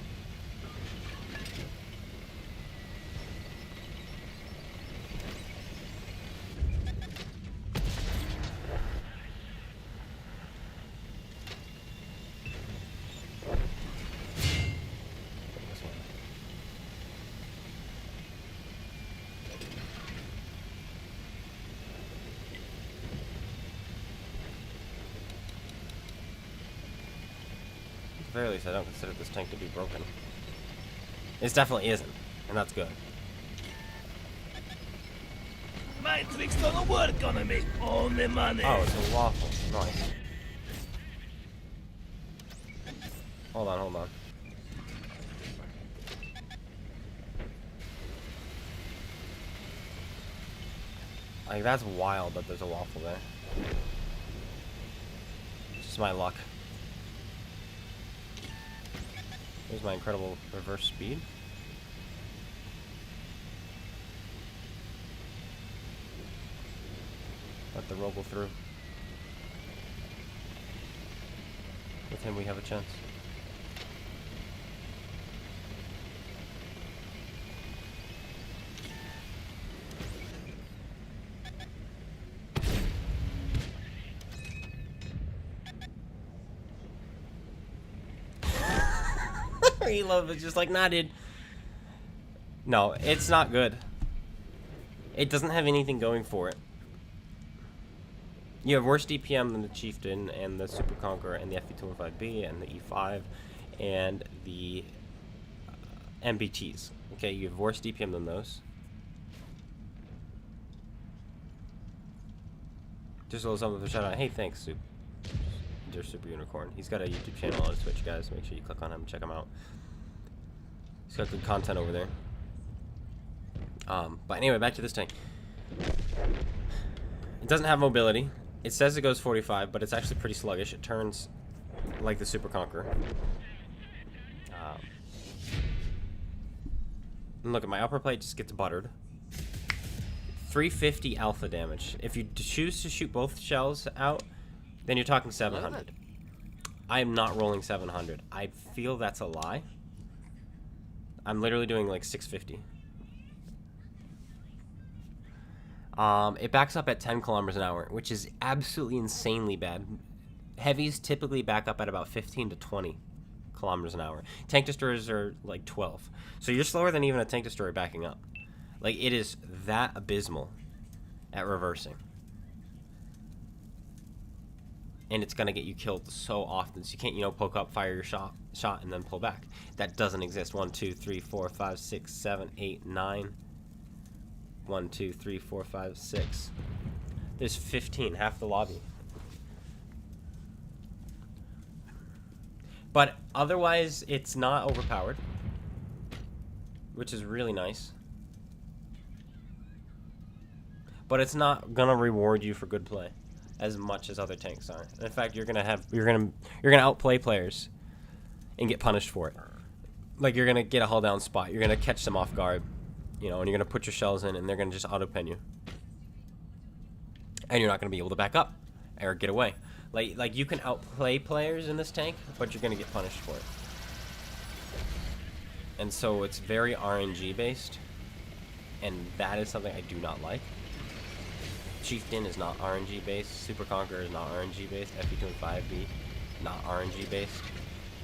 At the very least, I don't consider this tank to be broken. It definitely isn't, and that's good. Matrix don't work on me. Only money. Oh, it's a waffle. Nice. Hold on, hold on. Like, that's wild that there's a waffle there. It's just my luck. Here's my incredible reverse speed. Let the robo through. With him, we have a chance. Reload was just like, nah, dude. No, it's not good. It doesn't have anything going for it. You have worse DPM than the Chieftain and the Super Conqueror and the FE205B and the E5 and the MBTs. Okay, you have worse DPM than those. Just a little something for a shout out. Hey, thanks, Dear Super Unicorn. He's got a YouTube channel on Twitch, guys. Make sure you click on him and check him out. He's got good content over there. But anyway, back to this tank. It doesn't have mobility. It says it goes 45, but it's actually pretty sluggish. It turns like the Super Conqueror. And look at my upper plate, just gets buttered. 350 alpha damage. If you choose to shoot both shells out, then you're talking 700. I am not rolling 700. I feel that's a lie. I'm literally doing like 650. It backs up at 10 kilometers an hour, which is absolutely insanely bad. Heavies typically back up at about 15 to 20 kilometers an hour. Tank destroyers are like 12. So you're slower than even a tank destroyer backing up. Like, it is that abysmal at reversing. And it's going to get you killed so often. So you can't, you know, poke up, fire your shot, and then pull back. That doesn't exist. 1, 2, 3, 4, 5, 6, 7, 8, 9. 1, 2, 3, 4, 5, 6. There's 15, half the lobby. But otherwise, it's not overpowered, which is really nice. But it's not gonna reward you for good play as much as other tanks are. In fact, you're gonna outplay players and get punished for it. Like, you're gonna get a hull down spot. You're gonna catch them off guard, you know, and you're gonna put your shells in, and they're gonna just auto pen you, and you're not gonna be able to back up or get away. Like you can outplay players in this tank, but you're gonna get punished for it. And so it's very RNG based, and that is something I do not like. Chieftain is not RNG based. Super Conqueror is not RNG based. FE205B, not RNG based.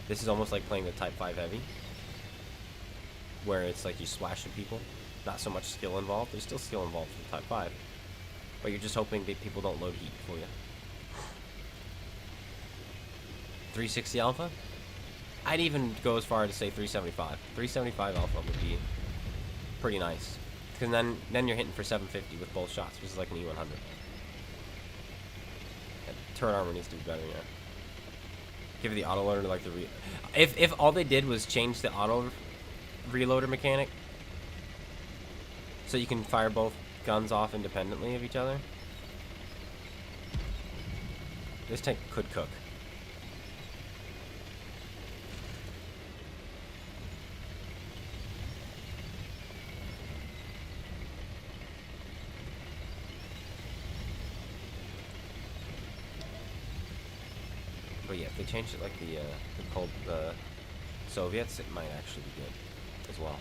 This is almost like playing the Type 5 Heavy, where it's like you splashing people. Not so much skill involved. There's still skill involved for Type 5, but you're just hoping that people don't load heat for you. 360 alpha? I'd even go as far to say 375. 375 alpha would be pretty nice. Because then you're hitting for 750 with both shots, which is like an E100. Yeah, turret armor needs to be better, yeah. Give it the auto loader to like the if all they did was change the auto reloader mechanic, so you can fire both guns off independently of each other, this tank could cook. But yeah, if they changed it like the Soviets, it might actually be good as well.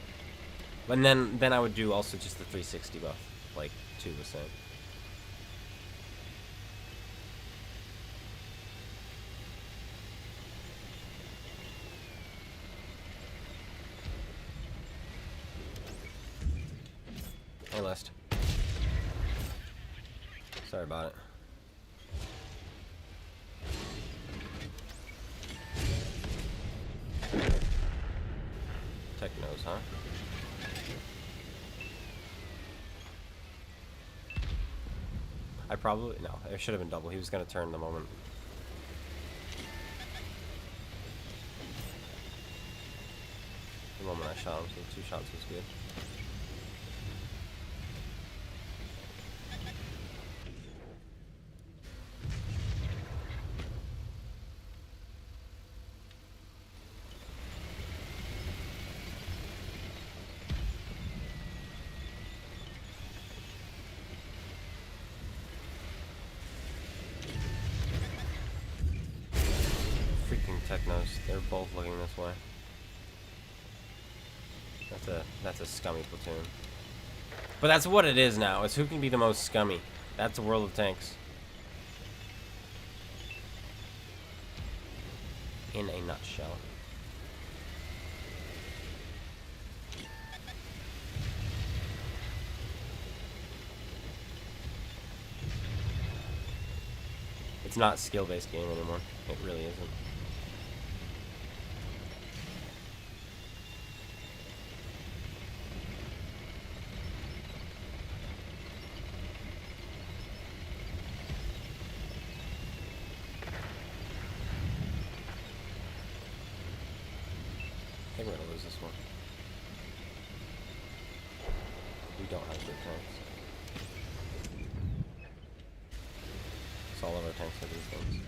But then I would do also just the 360 buff, like 2 was saying. Hey, List. Sorry about it. Technos, huh? I probably... No, it should have been double. He was going to turn the moment. The moment I shot him, so 2 shots was good. They're both looking this way. That's a scummy platoon. But that's what it is now. It's who can be the most scummy. That's the world of tanks. In a nutshell. It's not a skill-based game anymore. It really isn't. I think we're gonna lose this one. We don't have good tanks. So all of our tanks are these things.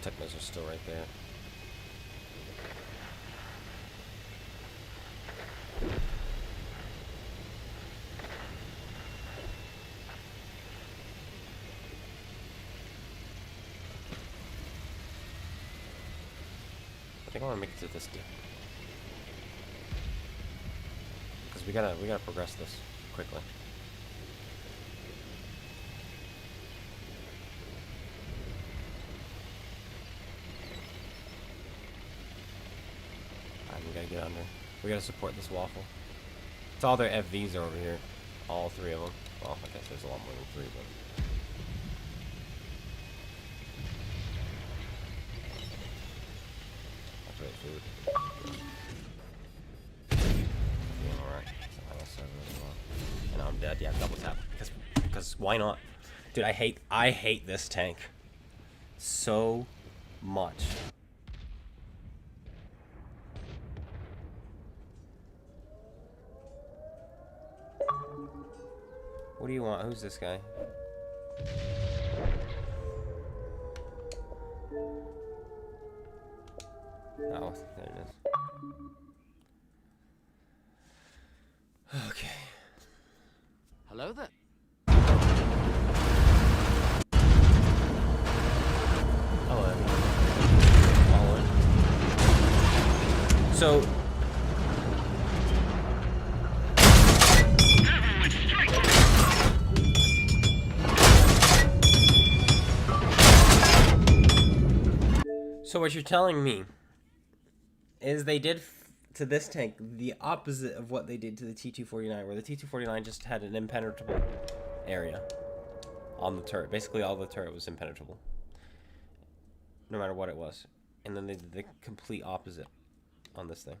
Technos are still right there. I think I want to make it to this dip. Because we gotta progress this quickly. We gotta get under. We gotta support this waffle. It's all their FVs are over here. All three of them. Well, I guess there's a lot more than three, but... That's right, food. Yeah, alright. And now I'm dead. Yeah, double tap. Because why not? Dude, I hate this tank so much. What do you want? Who's this guy? Oh, there it is. Okay. Hello there. Oh, following. So. So what you're telling me is they did to this tank the opposite of what they did to the T-249, where the T-249 just had an impenetrable area on the turret. Basically, all the turret was impenetrable, no matter what it was. And then they did the complete opposite on this thing.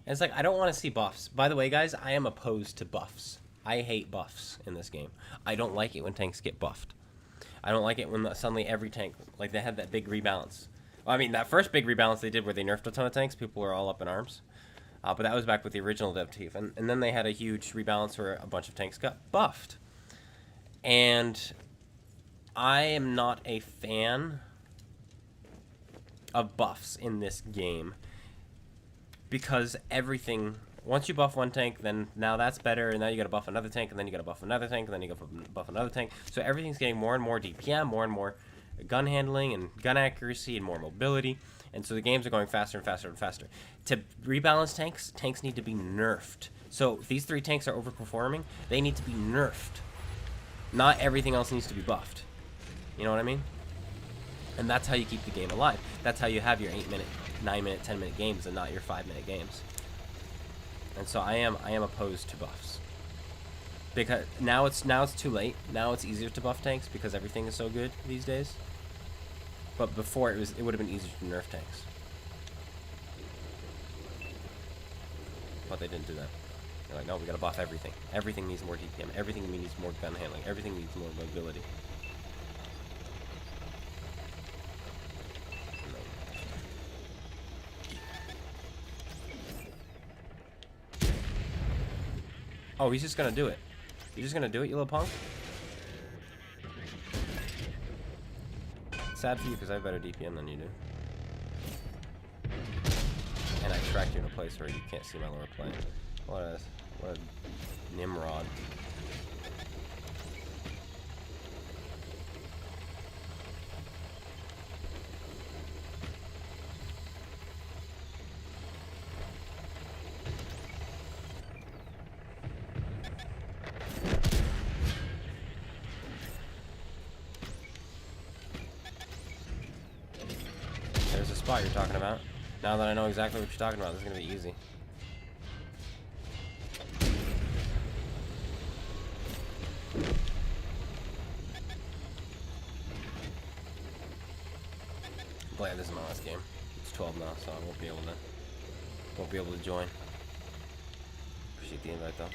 And it's like, I don't want to see buffs. By the way, guys, I am opposed to buffs. I hate buffs in this game. I don't like it when tanks get buffed. I don't like it when suddenly every tank, like they had that big rebalance. Well, I mean, that first big rebalance they did where they nerfed a ton of tanks, people were all up in arms. But that was back with the original dev team. And then they had a huge rebalance where a bunch of tanks got buffed. And I am not a fan of buffs in this game. Because everything, once you buff one tank, then now that's better, and now you gotta buff another tank, and then you gotta buff another tank, and then you gotta buff another tank. So everything's getting more and more DPM, more and more gun handling, and gun accuracy, and more mobility. And so the games are going faster and faster and faster. To rebalance tanks, tanks need to be nerfed. So if these three tanks are overperforming, they need to be nerfed. Not everything else needs to be buffed. You know what I mean? And that's how you keep the game alive. That's how you have your 8-minute, 9-minute, 10-minute games and not your 5-minute games. And so I am opposed to buffs. Because now it's too late. Now it's easier to buff tanks because everything is so good these days. But before it would have been easier to nerf tanks. but they didn't do that. They're like, no, we gotta buff everything. Everything needs more DPM. Everything needs more gun handling. Everything needs more mobility. Oh, he's just gonna do it. You're just gonna do it, you little punk? Sad for you, because I have better DPM than you do. And I tracked you in a place where you can't see my lower plane. What a Nimrod. There's the spot you're talking about. Now that I know exactly what you're talking about, this is gonna be easy. Glad this is my last game. It's 12 now, so I won't be able to join. Appreciate the invite though.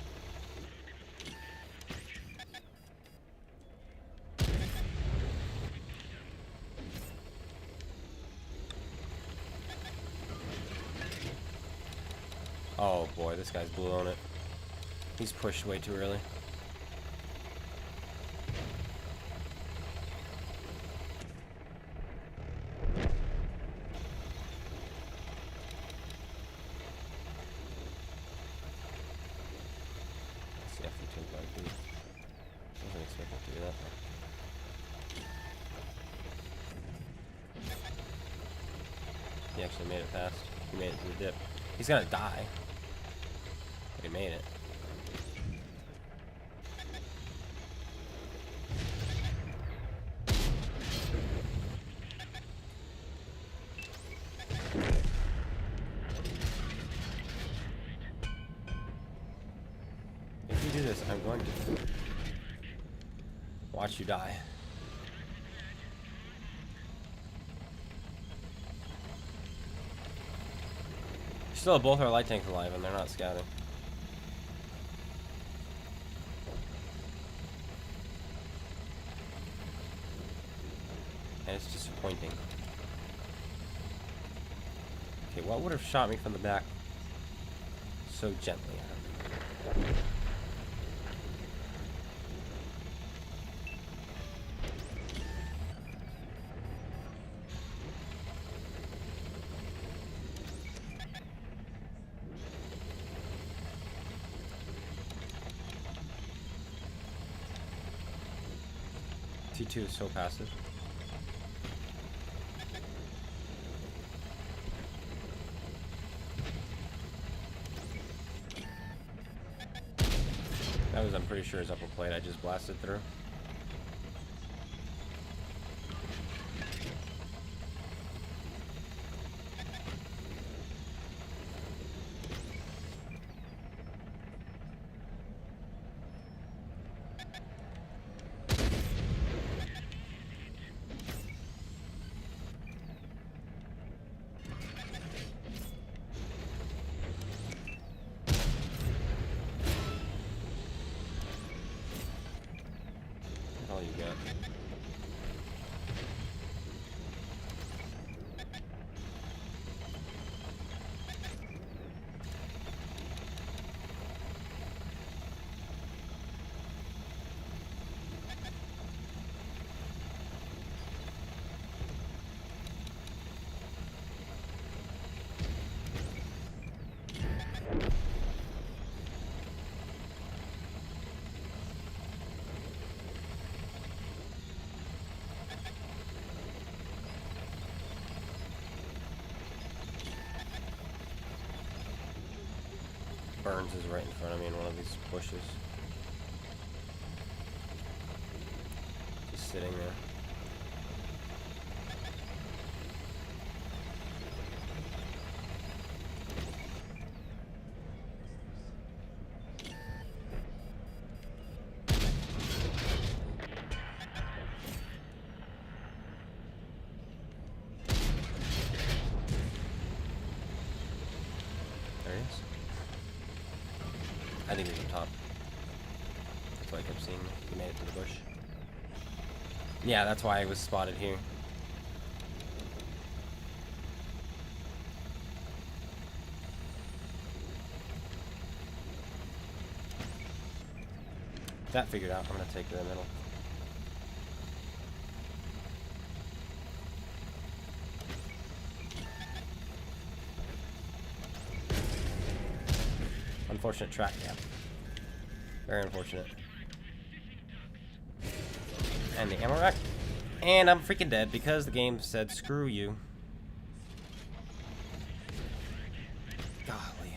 Oh boy, this guy's blue on it. He's pushed way too early. Wasn't expecting to do that though. He actually made it past. He made it to the dip. He's gonna die. But he made it. If you do this, I'm going to watch you die. Still have both our light tanks alive and they're not scouting. And it's disappointing. Okay, what would have shot me from the back so gently? T2 is so passive. That was, I'm pretty sure, his upper plate I just blasted through. All you got. Burns is right in front of me in one of these bushes. Just sitting there. There he is. why I kept seeing he made it to the bush. Yeah, that's why I was spotted here. That figured out, I'm gonna take the middle. Unfortunate track gap. Very unfortunate. And the ammo rack. And I'm freaking dead because the game said screw you. Golly.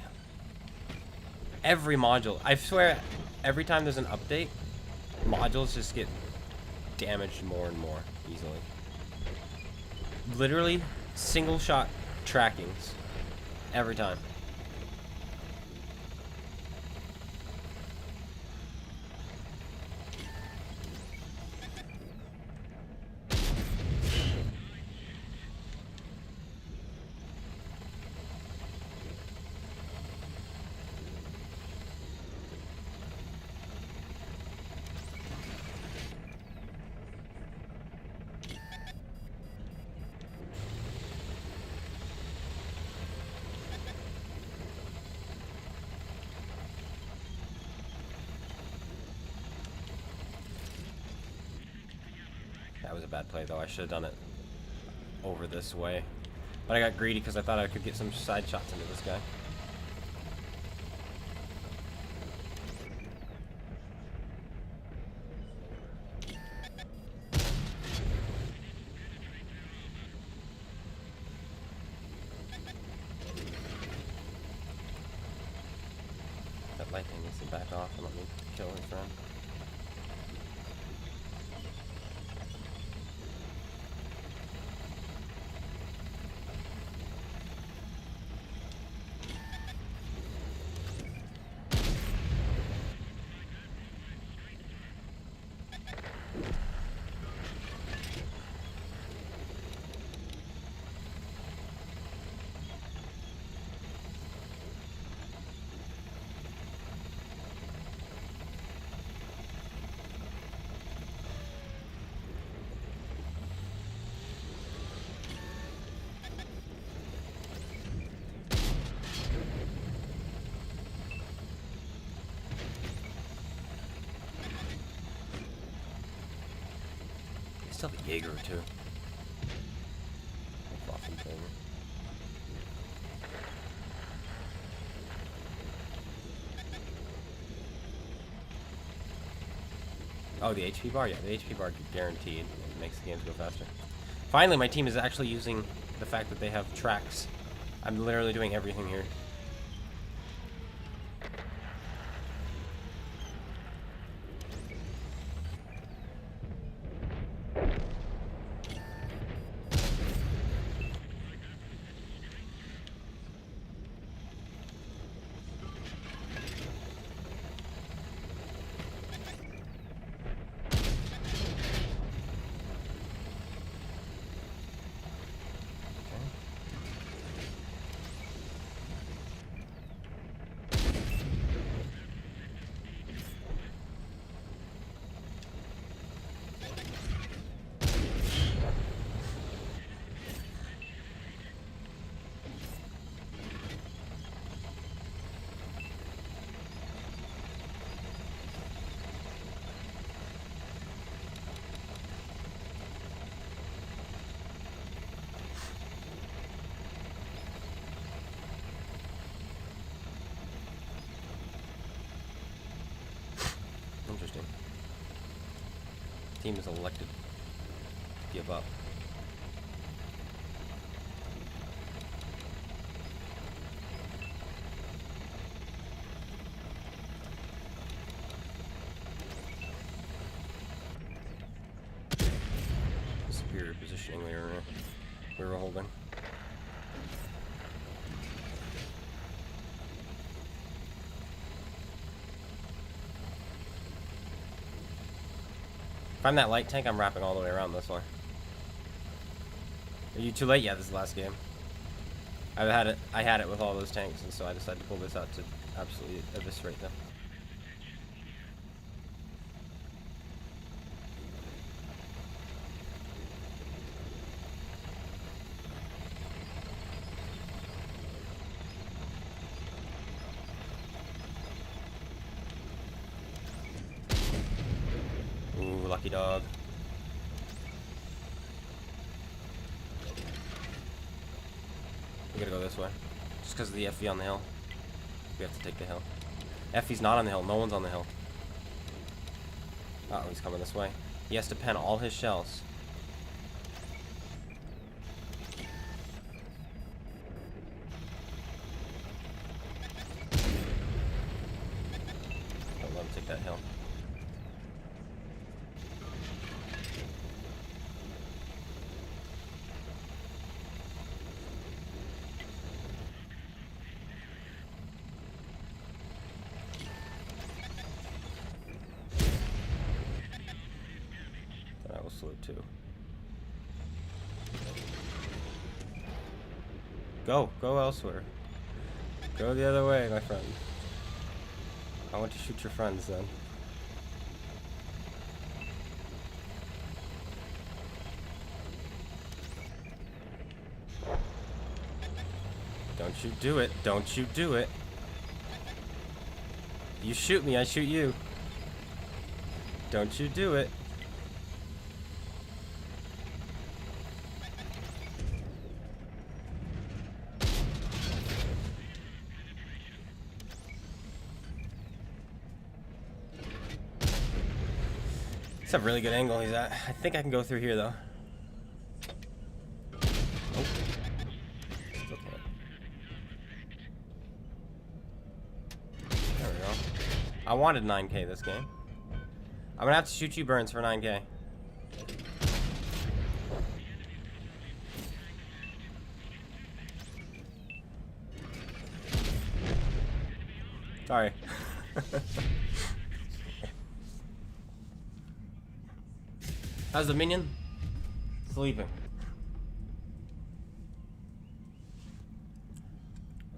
Every module. I swear, every time there's an update, modules just get damaged more and more easily. Literally, single shot trackings. Every time. That was a bad play, though. I should have done it over this way. But I got greedy because I thought I could get some side shots into this guy. That lightning needs to back off and let me kill his friend. Still have a Jaeger or two. Oh, the HP bar? Yeah, the HP bar guaranteed. It makes the games go faster. Finally, my team is actually using the fact that they have tracks. I'm literally doing everything here. Interesting. Team is elected to give up. Superior positioning we were holding. If I'm that light tank, I'm wrapping all the way around this way. Are you too late? Yeah, this is the last game. I had it with all those tanks, and so I decided to pull this out to absolutely eviscerate them. lucky dog. We gotta go this way. Just because of the FV on the hill. We have to take the hill. FV's not on the hill. No one's on the hill. Oh, he's coming this way. He has to pen all his shells. Don't let him take that hill. That was slow too. Go elsewhere. Go the other way, my friend. I want to shoot your friends then. Don't you do it. Don't you do it. You shoot me, I shoot you. Don't you do it. It's a really good angle he's at. I think I can go through here though. Nope. Still can't. There we go. I wanted 9K this game. I'm gonna have to shoot you, Burns, for 9K. Sorry. How's the minion? Sleeping.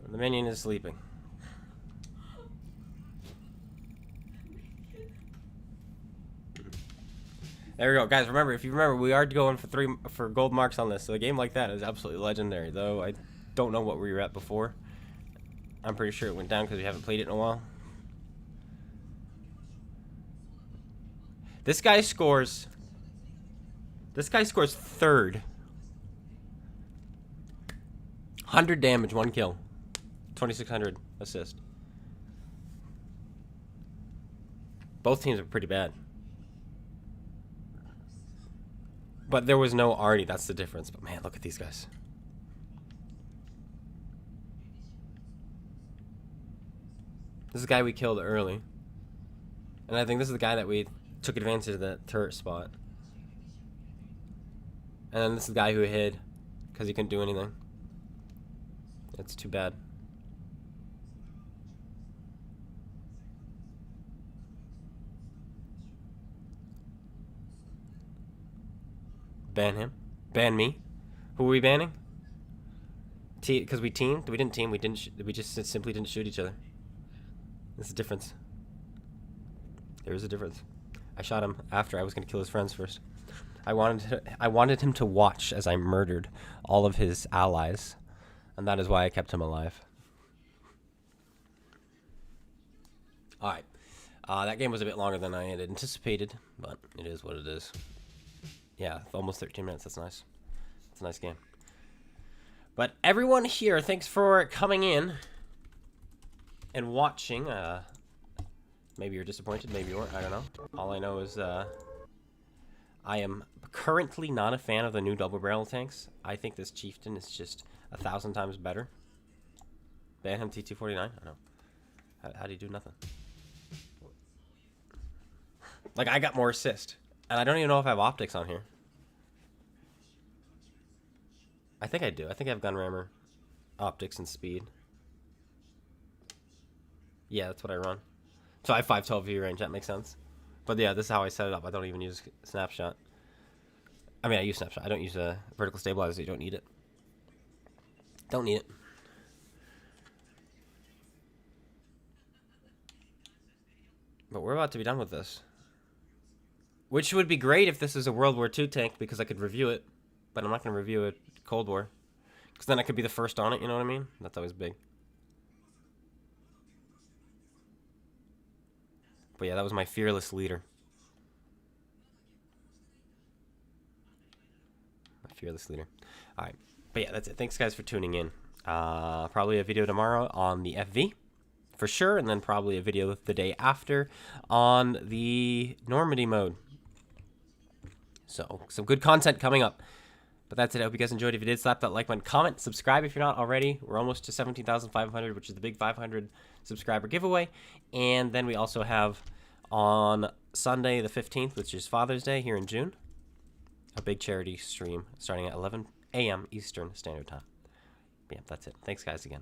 The minion is sleeping. There we go, guys. Remember, if you remember, we are going for gold marks on this. So a game like that is absolutely legendary. Though I don't know what we were at before. I'm pretty sure it went down because we haven't played it in a while. This guy scores. This guy scores third. 100 damage, 1 kill. 2,600 assist. Both teams are pretty bad. But there was no Artie, that's the difference. But man, look at these guys. This is the guy we killed early. And I think this is the guy that we took advantage of the turret spot. And then this is the guy who hid because he couldn't do anything. It's too bad. Ban him. Ban me. Who are we banning? Because we teamed? We didn't team. We just simply didn't shoot each other. There's a difference. There is a difference. I shot him after I was going to kill his friends first. I wanted him to watch as I murdered all of his allies, and that is why I kept him alive. All right, that game was a bit longer than I had anticipated, but it is what it is. Yeah, almost 13 minutes. That's nice. It's a nice game. But everyone here, thanks for coming in and watching. Maybe you're disappointed, maybe you weren't. I don't know. All I know is I am currently not a fan of the new double barrel tanks. I think this Chieftain is just 1,000 times better. Ban him T249? I don't know. How do you do nothing? Like, I got more assist. And I don't even know if I have optics on here. I think I do. I think I have gun rammer, optics, and speed. Yeah, that's what I run. So I have 512 view range. That makes sense. But yeah, this is how I set it up. I don't even use snapshot. I mean, I use snapshot. I don't use a vertical stabilizer. You don't need it. Don't need it. But we're about to be done with this. Which would be great if this is a World War II tank, because I could review it. But I'm not going to review a Cold War. Because then I could be the first on it, you know what I mean? That's always big. But yeah, that was my fearless leader. Fearless leader. All right. But yeah, that's it. Thanks, guys, for tuning in. Probably a video tomorrow on the FV for sure, and then probably a video the day after on the Normandy mode. So some good content coming up. But that's it. I hope you guys enjoyed. If you did, slap that like button, comment, subscribe if you're not already. We're almost to 17,500, which is the big 500 subscriber giveaway. And then we also have on Sunday the 15th, which is Father's Day here in June, a big charity stream starting at 11 a.m. Eastern Standard Time. Yeah, that's it. Thanks, guys, again.